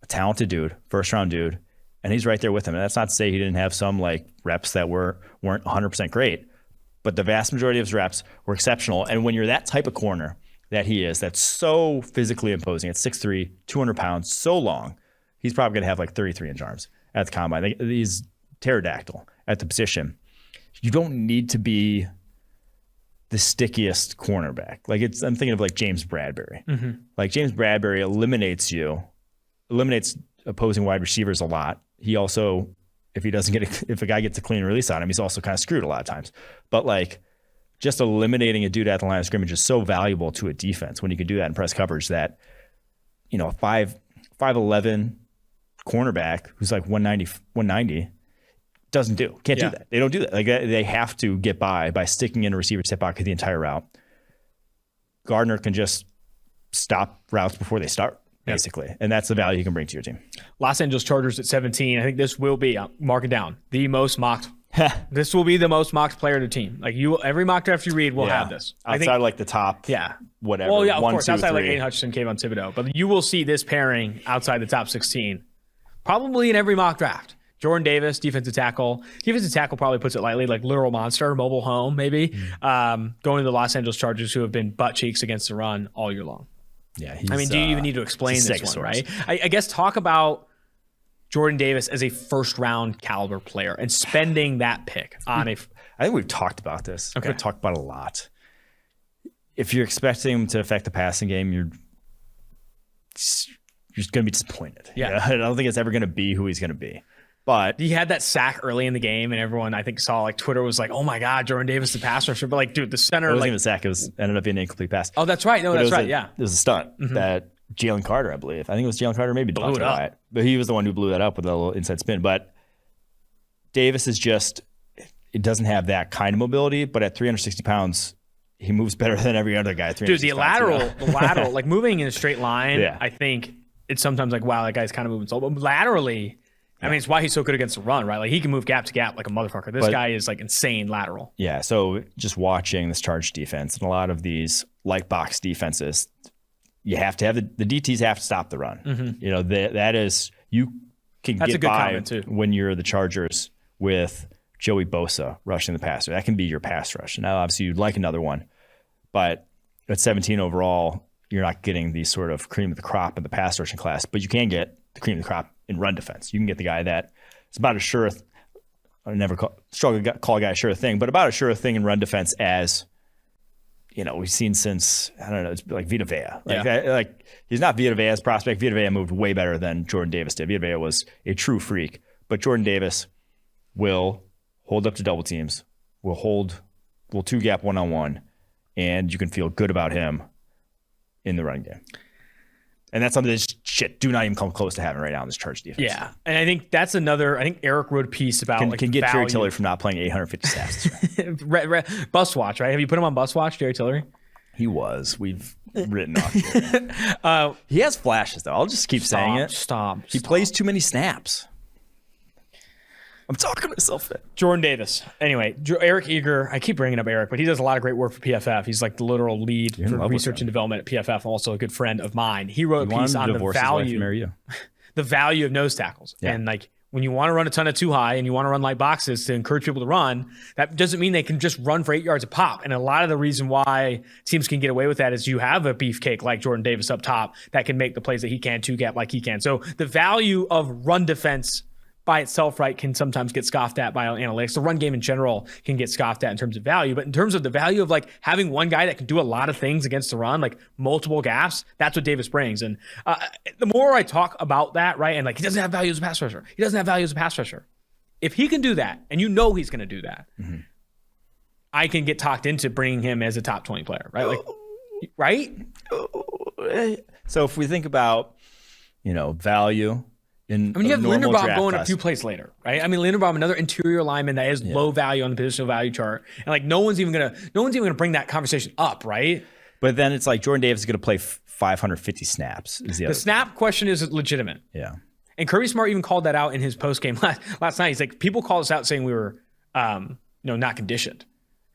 S3: a talented dude, first round dude, and he's right there with him. And that's not to say he didn't have some like reps that weren't 100% great, but the vast majority of his reps were exceptional. And when you're that type of corner that he is, that's so physically imposing, at 6'3", 200 pounds, so long, he's probably going to have like 33-inch arms at the combine. He's pterodactyl at the position. You don't need to be the stickiest cornerback. Like I'm thinking of like James Bradbury. Like James Bradbury eliminates opposing wide receivers a lot. He also, if a guy gets a clean release on him, he's also kind of screwed a lot of times. But like just eliminating a dude at the line of scrimmage is so valuable to a defense when you can do that in press coverage that, you know, a 5'11" cornerback who's like 190 can't do that. They don't do that. Like they have to get by sticking in a receiver's hip pocket the entire route. Gardner can just stop routes before they start, basically. And that's the value you can bring to your team.
S2: Los Angeles Chargers at 17. I think this will be, mark it down, the most mocked. This will be the most mocked player of the team. Like every mock draft you read will have this.
S3: Outside like the top, whatever.
S2: Well, yeah, of
S3: 1,
S2: course.
S3: 2,
S2: outside
S3: 3.
S2: like Aiden Hutchinson, Kayvon Thibodeau. But you will see this pairing outside the top 16. Probably in every mock draft. Jordan Davis, defensive tackle. Defensive tackle probably puts it lightly, like literal monster, mobile home maybe. Going to the Los Angeles Chargers, who have been butt cheeks against the run all year long.
S3: Yeah,
S2: I mean, do you even need to explain this one, right? I guess talk about Jordan Davis as a first-round caliber player and spending that pick on
S3: I think we've talked about this.
S2: Okay.
S3: We've talked about it a lot. If you're expecting him to affect the passing game, you're just going to be disappointed.
S2: Yeah.
S3: You know? I don't think it's ever going to be who he's going to be. But
S2: he had that sack early in the game, and everyone I think saw like Twitter was like, "Oh my God, Jordan Davis, the pass rusher!" But like, dude, the center
S3: it wasn't even a sack. It ended up being an incomplete pass.
S2: Oh, that's right. No, that's right. Yeah,
S3: it was a stunt that Jalen Carter, I believe. I think it was Jalen Carter, maybe
S2: blew it up.
S3: But he was the one who blew that up with a little inside spin. But Davis is just, it doesn't have that kind of mobility. But at 360 pounds, he moves better than every other guy.
S2: Dude, the lateral, like moving in a straight line.
S3: Yeah.
S2: I think it's sometimes like, wow, that guy's kind of moving slow, but laterally. I mean, it's why he's so good against the run, right? Like he can move gap to gap like a motherfucker. This guy is like insane lateral.
S3: Yeah. So just watching this Charge defense and a lot of these light box defenses, you have to have the DTs have to stop the run. You know, that is, you can
S2: That's
S3: get
S2: a good
S3: by
S2: comment too.
S3: When you're the Chargers with Joey Bosa rushing the passer. That can be your pass rush. Now, obviously, you'd like another one, but at 17 overall, you're not getting the sort of cream of the crop in the pass rushing class, but you can get the cream of the crop in run defense. You can get the guy that it's about as sure. I never struggle to call a guy a sure thing, but about as sure a thing in run defense as, you know, we've seen since, I don't know, it's like Vita Vea. Like he's not Vita Vea's prospect. Vita Vea moved way better than Jordan Davis did. Vita Vea was a true freak, but Jordan Davis will hold up to double teams, will two gap 1-on-1, and you can feel good about him in the running game. And that's something that shit do not even come close to having right now in this Charge defense.
S2: Yeah, and I think that's another. I think Eric wrote a piece about
S3: Can get
S2: value.
S3: Jerry Tillery from not playing 850 snaps.
S2: Bus watch, right? Have you put him on bus watch, Jerry Tillery?
S3: He was. We've written off. He has flashes, though. I'll just keep saying it.
S2: Stop.
S3: He plays too many snaps. I'm talking myself in.
S2: Jordan Davis. Anyway, Eric Eager. I keep bringing up Eric, but he does a lot of great work for PFF. He's like the literal lead for research and development at PFF. Also a good friend of mine. He wrote a piece on the value of nose tackles. Yeah. And like when you want to run a ton of too high and you want to run light boxes to encourage people to run, that doesn't mean they can just run for 8 yards a pop. And a lot of the reason why teams can get away with that is you have a beefcake like Jordan Davis up top that can make the plays that he can, two gap like he can. So the value of run defense by itself, right, can sometimes get scoffed at by analytics. The run game in general can get scoffed at in terms of value, but in terms of the value of like having one guy that can do a lot of things against the run, like multiple gaps, that's what Davis brings. And the more I talk about that, right, and like he doesn't have value as a pass rusher. He doesn't have value as a pass rusher. If he can do that, and you know he's going to do that, I can get talked into bringing him as a top 20 player, right? Like, right?
S3: So if we think about, value.
S2: You have Linderbaum going a few plays later, right? I mean, Linderbaum, another interior lineman that has low value on the positional value chart, and like no one's even gonna bring that conversation up, right?
S3: But then it's like Jordan Davis is gonna play 550 snaps.
S2: The snap question is legitimate.
S3: Yeah,
S2: and Kirby Smart even called that out in his post game last night. He's like, people called us out saying we were, not conditioned.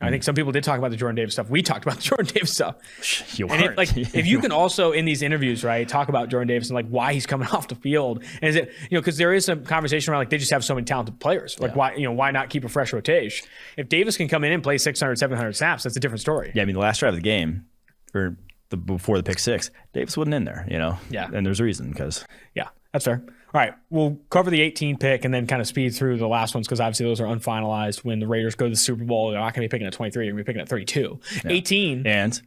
S2: I think some people did talk about the Jordan Davis stuff. We talked about the Jordan Davis stuff. If you can also in these interviews, right, talk about Jordan Davis and like why he's coming off the field, and is it because there is some conversation around like they just have so many talented players. Like why not keep a fresh rotation? If Davis can come in and play 600, 700 snaps, that's a different story.
S3: Yeah, I mean the last drive of the game, or before the pick six, Davis wasn't in there.
S2: Yeah,
S3: and there's a reason because
S2: that's fair. All right, we'll cover the 18 pick and then kind of speed through the last ones because obviously those are unfinalized. When the Raiders go to the Super Bowl, they're not going to be picking at 23, they're going to be picking at 32. Yeah. 18.
S3: And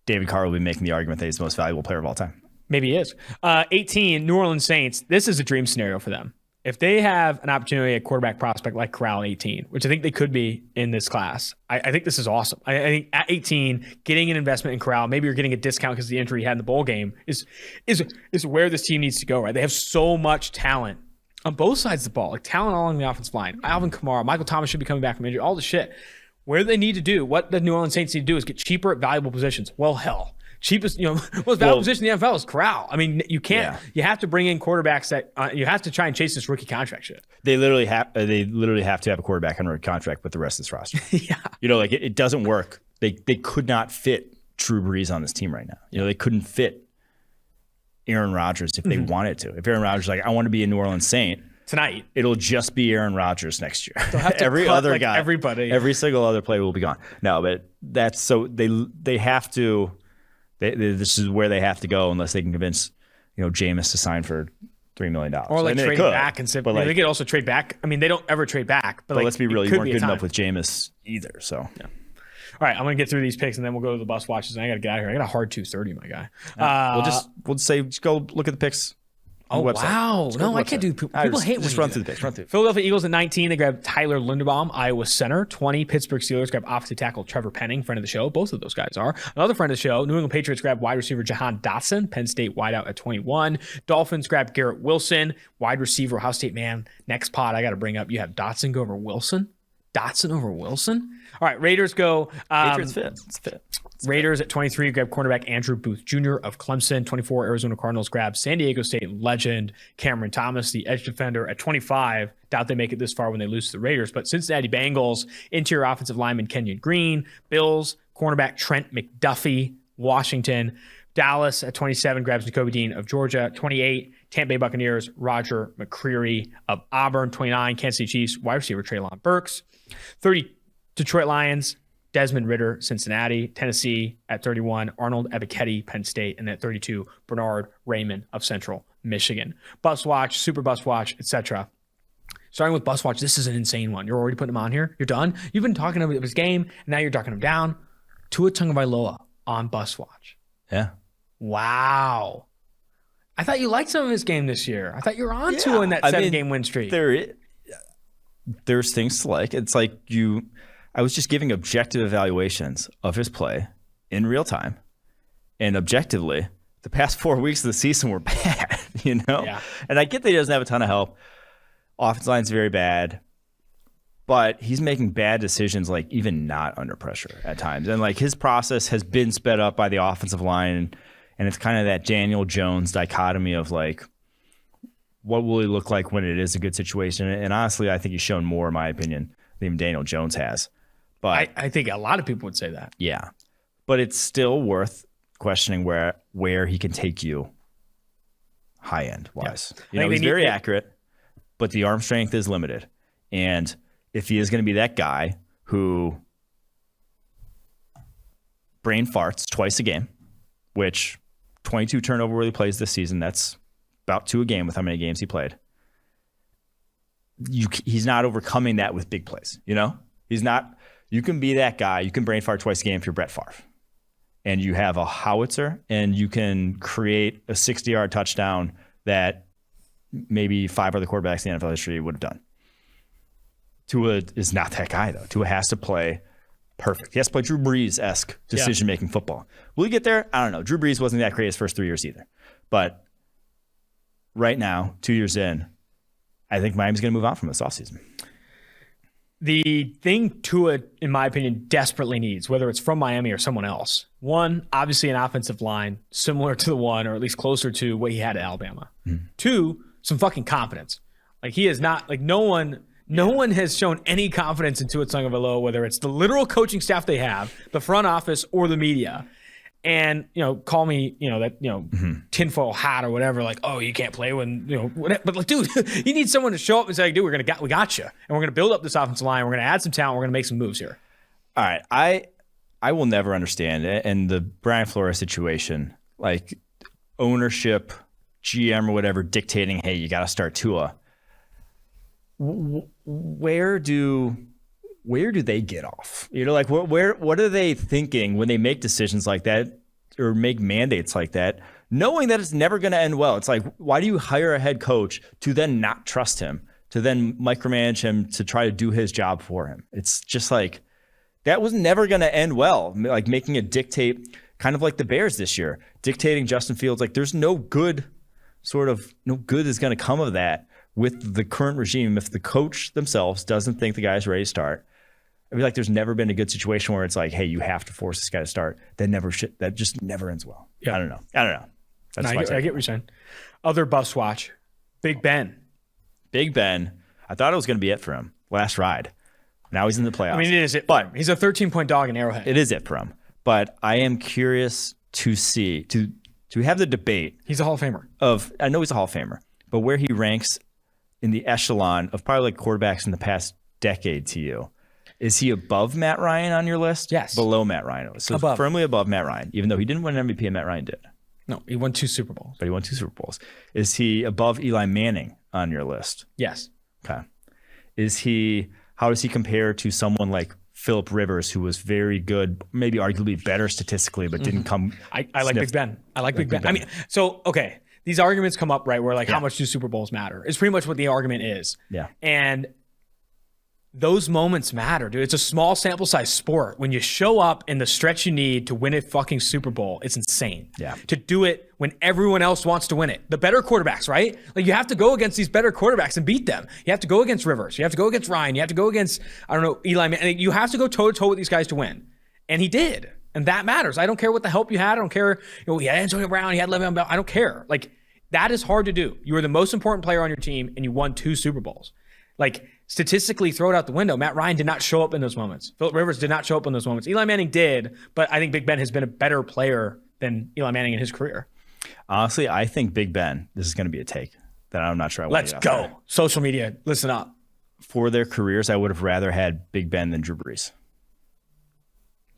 S3: David Carr will be making the argument that he's the most valuable player of all time.
S2: Maybe he is. 18, New Orleans Saints. This is a dream scenario for them. If they have an opportunity at quarterback prospect like Corral at 18, which I think they could be in this class, I think this is awesome. I think at 18, getting an investment in Corral, maybe you're getting a discount because of the injury he had in the bowl game, is where this team needs to go, right? They have so much talent on both sides of the ball, like talent all along the offensive line. Alvin Kamara, Michael Thomas should be coming back from injury, all the shit. Where they need to do, what the New Orleans Saints need to do is get cheaper at valuable positions. Well, hell. Cheapest, most valuable position in the NFL is Corral. I mean, you can't. You have to bring in quarterbacks that you have to try and chase this rookie contract shit.
S3: They literally have to have a quarterback on a rookie contract with the rest of this roster.
S2: Yeah,
S3: it doesn't work. They could not fit Drew Brees on this team right now. They couldn't fit Aaron Rodgers if they wanted to. If Aaron Rodgers is like, I want to be a New Orleans Saint
S2: tonight,
S3: it'll just be Aaron Rodgers next year.
S2: Every other guy, everybody,
S3: every single other player will be gone. No, but that's so they have to. This is where they have to go unless they can convince, Jameis to sign for $3 million.
S2: Or like trade back and say, they could also trade back. I mean, they don't ever trade back. But
S3: let's be real, you weren't good enough with Jameis either. So,
S2: yeah. All right, I'm gonna get through these picks and then we'll go to the bus watches. And I gotta get out of here. I got a hard 2:30, my guy.
S3: We'll just go look at the picks.
S2: Oh, wow. No, I can't do people hate when
S3: just run through the picks. Run through.
S2: Philadelphia Eagles at 19. They grab Tyler Linderbaum, Iowa center. 20, Pittsburgh Steelers grab offensive tackle Trevor Penning, friend of the show. Both of those guys are. Another friend of the show, New England Patriots grab wide receiver Jahan Dotson, Penn State wideout at 21. Dolphins grab Garrett Wilson, wide receiver, Ohio State man. Next pod I got to bring up, you have Dotson go over Wilson. Dotson over Wilson? All right, Raiders go.
S3: Patriots fit. It's fit.
S2: Raiders at 23 grab cornerback Andrew Booth Jr. of Clemson. 24, Arizona Cardinals grab San Diego State legend Cameron Thomas, the edge defender. At 25, doubt they make it this far when they lose to the Raiders, but Cincinnati Bengals, interior offensive lineman Kenyon Green. Bills, cornerback Trent McDuffie, Washington. Dallas at 27 grabs Nakobe Dean of Georgia. 28, Tampa Bay Buccaneers, Roger McCreary of Auburn. 29, Kansas City Chiefs, wide receiver Treylon Burks. 30, Detroit Lions, Desmond Ridder, Cincinnati. Tennessee at 31, Arnold Ebiketie, Penn State. And at 32, Bernard Raymond of Central Michigan. Bus Watch, Super Bus Watch, etc. Starting with Bus Watch, this is an insane one. You're already putting him on here? You're done? You've been talking about his game, and now you're ducking him down. Tua Tagovailoa on Bus Watch.
S3: Yeah.
S2: Wow. I thought you liked some of his game this year. I thought you were on Tua in that 7-game win streak.
S3: There's things to like. It's like I was just giving objective evaluations of his play in real time. And objectively, the past 4 weeks of the season were bad, you know?
S2: Yeah.
S3: And I get that he doesn't have a ton of help. Offensive line's very bad. But he's making bad decisions, like even not under pressure at times. And like his process has been sped up by the offensive line. And it's kind of that Daniel Jones dichotomy of like, what will he look like when it is a good situation? And honestly, I think he's shown more, in my opinion, than even Daniel Jones has. But
S2: I think a lot of people would say that.
S3: yeah. But it's still worth questioning where he can take you high end wise.
S2: Yeah.
S3: You know, he's very accurate, but the arm strength is limited. And if he is going to be that guy who brain farts twice a game, which 22 turnover-worthy plays this season, that's about 2 a game with how many games he played. He's not overcoming that with big plays, you know? He's not. You can be that guy. You can brain fart twice a game if you're Brett Favre. And you have a howitzer, and you can create a 60-yard touchdown that maybe 5 other quarterbacks in the NFL history would have done. Tua is not that guy, though. Tua has to play perfect. He has to play Drew Brees-esque decision-making football. Will he get there? I don't know. Drew Brees wasn't that great his first 3 years either. But right now, 2 years in, I think Miami's going to move on from this offseason.
S2: The thing Tua, in my opinion, desperately needs, whether it's from Miami or someone else, one, obviously an offensive line similar to the one, or at least closer to what he had at Alabama. 2, some fucking confidence. Like he is not, like no one has shown any confidence in Tua Tagovailoa, whether it's the literal coaching staff they have, the front office, or the media. And, you know, call me, you know, that, you know, tinfoil hat or whatever, like, oh, you can't play when, you know, whatever. But like, dude, you need someone to show up and say, dude, we got you. And we're going to build up this offensive line. We're going to add some talent. We're going to make some moves here.
S3: All right. I will never understand it. And the Brian Flores situation, like ownership, GM or whatever, dictating, hey, you got to start Tua. Where do they get off? You know, like what are they thinking when they make decisions like that or make mandates like that, knowing that it's never going to end well? It's like, why do you hire a head coach to then not trust him, to then micromanage him, to try to do his job for him? It's just like, that was never going to end well. Like making a dictate, kind of like the Bears this year, dictating Justin Fields. Like there's no good is going to come of that with the current regime. If the coach themselves doesn't think the guy's ready to start, I feel like there's never been a good situation where it's like, hey, you have to force this guy to start. That just never ends well.
S2: Yeah.
S3: I don't know. That's
S2: I get what you're saying. Other bus watch, Big Ben.
S3: I thought it was going to be it for him. Last ride. Now he's in the playoffs.
S2: I mean, it is it. But he's a 13-point dog in Arrowhead.
S3: It is it for him. But I am curious to see, to have the debate.
S2: He's a Hall of Famer.
S3: I know he's a Hall of Famer, but where he ranks in the echelon of probably like quarterbacks in the past decade to you. Is he above Matt Ryan on your list?
S2: Yes.
S3: Below Matt Ryan. So
S2: above.
S3: Firmly above Matt Ryan, even though he didn't win an MVP and Matt Ryan did.
S2: No, he won 2 Super Bowls.
S3: But he won 2 Super Bowls. Is he above Eli Manning on your list?
S2: Yes.
S3: Okay. How does he compare to someone like Phillip Rivers, who was very good, maybe arguably better statistically, but didn't come.
S2: I like Big Ben. I like Big Ben. I mean, so, okay. These arguments come up, right, where like how much do Super Bowls matter? It's pretty much what the argument is.
S3: Yeah.
S2: And those moments matter, dude. It's a small sample size sport. When you show up in the stretch you need to win a fucking Super Bowl, it's insane.
S3: Yeah.
S2: To do it when everyone else wants to win it. The better quarterbacks, right? Like you have to go against these better quarterbacks and beat them. You have to go against Rivers. You have to go against Ryan. You have to go against, I don't know, Eli Manning. You have to go toe to toe with these guys to win. And he did. And that matters. I don't care what the help you had. I don't care. He had Antonio Brown. He had Le'Veon Bell. I don't care. Like that is hard to do. You were the most important player on your team and you won 2 Super Bowls. Like statistically, throw it out the window. Matt Ryan did not show up in those moments. Phillip Rivers did not show up in those moments. Eli Manning did, but I think Big Ben has been a better player than Eli Manning in his career.
S3: Honestly, I think Big Ben, this is going to be a take that I'm not sure I want
S2: Let's go. There. Social media, listen up.
S3: For their careers, I would have rather had Big Ben than Drew Brees.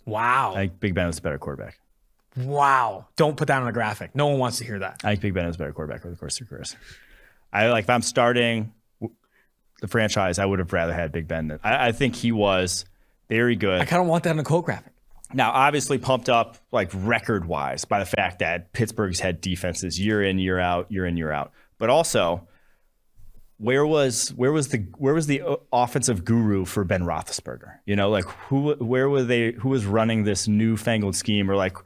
S2: Wow.
S3: I think Big Ben was a better quarterback.
S2: Wow. Don't put that on a graphic. No one wants to hear that.
S3: I think Big Ben was a better quarterback over the course of their careers. If I'm starting the franchise, I would have rather had Big Ben. I think he was very good.
S2: I kind of want that on a quote graphic.
S3: Now, obviously pumped up like record-wise by the fact that Pittsburgh's had defenses year in, year out. But also, where was the offensive guru for Ben Roethlisberger? You know, like who was running this newfangled scheme, or like,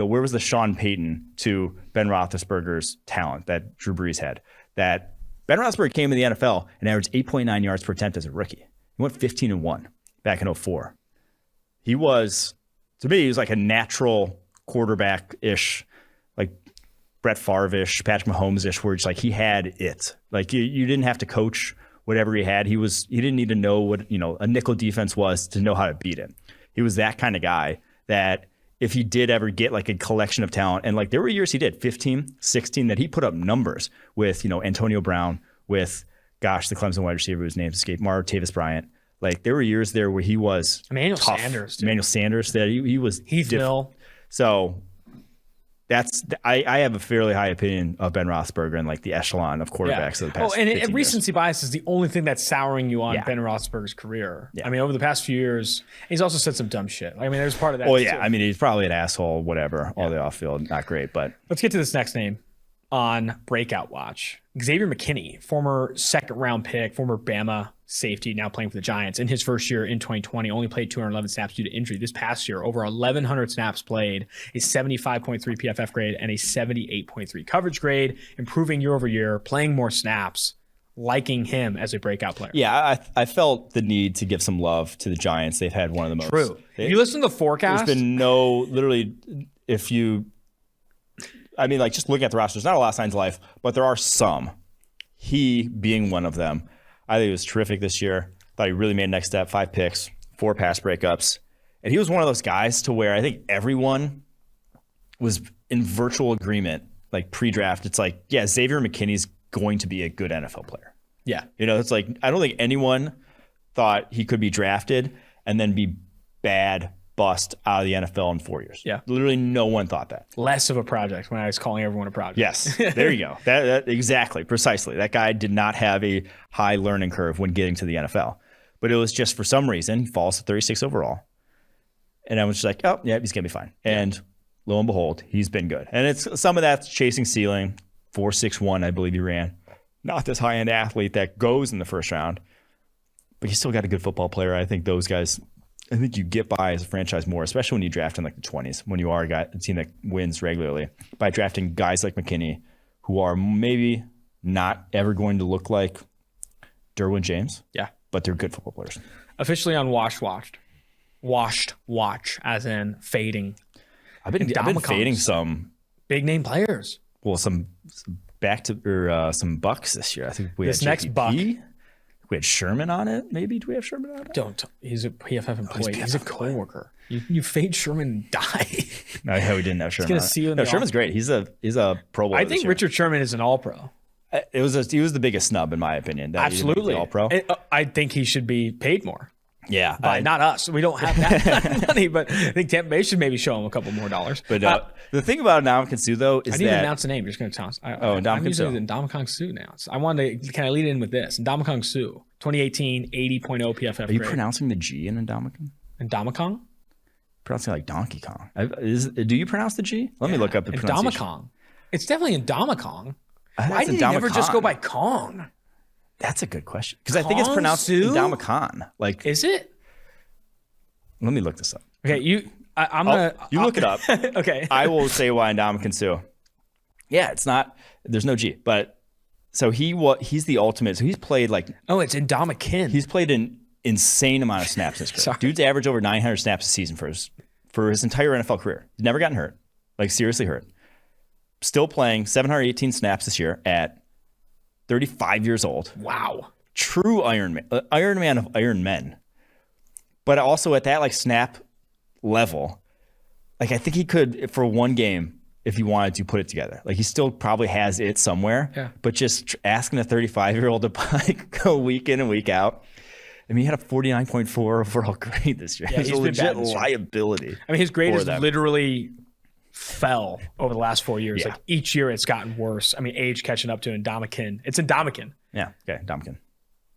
S3: where was the Sean Payton to Ben Roethlisberger's talent that Drew Brees had? That Ben Roethlisberger came in the NFL and averaged 8.9 yards per attempt as a rookie. He went 15-1 back in 2004. He was like a natural quarterback-ish, like Brett Favre-ish, Patrick Mahomes-ish, where it's like he had it. Like you didn't have to coach whatever he had. He didn't need to know what a nickel defense was to know how to beat it. He was that kind of guy that if he did ever get like a collection of talent, and like there were years he did 15, 16 that he put up numbers with Antonio Brown, with the Clemson wide receiver whose name escaped, Martavis Bryant. Like there were years there where he was
S2: Emmanuel
S3: tough.
S2: Sanders,
S3: Emmanuel Sanders, that he was
S2: Heath Mill.
S3: So I have a fairly high opinion of Ben Roethlisberger and like the echelon of quarterbacks of the past.
S2: And recency bias is the only thing that's souring you on
S3: Yeah.
S2: Ben Roethlisberger's career.
S3: Yeah.
S2: I mean, over the past few years, he's also said some dumb shit. I mean, there's part of that.
S3: Oh yeah,
S2: too.
S3: I mean he's probably an asshole, whatever. All the off field, not great, but
S2: Let's get to this next name on Breakout Watch. Xavier McKinney, former second-round pick, former Bama safety, now playing for the Giants. In his first year in 2020, only played 211 snaps due to injury. This past year, over 1,100 snaps played, a 75.3 PFF grade, and a 78.3 coverage grade, improving year over year, playing more snaps, liking him as a breakout player.
S3: yeah, I felt the need to give some love to the Giants. They've had one of the most.
S2: True. If you listen to the forecast,
S3: There's been just looking at the roster, there's not a lot of signs of life, but there are some. He being one of them. I think he was terrific this year. Thought he really made a next step. 5 picks, 4 pass breakups. And he was one of those guys to where I think everyone was in virtual agreement, like pre-draft. It's like, yeah, Xavier McKinney's going to be a good NFL player.
S2: yeah.
S3: It's like, I don't think anyone thought he could be drafted and then be bad, bust out of the NFL in 4 years.
S2: Yeah.
S3: Literally no one thought that.
S2: Less of a project when I was calling everyone a project.
S3: Yes, there you go. That exactly, precisely. That guy did not have a high learning curve when getting to the NFL. But it was just for some reason, he falls to 36 overall. And I was just like, oh, yeah, he's going to be fine. And lo and behold, he's been good. And it's some of that's chasing ceiling. 4.61, I believe he ran. Not this high-end athlete that goes in the first round. But he's still got a good football player. I think those guys, I think you get by as a franchise more, especially when you draft in like the 20s, when you are a team that wins regularly, by drafting guys like McKinney, who are maybe not ever going to look like Derwin James.
S2: Yeah.
S3: But they're good football players.
S2: Officially on Washed Watch, as in fading.
S3: I've been fading some
S2: Big name players.
S3: some Bucks this year. I think we
S2: This
S3: had
S2: next
S3: JPP.
S2: Buck.
S3: We had Sherman on it. Maybe do we have Sherman on it?
S2: Don't. He's a PFF employee.
S3: PFF
S2: He's a coworker. You fade Sherman and die.
S3: No, yeah, we didn't have Sherman.
S2: gonna
S3: on it.
S2: see you in
S3: No,
S2: the
S3: Sherman's great. He's a Pro Bowler.
S2: I
S3: this
S2: think
S3: year.
S2: Richard Sherman is an All-Pro.
S3: He was the biggest snub in my opinion. That he didn't make the
S2: Absolutely.
S3: All-Pro.
S2: I think he should be paid more.
S3: Yeah,
S2: But not us. We don't have that money, but I think Tampa Bay should maybe show him a couple more dollars.
S3: But the thing about Ndamukong Suh though is
S2: I didn't
S3: that
S2: announce the name. You're just going to tell us.
S3: Ndamukong
S2: I'm using
S3: Suh.
S2: the Ndamukong Suh now. I wanted to, can I lead in with this? Ndamukong Suh, 2018, 80.0 PFF
S3: Are you
S2: grade.
S3: pronouncing the G in Ndamukong?
S2: Ndamukong?
S3: Pronouncing it like Donkey Kong. Do you pronounce the G? Let me look up the pronunciation.
S2: Ndamukong. It's definitely Ndamukong.
S3: I think
S2: Why
S3: it's
S2: did he never just
S3: Ndamukong.
S2: go by Kong?
S3: That's a good question. Because I think it's
S2: Kong
S3: pronounced
S2: Suh?
S3: Ndamukong. Like,
S2: Is it?
S3: let me look this up.
S2: Okay, I'm going to.
S3: You look it up.
S2: Okay.
S3: I will say why Ndamukong Suh. Yeah, it's not. There's no G. But so he's the ultimate. So he's played like
S2: Oh, it's Ndamukong.
S3: he's played an insane amount of snaps in his career.
S2: Sorry.
S3: Dude's averaged over 900 snaps a season for his entire NFL career. He's never gotten hurt. Like seriously hurt. Still playing 718 snaps this year at 35 years old.
S2: Wow.
S3: True Iron Man of Iron Men. But also at that like snap level, like I think he could for one game if he wanted to put it together. Like he still probably has it somewhere.
S2: Yeah.
S3: But just asking a 35-year-old to like go week in and week out. I mean, he had a 49.4 overall grade this year.
S2: Yeah,
S3: He's a
S2: he's been
S3: legit
S2: bad this year.
S3: liability.
S2: I mean, his grade
S3: for
S2: has
S3: them.
S2: literally fell over the last 4 years.
S3: Yeah.
S2: Like each year it's gotten worse. I mean, age catching up to Ndamukong. It's Ndamukong.
S3: Yeah. Okay. Ndamukong.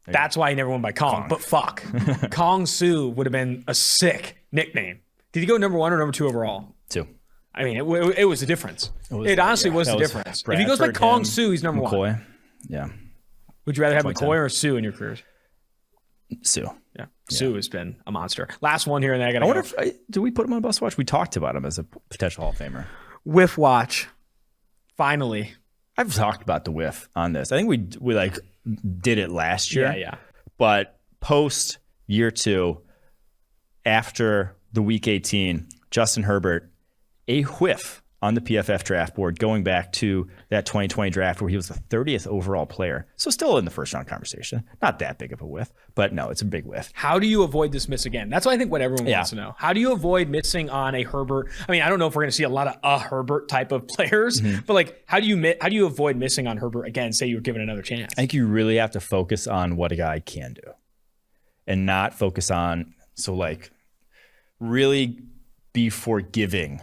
S2: That's why he never won by Kong. But fuck. Kong Suh would have been a sick nickname. Did he go number 1 or number 2 overall?
S3: 2.
S2: I mean, it was the difference. It honestly was the difference. If he goes by
S3: Bradford,
S2: Kong
S3: him,
S2: Suh, he's number 1.
S3: McCoy. Yeah.
S2: Would you rather have
S3: 2010.
S2: McCoy or Suh in your careers?
S3: Suh.
S2: Yeah. Sue has been a monster. Last one here, and then I got to
S3: wonder if do we put him on bus watch? We talked about him as a potential Hall of Famer.
S2: Whiff watch. Finally.
S3: I've talked about the whiff on this. I think we like did it last year.
S2: Yeah.
S3: But post year 2, after the week 18, Justin Herbert, a whiff on the PFF draft board going back to that 2020 draft where he was the 30th overall player. So still in the first round conversation. Not that big of a whiff, but no, it's a big whiff.
S2: How do you avoid this miss again? That's what I think what everyone wants to know. How do you avoid missing on a Herbert? I mean, I don't know if we're going to see a lot of a Herbert type of players, but like, how do you avoid missing on Herbert again? Say you were given another chance.
S3: I think you really have to focus on what a guy can do and not focus on, so like really be forgiving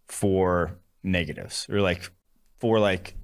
S3: for negatives or like for like,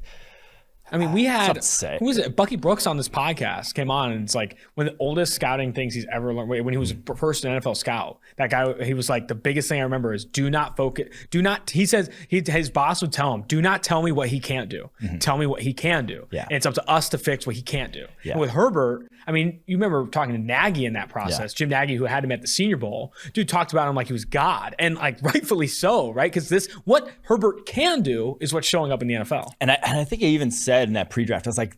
S2: I mean, we had,
S3: who
S2: was it? Bucky Brooks on this podcast came on, and it's like one of the oldest scouting things he's ever learned. When he was first an NFL scout, that guy, he was like, the biggest thing I remember is he says his boss would tell him, do not tell me what he can't do. Tell me what he can do.
S3: Yeah.
S2: And it's up to us to fix what he can't do.
S3: Yeah.
S2: And with Herbert, I mean, you remember talking to Nagy in that process, Jim Nagy, who had him at the Senior Bowl, dude talked about him like he was God, and like rightfully so, right? Because what Herbert can do is what's showing up in the NFL.
S3: And I think I even said in that pre-draft, I was like,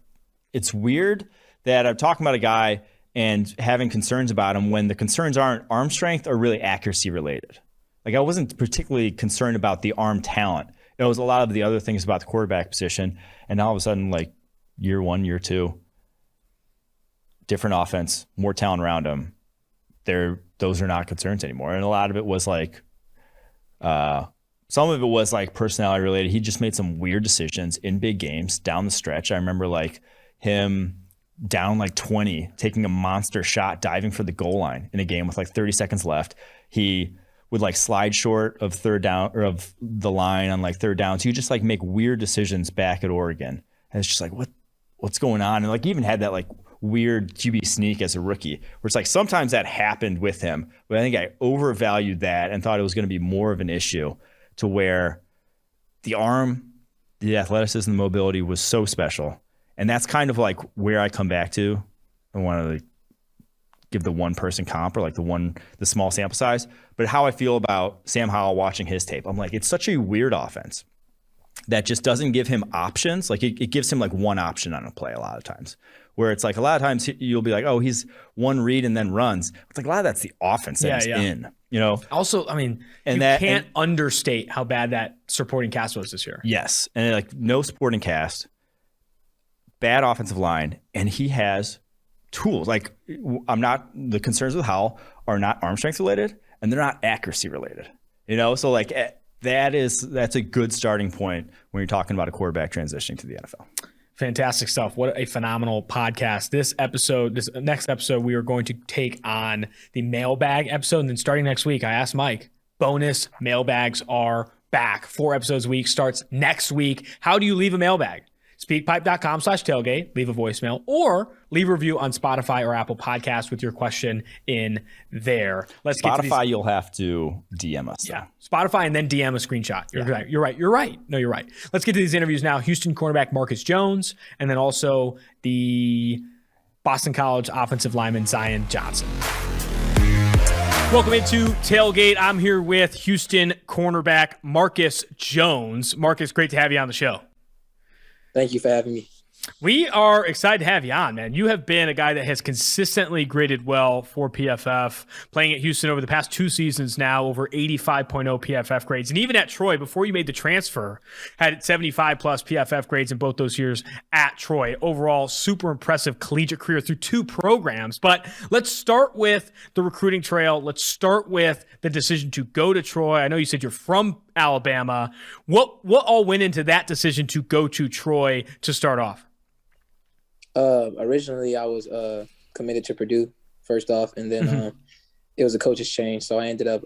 S3: it's weird that I'm talking about a guy and having concerns about him when the concerns aren't arm strength or really accuracy related. Like I wasn't particularly concerned about the arm talent. It was a lot of the other things about the quarterback position. And all of a sudden, like year 1, year 2, different offense, more talent around him. Those are not concerns anymore. And a lot of it was like, some of it was like personality related. He just made some weird decisions in big games down the stretch. I remember like him down like 20, taking a monster shot, diving for the goal line in a game with like 30 seconds left. He would like slide short of third down or of the line on like third down. So you just like make weird decisions back at Oregon. And it's just like, what's going on? And like he even had that like weird QB sneak as a rookie, where it's like sometimes that happened with him, but I think I overvalued that and thought it was going to be more of an issue, to where the arm, the athleticism, the mobility was so special. And that's kind of like where I come back to. I want to give the one person comp or like the small sample size, but how I feel about Sam Howell watching his tape. I'm like, it's such a weird offense that just doesn't give him options. Like it gives him like one option on a play a lot of times, where it's like a lot of times you'll be like, oh, he's one read and then runs. It's like a lot of that's the offense that he's in. You know,
S2: also, I mean, you can't understate how bad that supporting cast was this year.
S3: Yes. And like no supporting cast, bad offensive line, and he has tools. Like the concerns with Howell are not arm strength related and they're not accuracy related, you know? So like that's a good starting point when you're talking about a quarterback transitioning to the NFL.
S2: Fantastic stuff. What a phenomenal podcast. This next episode, we are going to take on the mailbag episode. And then starting next week, I asked Mike, bonus mailbags are back. 4 episodes a week starts next week. How do you leave a mailbag? Speakpipe.com/tailgate, leave a voicemail, or leave a review on Spotify or Apple Podcasts with your question in there. Let's get to
S3: Spotify, you'll have to DM us.
S2: Yeah, Spotify and then DM a screenshot. You're right. No, you're right. Let's get to these interviews now. Houston cornerback Marcus Jones, and then also the Boston College offensive lineman Zion Johnson. Welcome into Tailgate. I'm here with Houston cornerback Marcus Jones. Marcus, great to have you on the show.
S7: Thank you for having me.
S2: We are excited to have you on, man. You have been a guy that has consistently graded well for PFF, playing at Houston over the past 2 seasons now, over 85.0 PFF grades. And even at Troy, before you made the transfer, had 75 plus PFF grades in both those years at Troy. Overall, super impressive collegiate career through 2 programs. But let's start with the recruiting trail. Let's start with the decision to go to Troy. I know you said you're from Alabama. What all went into that decision to go to Troy to start off?
S7: Originally, I was committed to Purdue first off, and then it was a coach's change. So I ended up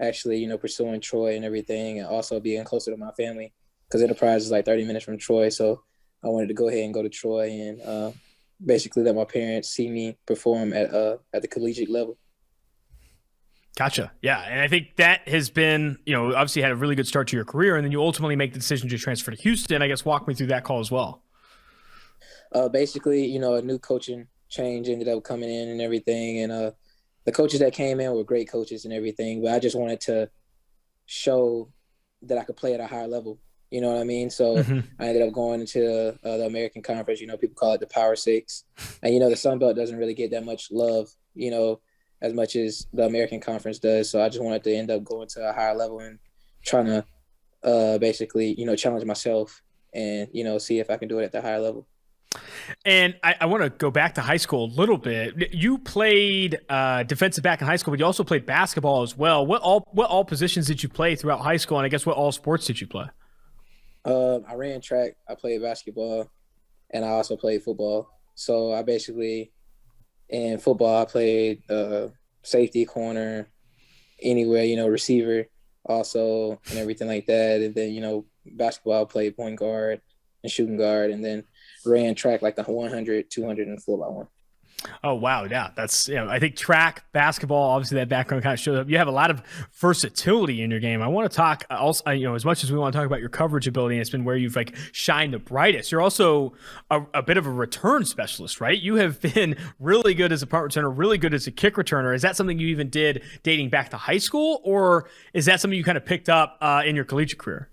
S7: actually, pursuing Troy and everything, and also being closer to my family because Enterprise is like 30 minutes from Troy. So I wanted to go ahead and go to Troy and basically let my parents see me perform at the collegiate level.
S2: Gotcha. Yeah. And I think that has been, obviously had a really good start to your career, and then you ultimately make the decision to transfer to Houston. I guess walk me through that call as well.
S7: Basically, a new coaching change ended up coming in and everything. And the coaches that came in were great coaches and everything, but I just wanted to show that I could play at a higher level. You know what I mean? So I ended up going into the American Conference. You know, people call it the Power Six. And, you know, the Sun Belt doesn't really get that much love, you know, as much as the American Conference does. So I just wanted to end up going to a higher level and trying to basically, you know, challenge myself and, you know, see if I can do it at the higher level.
S2: And I want to go back to high school a little bit. You played defensive back in high school, but you also played basketball as well. What all positions did you play throughout high school? And I guess what all sports did you play?
S7: I ran track, I played basketball, and I also played football. So I basically, in football, I played safety, corner, anywhere, you know, receiver also, and everything like that. And then, you know, basketball, I played point guard and shooting guard, and then ran track like the 100, 200, and 4x1.
S2: Oh, wow. Yeah. That's, you know, I think track, basketball, obviously that background kind of shows up. You have a lot of versatility in your game. I want to talk also, you know, as much as we want to talk about your coverage ability, and it's been where you've like shined the brightest. You're also a bit of a return specialist, right? You have been really good as a punt returner, really good as a kick returner. Is that something you even did dating back to high school, or is that something you kind of picked up in your collegiate career?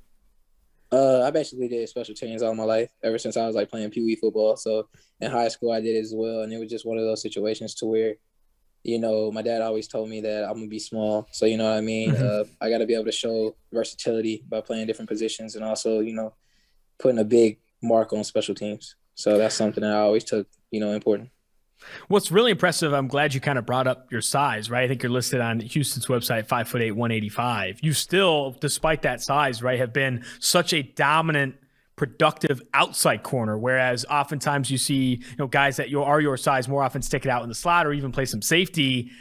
S7: I basically did special teams all my life, ever since I was like playing Pee Wee football. So in high school, I did it as well. And it was just one of those situations to where, you know, my dad always told me that I'm going to be small. So, you know what I mean? I got to be able to show versatility by playing different positions and also, you know, putting a big mark on special teams. So that's something that I always took, you know, important.
S2: What's really impressive, I'm glad you kind of brought up your size, right? I think you're listed on Houston's website, 5'8", 185. You still, despite that size, right, have been such a dominant, productive outside corner, whereas oftentimes you see, you know, guys that are your size more often stick it out in the slot or even play some safety.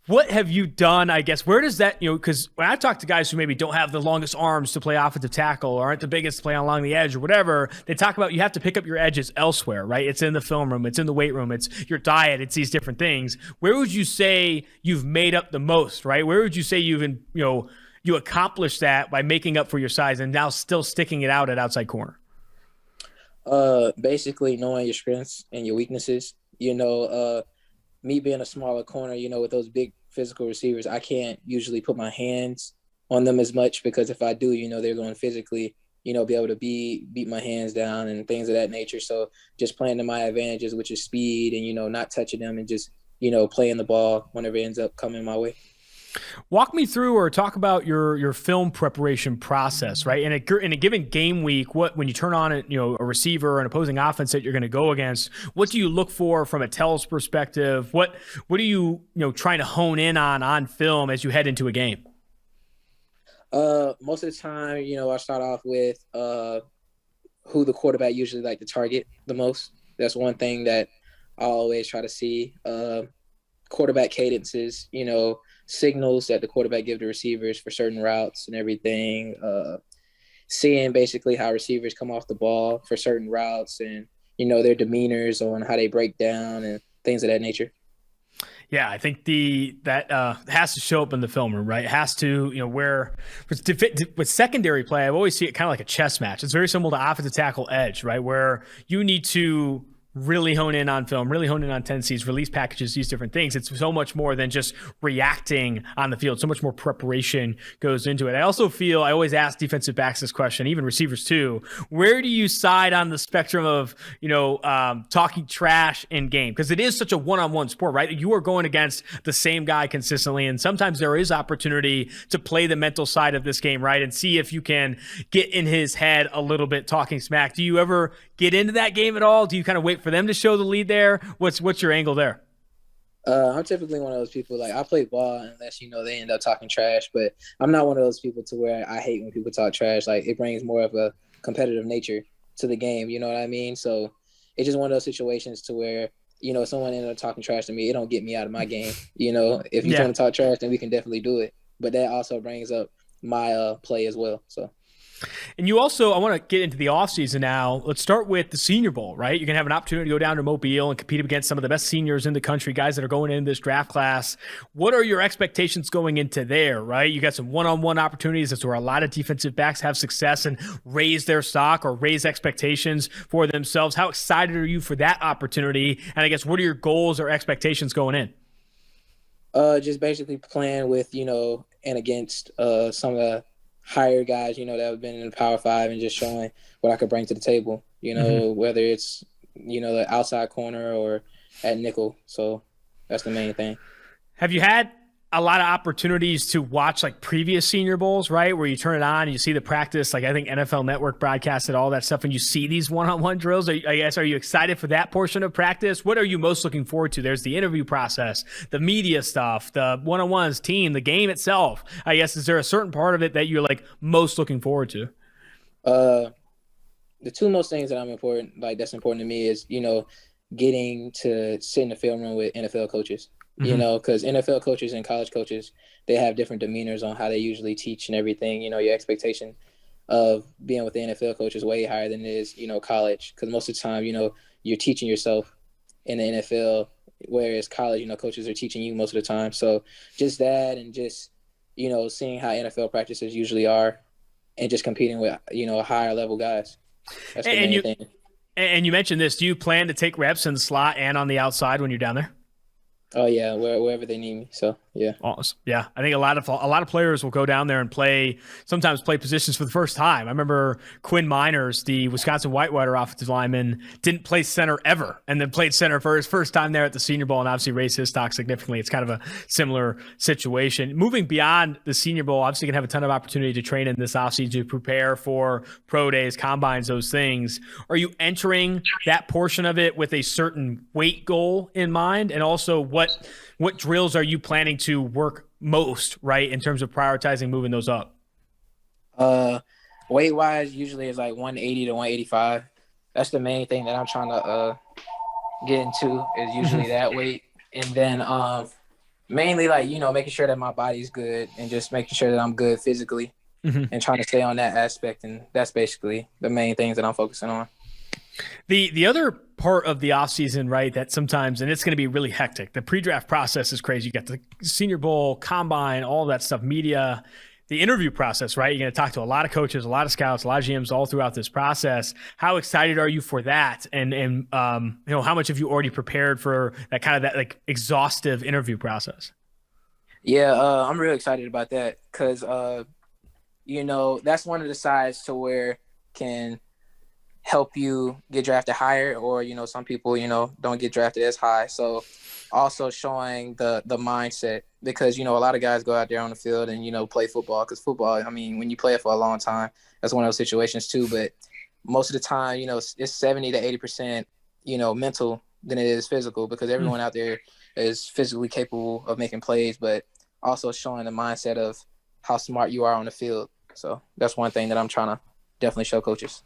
S2: What have you done, I guess? Where does that, you know, because when I talk to guys who maybe don't have the longest arms to play offensive tackle or aren't the biggest to play along the edge or whatever, they talk about you have to pick up your edges elsewhere, right? It's in the film room, it's in the weight room, it's your diet, it's these different things. Where would you say you've made up the most, right? Where would you say you accomplished that by making up for your size and now still sticking it out at outside corner?
S7: Basically knowing your strengths and your weaknesses. You know, me being a smaller corner, you know, with those big physical receivers, I can't usually put my hands on them as much because if I do, you know, they're going to physically, you know, be able to beat my hands down and things of that nature. So just playing to my advantages, which is speed and, you know, not touching them and just, you know, playing the ball whenever it ends up coming my way.
S2: Walk me through or talk about your film preparation process, right? In a given game week, when you turn on a receiver or an opposing offense that you're going to go against, what do you look for from a tells perspective? What are you trying to hone in on film as you head into a game?
S7: Most of the time, you know, I start off with who the quarterback usually like to target the most. That's one thing that I always try to see. Quarterback cadences, you know, signals that the quarterback give to receivers for certain routes and everything. Seeing basically how receivers come off the ball for certain routes and, you know, their demeanors on how they break down and things of that nature.
S2: Yeah, I think that has to show up in the film room, right? It has to, you know, where with secondary play, I've always see it kind of like a chess match. It's very similar to offensive tackle edge, right? Where you need to really hone in on film, really hone in on tendencies, release packages, these different things. It's so much more than just reacting on the field. So much more preparation goes into it. I also feel, I always ask defensive backs this question, even receivers too, where do you side on the spectrum of, talking trash in game? Because it is such a one-on-one sport, right? You are going against the same guy consistently. And sometimes there is opportunity to play the mental side of this game, right? And see if you can get in his head a little bit talking smack. Do you ever get into that game at all? Do you kind of wait for them to show the lead there? What's your angle there?
S7: I'm typically one of those people, like, I play ball unless, you know, they end up talking trash, but I'm not one of those people to where I hate when people talk trash. Like, it brings more of a competitive nature to the game, you know what I mean? So it's just one of those situations to where, you know, if someone ended up talking trash to me, it don't get me out of my game. You know, if you want to talk trash, then we can definitely do it. But that also brings up my play as well, so.
S2: And you also, I want to get into the offseason now. Let's start with the Senior Bowl, right? You're going to have an opportunity to go down to Mobile and compete against some of the best seniors in the country, guys that are going into this draft class. What are your expectations going into there, right? You got some one-on-one opportunities. That's where a lot of defensive backs have success and raise their stock or raise expectations for themselves. How excited are you for that opportunity? And I guess, what are your goals or expectations going in?
S7: Just basically playing with, and against some of the higher guys, that have been in the Power 5 and just showing what I could bring to the table, whether it's, the outside corner or at nickel. So that's the main thing.
S2: Have you had a lot of opportunities to watch like previous Senior Bowls, right? Where you turn it on and you see the practice, like I think NFL Network broadcasted all that stuff, and you see these one-on-one drills. Are you excited for that portion of practice? What are you most looking forward to? There's the interview process, the media stuff, the one-on-ones, team, the game itself. I guess, is there a certain part of it that you're like most looking forward to?
S7: The two most things that's important to me is, getting to sit in the film room with NFL coaches. Because NFL coaches and college coaches, they have different demeanors on how they usually teach and everything. Your expectation of being with the NFL coach is way higher than it is, college. Because most of the time, you're teaching yourself in the NFL, whereas college, coaches are teaching you most of the time. So just that, and just, seeing how NFL practices usually are, and just competing with, higher level guys. That's the main thing.
S2: And you mentioned this. Do you plan to take reps in the slot and on the outside when you're down there?
S7: Oh yeah, wherever they need me. So yeah.
S2: Awesome. Yeah, I think a lot of players will go down there and sometimes play positions for the first time. I remember Quinn Miners, the Wisconsin Whitewater offensive lineman, didn't play center ever, and then played center for his first time there at the Senior Bowl, and obviously raised his stock significantly. It's kind of a similar situation. Moving beyond the Senior Bowl, obviously you can have a ton of opportunity to train in this offseason to prepare for pro days, combines, those things. Are you entering that portion of it with a certain weight goal in mind, and also what drills are you planning to work most, right, in terms of prioritizing moving those up?
S7: Weight wise, usually it's like 180 to 185. That's the main thing that I'm trying to get into, is usually that weight. And then mainly making sure that my body's good and just making sure that I'm good physically and trying to stay on that aspect. And that's basically the main things that I'm focusing on.
S2: The other part of the offseason, right, that sometimes, and it's going to be really hectic, the pre-draft process is crazy. You got the Senior Bowl, combine, all that stuff, media, the interview process, right? You're going to talk to a lot of coaches, a lot of scouts, a lot of GMs all throughout this process. How excited are you for that? And how much have you already prepared for that like exhaustive interview process?
S7: Yeah, I'm really excited about that because, that's one of the sides to where can help you get drafted higher, or some people don't get drafted as high. So also showing the mindset, because a lot of guys go out there on the field and play football, because football, when you play it for a long time, that's one of those situations too. But most of the time, it's 70 to 80% mental than it is physical, because everyone out there is physically capable of making plays, but also showing the mindset of how smart you are on the field. So that's one thing that I'm trying to definitely show coaches.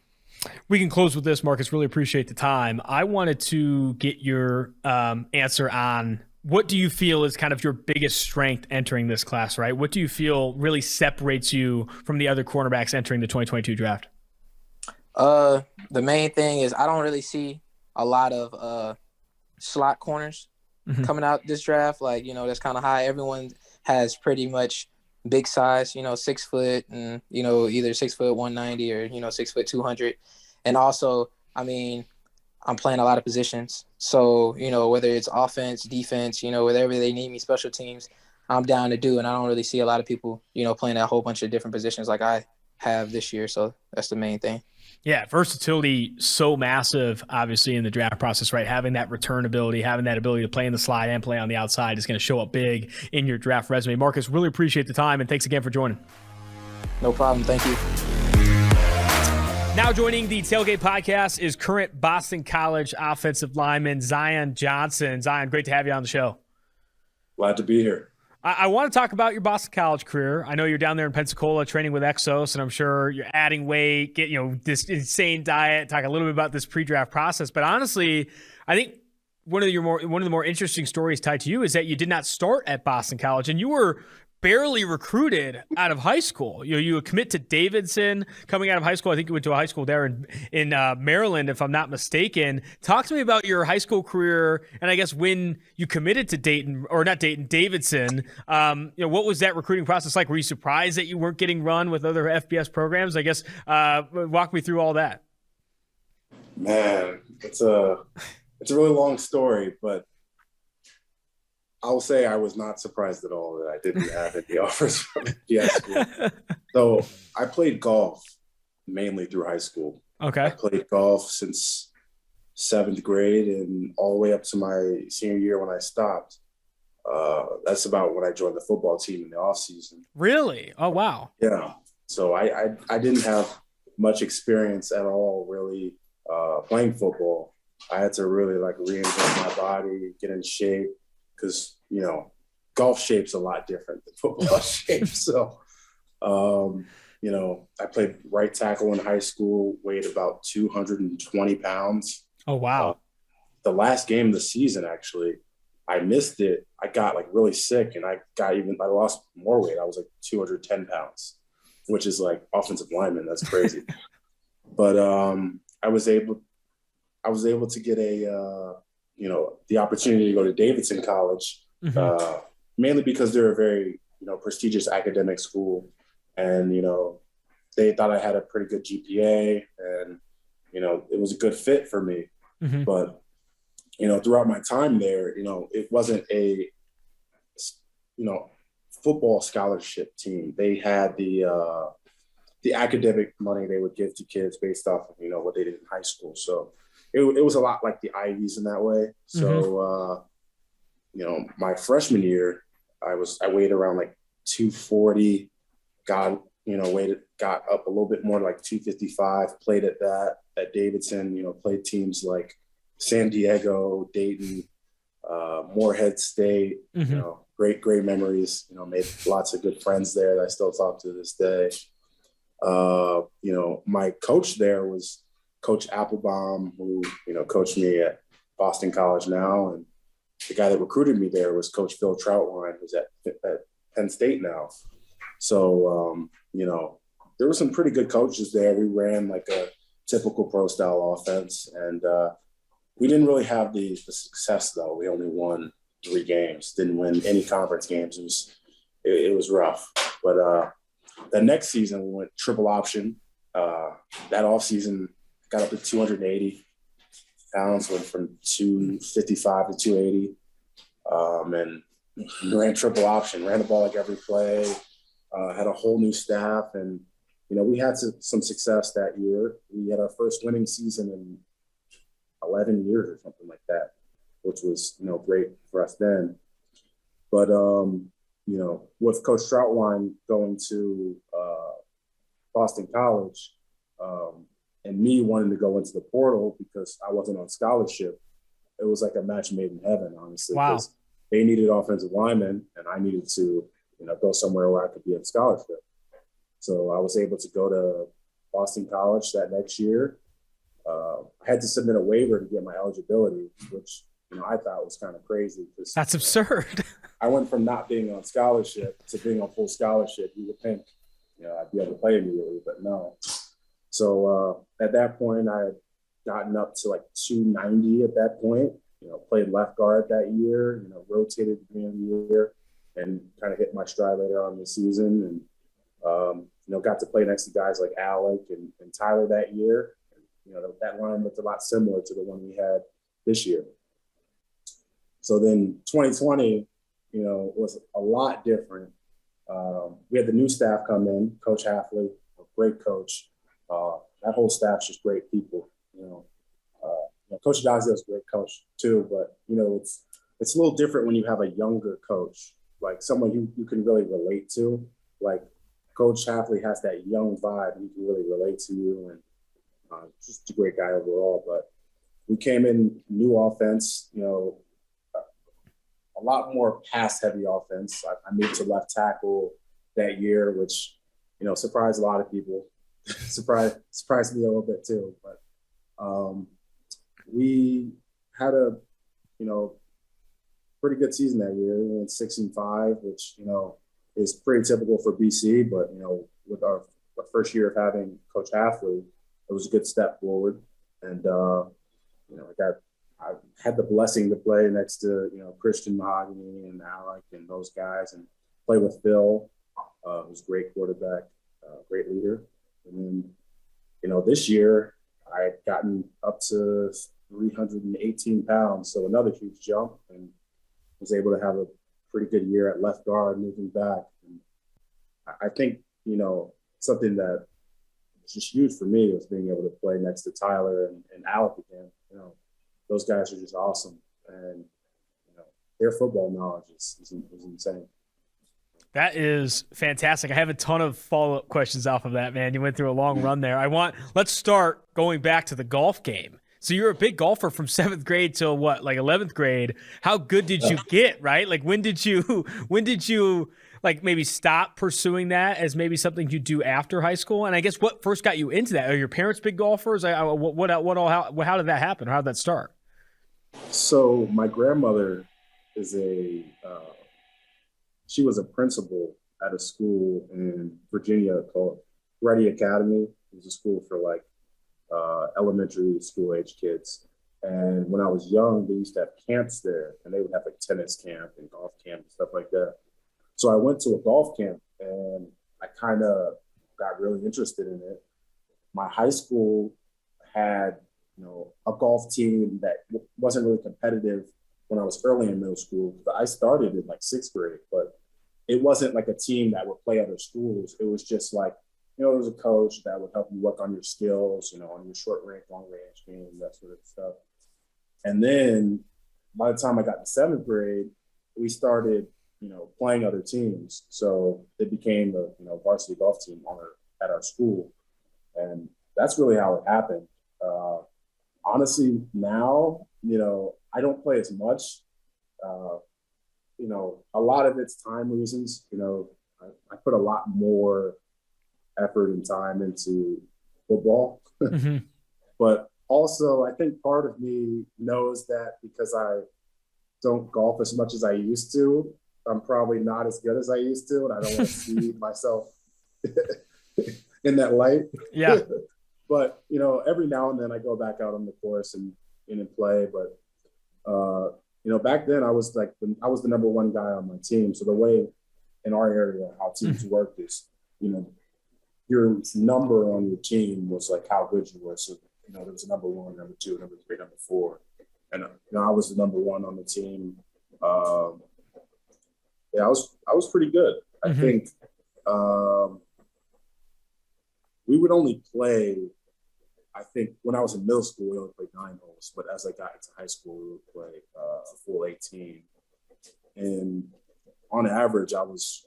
S2: We can close with this, Marcus. Really appreciate the time. I wanted to get your answer on what do you feel is kind of your biggest strength entering this class, right? What do you feel really separates you from the other cornerbacks entering the 2022 draft?
S7: The main thing is I don't really see a lot of slot corners coming out this draft. That's kind of high. Everyone has pretty much big size, 6 foot and, either 6 foot 190 or, 6 foot 200. And also, I'm playing a lot of positions. So, whether it's offense, defense, whatever they need me, special teams, I'm down to do. And I don't really see a lot of people, playing a whole bunch of different positions like I have this year. So that's the main thing.
S2: Yeah, versatility so massive, obviously, in the draft process, right? Having that return ability, having that ability to play in the slide and play on the outside is going to show up big in your draft resume. Marcus, really appreciate the time, and thanks again for joining.
S7: No problem. Thank you.
S2: Now joining the Tailgate Podcast is current Boston College offensive lineman Zion Johnson. Zion, great to have you on the show.
S8: Glad to be here.
S2: I want to talk about your Boston College career. I know you're down there in Pensacola training with Exos, and I'm sure you're adding weight, this insane diet, talk a little bit about this pre-draft process. But honestly, I think one of the more interesting stories tied to you is that you did not start at Boston College, and you were barely recruited out of high school. You commit to Davidson coming out of high school. I think you went to a high school there in Maryland, if I'm not mistaken. Talk to me about your high school career, and I guess when you committed to Davidson. What was that recruiting process like? Were you surprised that you weren't getting run with other FBS programs? I guess walk me through all that.
S8: Man, it's a really long story, but I'll say I was not surprised at all that I didn't have any offers from FBS school. So I played golf mainly through high school.
S2: Okay.
S8: I played golf since 7th grade and all the way up to my senior year when I stopped. That's about when I joined the football team in the off season.
S2: Really? Oh, wow.
S8: Yeah. So I didn't have much experience at all really playing football. I had to really reinvent my body, get in shape, because, golf shape's a lot different than football shape. So, I played right tackle in high school, weighed about 220 pounds.
S2: Oh, wow.
S8: The last game of the season, actually, I missed it. I got really sick, and I lost more weight. I was 210 pounds, which is offensive lineman. That's crazy. But I was able to get the opportunity to go to Davidson College, mainly because they're a very, prestigious academic school. And, they thought I had a pretty good GPA and, it was a good fit for me.
S2: Mm-hmm.
S8: But, throughout my time there, it wasn't a, football scholarship team. They had the academic money they would give to kids based off of, what they did in high school. So it was a lot like the Ivies in that way. So, my freshman year, I weighed around 240, got up a little bit more 255, played at Davidson, played teams like San Diego, Dayton, Morehead State, great memories, made lots of good friends there that I still talk to this day. My coach there was Coach Applebaum, who, coached me at Boston College now. And the guy that recruited me there was Coach Phil Troutwine, who's at Penn State now. So, there were some pretty good coaches there. We ran a typical pro style offense, and we didn't really have the success though. We only won 3 games, didn't win any conference games. It was rough, but the next season we went triple option. That off season got up to 280 pounds, went from 255 to 280, and ran triple option, ran the ball every play, had a whole new staff. And, we had some success that year. We had our first winning season in 11 years or something like that, which was, great for us then. But, with Coach Troutwine going to Boston College, and me wanting to go into the portal because I wasn't on scholarship, it was like a match made in heaven, honestly.
S2: Wow.
S8: They needed offensive linemen, and I needed to, go somewhere where I could be on scholarship. So I was able to go to Boston College that next year. I had to submit a waiver to get my eligibility, which, I thought was kind of crazy.
S2: That's absurd.
S8: I went from not being on scholarship to being on full scholarship. You would think, I'd be able to play immediately, but no. So at that point, I had gotten up to 290 at that point. Played left guard that year. Rotated at the beginning of the year, and kind of hit my stride later on in the season. And got to play next to guys like Alec and Tyler that year. And, that line looked a lot similar to the one we had this year. So then 2020, was a lot different. We had the new staff come in, Coach Halfley, a great coach. That whole staff's just great people. Coach Dazio is a great coach too, but it's a little different when you have a younger coach, someone you can really relate to. Coach Halfley has that young vibe, and he can really relate to you, and just a great guy overall. But we came in new offense, a lot more pass-heavy offense. I moved to left tackle that year, which, surprised a lot of people. surprised me a little bit too. But we had a, pretty good season that year. We went 6-5, which, is pretty typical for BC, but, you know, with our first year of having Coach Halfley, it was a good step forward. And, you know, I had the blessing to play next to, you know, Christian Mahogany and Alec and those guys, and play with Phil, who's a great quarterback, great leader. And then, you know, this year I had gotten up to 318 pounds, so another huge jump, and was able to have a pretty good year at left guard moving back. And I think, you know, something that was just huge for me was being able to play next to Tyler and Alec again. You know, those guys are just awesome. And, you know, their football knowledge is insane.
S2: That is fantastic. I have a ton of follow-up questions off of that, man. You went through a long run there. Let's start going back to the golf game. So you're a big golfer from 7th grade till what, like 11th grade. How good did you get, right? Like when did you like maybe stop pursuing that as maybe something you do after high school? And I guess what first got you into that? Are your parents big golfers? How did that happen? How did that start?
S8: So my grandmother is she was a principal at a school in Virginia called Ready Academy. It was a school for like elementary school age kids. And when I was young, they used to have camps there, and they would have like tennis camp and golf camp and stuff like that. So I went to a golf camp, and I kind of got really interested in it. My high school had, you know, a golf team that wasn't really competitive when I was early in middle school. I started in like 6th grade, but it wasn't like a team that would play other schools. It was just like, you know, there was a coach that would help you work on your skills, you know, on your short range, long range game, that sort of stuff. And then by the time I got to 7th grade, we started, you know, playing other teams. So it became a, you know, varsity golf team at our school. And that's really how it happened. Honestly, now, you know, I don't play as much. You know, a lot of it's time reasons. You know, I put a lot more effort and time into football.
S2: Mm-hmm.
S8: But also, I think part of me knows that because I don't golf as much as I used to, I'm probably not as good as I used to, and I don't want to see myself in that light.
S2: Yeah.
S8: But, you know, every now and then I go back out on the course and play. But, you know, back then I was the number one guy on my team. So the way in our area how teams work is, you know, your number on your team was like how good you were. So, you know, there was a number 1, number 2, number 3, number 4. And, you know, I was the number 1 on the team. Yeah, I was pretty good. I think we would only play, I think when I was in middle school, we only played 9 holes. But as I got into high school, we would play a full 18. And on average, I was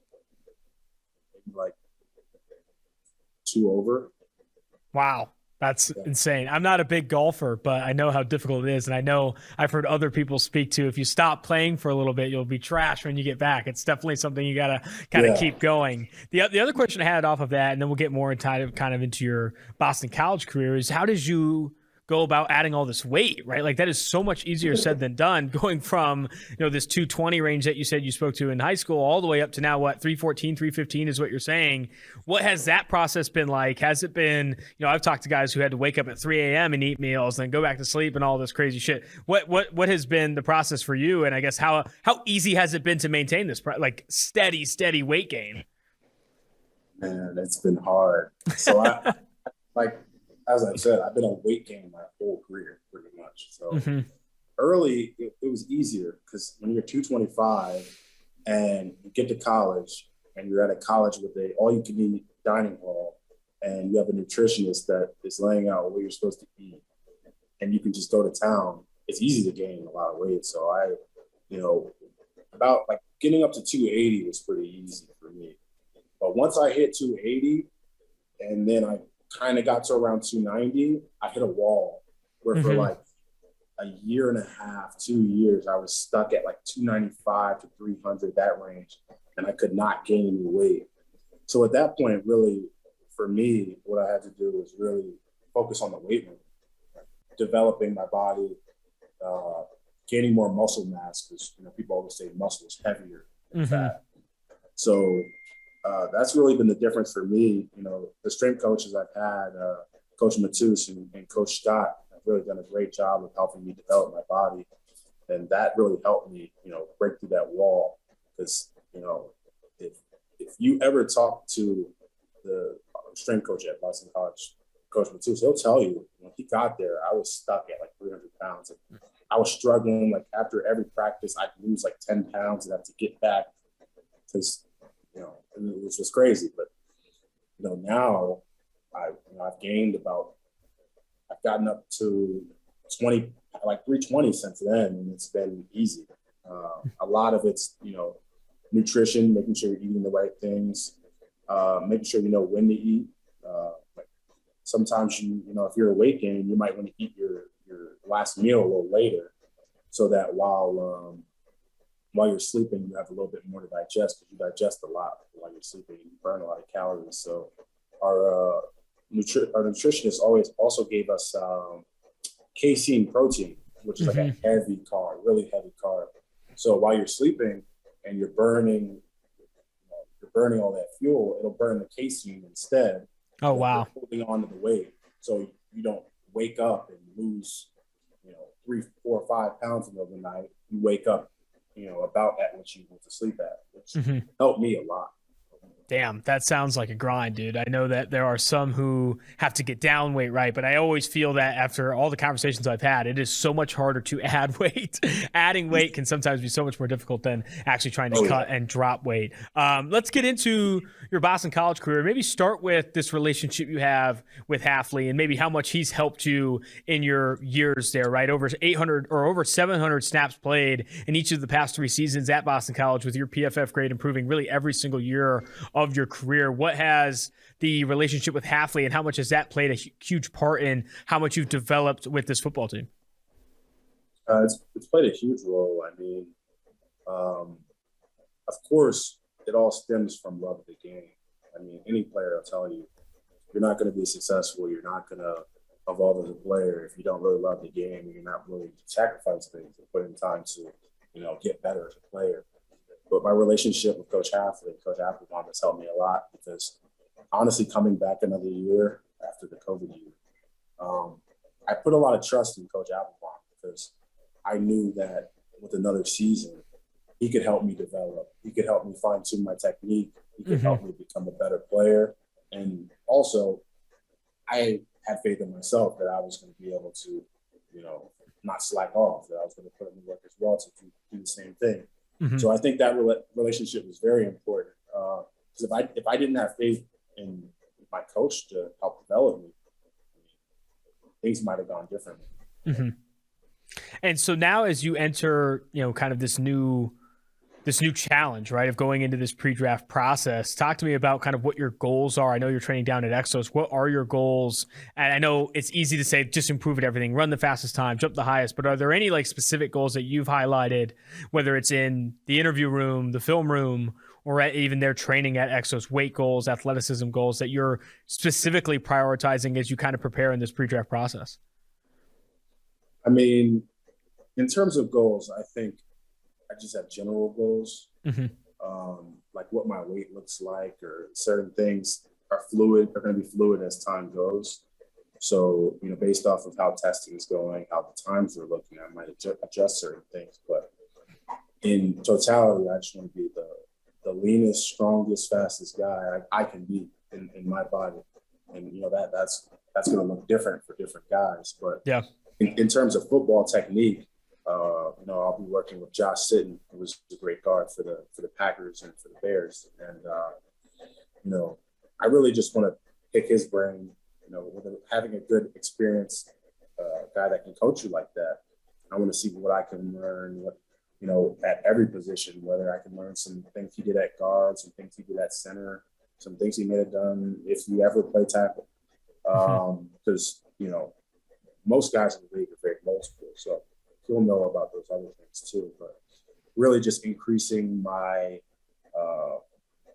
S8: maybe like 2 over.
S2: Wow. That's insane. I'm not a big golfer, but I know how difficult it is. And I know I've heard other people speak to, if you stop playing for a little bit, you'll be trash when you get back. It's definitely something you got to kind of keep going. The other question I had off of that, and then we'll get more kind of into your Boston College career, is how did you go about adding all this weight, right? Like that is so much easier said than done, going from, you know, this 220 range that you said you spoke to in high school all the way up to now, what, 314, 315 is what you're saying. What has that process been like? Has it been, you know, I've talked to guys who had to wake up at 3 a.m. and eat meals, then go back to sleep and all this crazy shit. What has been the process for you? And I guess how easy has it been to maintain this like steady weight gain?
S8: Man, it's been hard. So I like, as I said, I've been on weight gain my whole career, pretty much. So early, it was easier because when you're 225 and you get to college and you're at a college with a all-you-can-eat dining hall and you have a nutritionist that is laying out what you're supposed to eat and you can just go to town, it's easy to gain a lot of weight. So I, you know, about like getting up to 280 was pretty easy for me. But once I hit 280 and then I kind of got to around 290, I hit a wall where for like a year and a half, 2 years, I was stuck at like 295 to 300, that range, and I could not gain any weight. So at that point, really, for me, what I had to do was really focus on the weight room, developing my body, gaining more muscle mass, because, you know, people always say muscle is heavier than fat. So that's really been the difference for me. You know, the strength coaches I've had, Coach Matus and Coach Scott, have really done a great job of helping me develop my body. And that really helped me, you know, break through that wall. Because, you know, if you ever talk to the strength coach at Boston College, Coach Matus, he'll tell you, when he got there, I was stuck at like 300 pounds. And I was struggling. Like after every practice, I'd lose like 10 pounds and have to get back because, you know, it was just crazy. But, you know, now I've gained I've gotten up to 20, like 320 since then, and it's been easy. A lot of it's, you know, nutrition, making sure you're eating the right things, making sure you know when to eat. Like sometimes you know, if you're a weight gain, you might want to eat your last meal a little later, so that while you're sleeping, you have a little bit more to digest, because you digest a lot while you're sleeping. You burn a lot of calories. So our nutritionist also gave us casein protein, which is like a heavy carb, really heavy carb. So while you're sleeping and you're burning all that fuel, it'll burn the casein instead.
S2: Oh, wow.
S8: Holding on to the weight, so you don't wake up and lose, you know, 3, 4, 5 pounds in the middle of the night. You wake up, you know, about at what you went to sleep at, which helped me a lot.
S2: Damn, that sounds like a grind, dude. I know that there are some who have to get down weight, right? But I always feel that after all the conversations I've had, it is so much harder to add weight. Adding weight can sometimes be so much more difficult than actually trying to cut and drop weight. Let's get into your Boston College career. Maybe start with this relationship you have with Hafley and maybe how much he's helped you in your years there, right? Over 800 or over 700 snaps played in each of the past 3 seasons at Boston College, with your PFF grade improving really every single year of your career. What has the relationship with Hafley and how much has that played a huge part in how much you've developed with this football team?
S8: It's played a huge role. I mean, of course, it all stems from love of the game. I mean, any player will tell you, you're not going to be successful. You're not going to evolve as a player if you don't really love the game and you're not willing to sacrifice things and put in time to, you know, get better as a player. But my relationship with Coach Hafley and Coach Applebaum has helped me a lot, because honestly, coming back another year after the COVID year, I put a lot of trust in Coach Applebaum, because I knew that with another season, he could help me develop. He could help me fine-tune my technique. He could help me become a better player. And also, I had faith in myself that I was going to be able to, you know, not slack off, that I was going to put in the work as well to do the same thing. So I think that relationship is very important, because if I didn't have faith in my coach to help develop me, things might have gone differently.
S2: And so now, as you enter, you know, kind of this new challenge, right, of going into this pre-draft process, talk to me about kind of what your goals are. I know you're training down at Exos. What are your goals? And I know it's easy to say just improve at everything, run the fastest time, jump the highest, but are there any like specific goals that you've highlighted, whether it's in the interview room, the film room, or even their training at Exos, weight goals, athleticism goals, that you're specifically prioritizing as you kind of prepare in this pre-draft process?
S8: I mean, in terms of goals, I think I just have general goals, like what my weight looks like, or certain things are going to be fluid as time goes. So, you know, based off of how testing is going, how the times are looking, I might adjust certain things. But in totality, I just want to be the leanest, strongest, fastest guy I can be in my body. And, you know, that's going to look different for different guys. But
S2: yeah,
S8: in terms of football technique, you know, I'll be working with Josh Sitton, who was a great guard for the Packers and for the Bears. And, you know, I really just want to pick his brain, you know, with having a good experienced guy that can coach you like that. I want to see what I can learn, you know, at every position, whether I can learn some things he did at guard, some things he did at center, some things he may have done if he ever played tackle. Because, you know, most guys in the league are very multiple. So he'll know about those other things too, but really just increasing my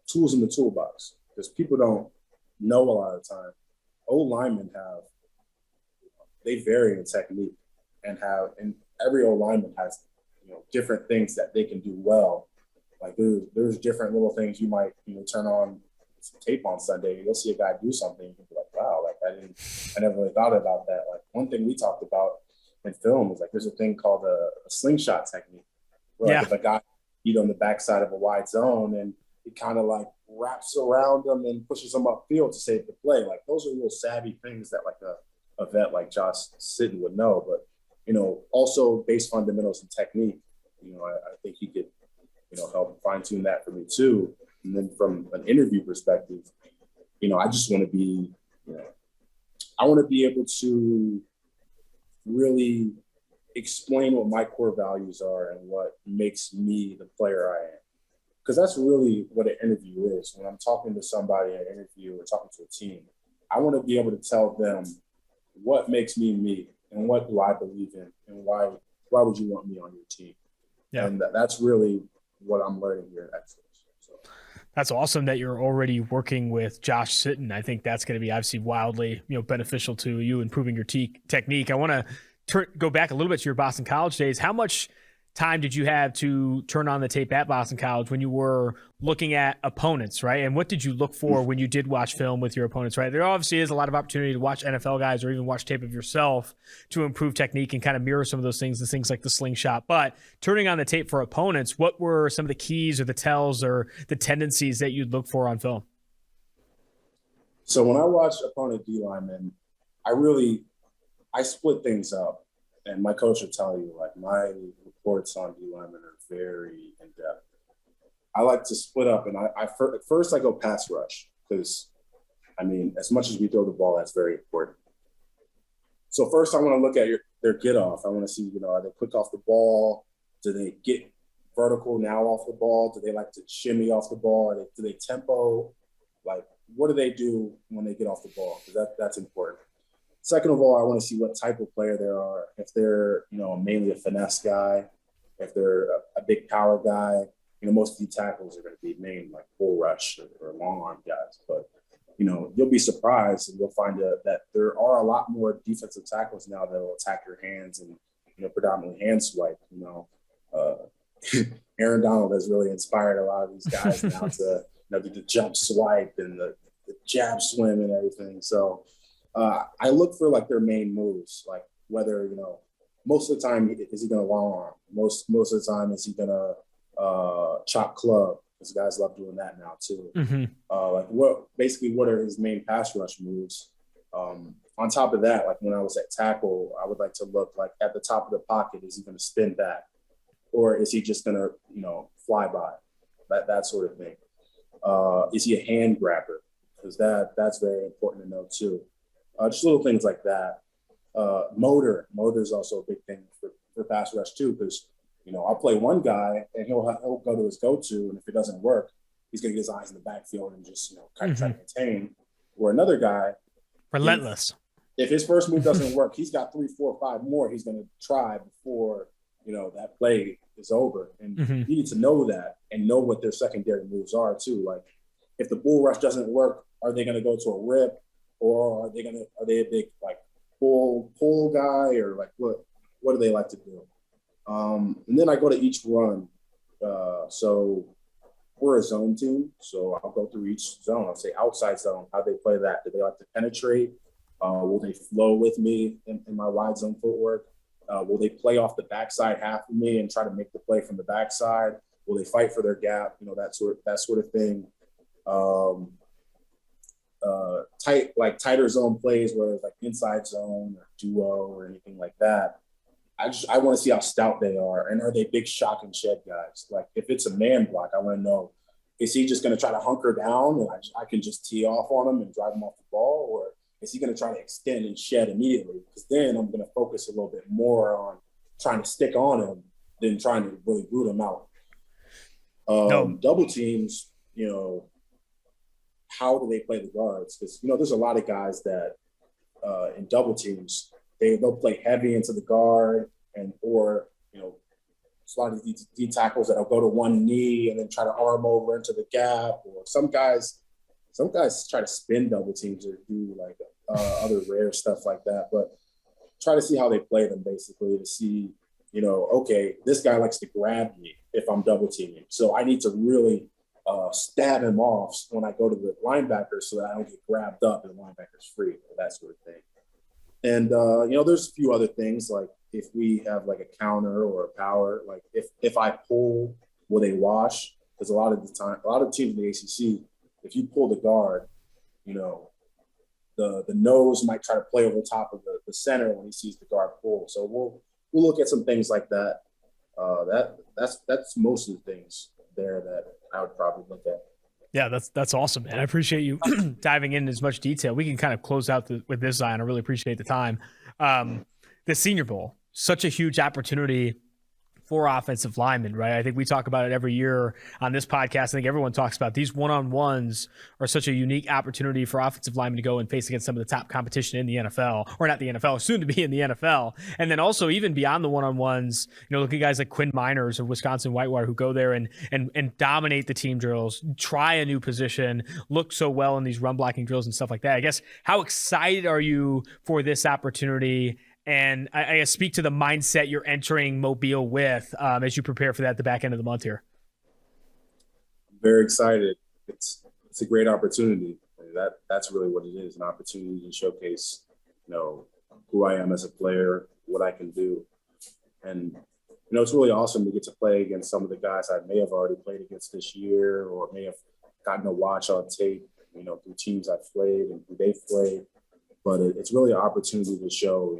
S8: tools in the toolbox, because people don't know a lot of the time. Old linemen they vary in technique, and every old lineman has, you know, different things that they can do well. Like there's different little things you might, turn on tape on Sunday. You'll see a guy do something. You can be like, wow, like I never really thought about that. Like one thing we talked about in film is like there's a thing called a slingshot technique. Where like if a guy on the backside of a wide zone and he kind of like wraps around him and pushes him upfield to save the play. Like those are little savvy things that like a vet like Josh Sitton would know. But also base fundamentals and technique. I think he could help fine tune that for me too. And then from an interview perspective, I just want to be, I want to be able to really explain what my core values are and what makes me the player I am. Because that's really what an interview is. When I'm talking to somebody in an interview or talking to a team, I want to be able to tell them what makes me me and what do I believe in and why would you want me on your team? Yeah. And that's really what I'm learning here at Exodus. So.
S2: That's awesome that you're already working with Josh Sitton. I think that's going to be obviously wildly, beneficial to you improving your technique. I want to go back a little bit to your Boston College days. How much time did you have to turn on the tape at Boston College when you were looking at opponents, right? And what did you look for when you did watch film with your opponents, right? There obviously is a lot of opportunity to watch NFL guys or even watch tape of yourself to improve technique and kind of mirror some of those things, the things like the slingshot. But turning on the tape for opponents, what were some of the keys or the tells or the tendencies that you'd look for on film?
S8: So when I watch opponent D linemen, I split things up. And my coach will tell you, like, my reports on D linemen are very in-depth. I like to split up, and first I go pass rush because, as much as we throw the ball, that's very important. So first I want to look at their get-off. I want to see, are they quick off the ball? Do they get vertical now off the ball? Do they like to shimmy off the ball? Do they tempo? Like, what do they do when they get off the ball? Because that's important. Second of all, I want to see what type of player they are. If they're, mainly a finesse guy, if they're a big power guy, most of the tackles are going to be named like bull rush or long arm guys. But, you'll be surprised and you'll find that there are a lot more defensive tackles now that will attack your hands and, predominantly hand swipe. Aaron Donald has really inspired a lot of these guys now to, do the jump swipe and the jab swim and everything. So, I look for like their main moves, like whether, most of the time, is he going to long arm? Most of the time, is he going to chop club? Because guys love doing that now too. Mm-hmm. What are his main pass rush moves? On top of that, like when I was at tackle, I would like to look like at the top of the pocket, is he going to spin back? Or is he just going to, fly by? That sort of thing. Is he a hand grabber? Because that's very important to know too. Just little things like that. Motor is also a big thing for pass rush too, because I'll play one guy and he'll go to his go-to, and if it doesn't work, he's gonna get his eyes in the backfield and just kind of try to contain. Or another guy,
S2: relentless.
S8: If his first move doesn't work, he's got 3, 4, 5 more he's gonna try before that play is over. And you need to know that and know what their secondary moves are too. Like if the bull rush doesn't work, are they gonna go to a rip? Or are they a big like pull guy, or like what do they like to do? And then I go to each run. So we're a zone team, so I'll go through each zone. I'll say outside zone, how they play that. Do they like to penetrate? Will they flow with me in my wide zone footwork? Will they play off the backside half of me and try to make the play from the backside? Will they fight for their gap? That sort of thing. Tighter zone plays where it's like inside zone or duo or anything like that. I want to see how stout they are, and are they big shock and shed guys? Like if it's a man block, I want to know, is he just going to try to hunker down and I can just tee off on him and drive him off the ball, or is he going to try to extend and shed immediately? Because then I'm going to focus a little bit more on trying to stick on him than trying to really root him out. Double teams, how do they play the guards? Because, there's a lot of guys that in double teams, they'll play heavy into the guard or a lot of these D tackles that'll go to one knee and then try to arm over into the gap. Or some guys try to spin double teams or do like other rare stuff like that. But try to see how they play them basically to see, okay, this guy likes to grab me. if I'm double teaming. So I need to really stab him off when I go to the linebacker so that I don't get grabbed up and the linebacker's free, that sort of thing. And, there's a few other things, like if we have like a counter or a power, like if I pull, will they wash? Because a lot of teams in the ACC, if you pull the guard, the nose might try to play over the top of the center when he sees the guard pull. So we'll look at some things like that. That's most of the things there that I would probably look at.
S2: Yeah, that's awesome, man. I appreciate you diving in as much detail. We can kind of close out with this, Zion. I really appreciate the time. The Senior Bowl, such a huge opportunity for offensive linemen, right? I think we talk about it every year on this podcast. I think everyone talks about these one-on-ones are such a unique opportunity for offensive linemen to go and face against some of the top competition in the NFL, or not the NFL, soon to be in the NFL. And then also even beyond the one-on-ones, look at guys like Quinn Miners of Wisconsin Whitewater who go there and dominate the team drills, try a new position, look so well in these run blocking drills and stuff like that. I guess, how excited are you for this opportunity? And I guess speak to the mindset you're entering Mobile with as you prepare for that at the back end of the month here.
S8: I'm very excited. It's a great opportunity. That's really what it is, an opportunity to showcase, who I am as a player, what I can do. And, it's really awesome to get to play against some of the guys I may have already played against this year or may have gotten to watch on tape, through teams I've played and who they've played. But it's really an opportunity to show,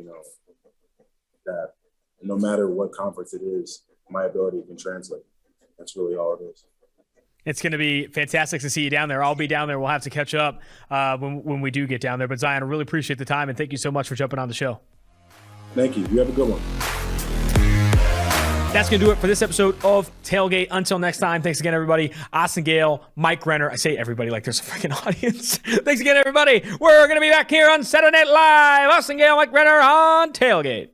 S8: that no matter what conference it is, my ability can translate. That's really all it is.
S2: It's going to be fantastic to see you down there. I'll be down there. We'll have to catch up when we do get down there. But Zion, I really appreciate the time, and thank you so much for jumping on the show.
S8: Thank you. You have a good one.
S2: That's going to do it for this episode of Tailgate. Until next time, thanks again, everybody. Austin Gayle, Mike Renner. I say everybody like there's a freaking audience. Thanks again, everybody. We're going to be back here on Saturday Night Live. Austin Gayle, Mike Renner on Tailgate.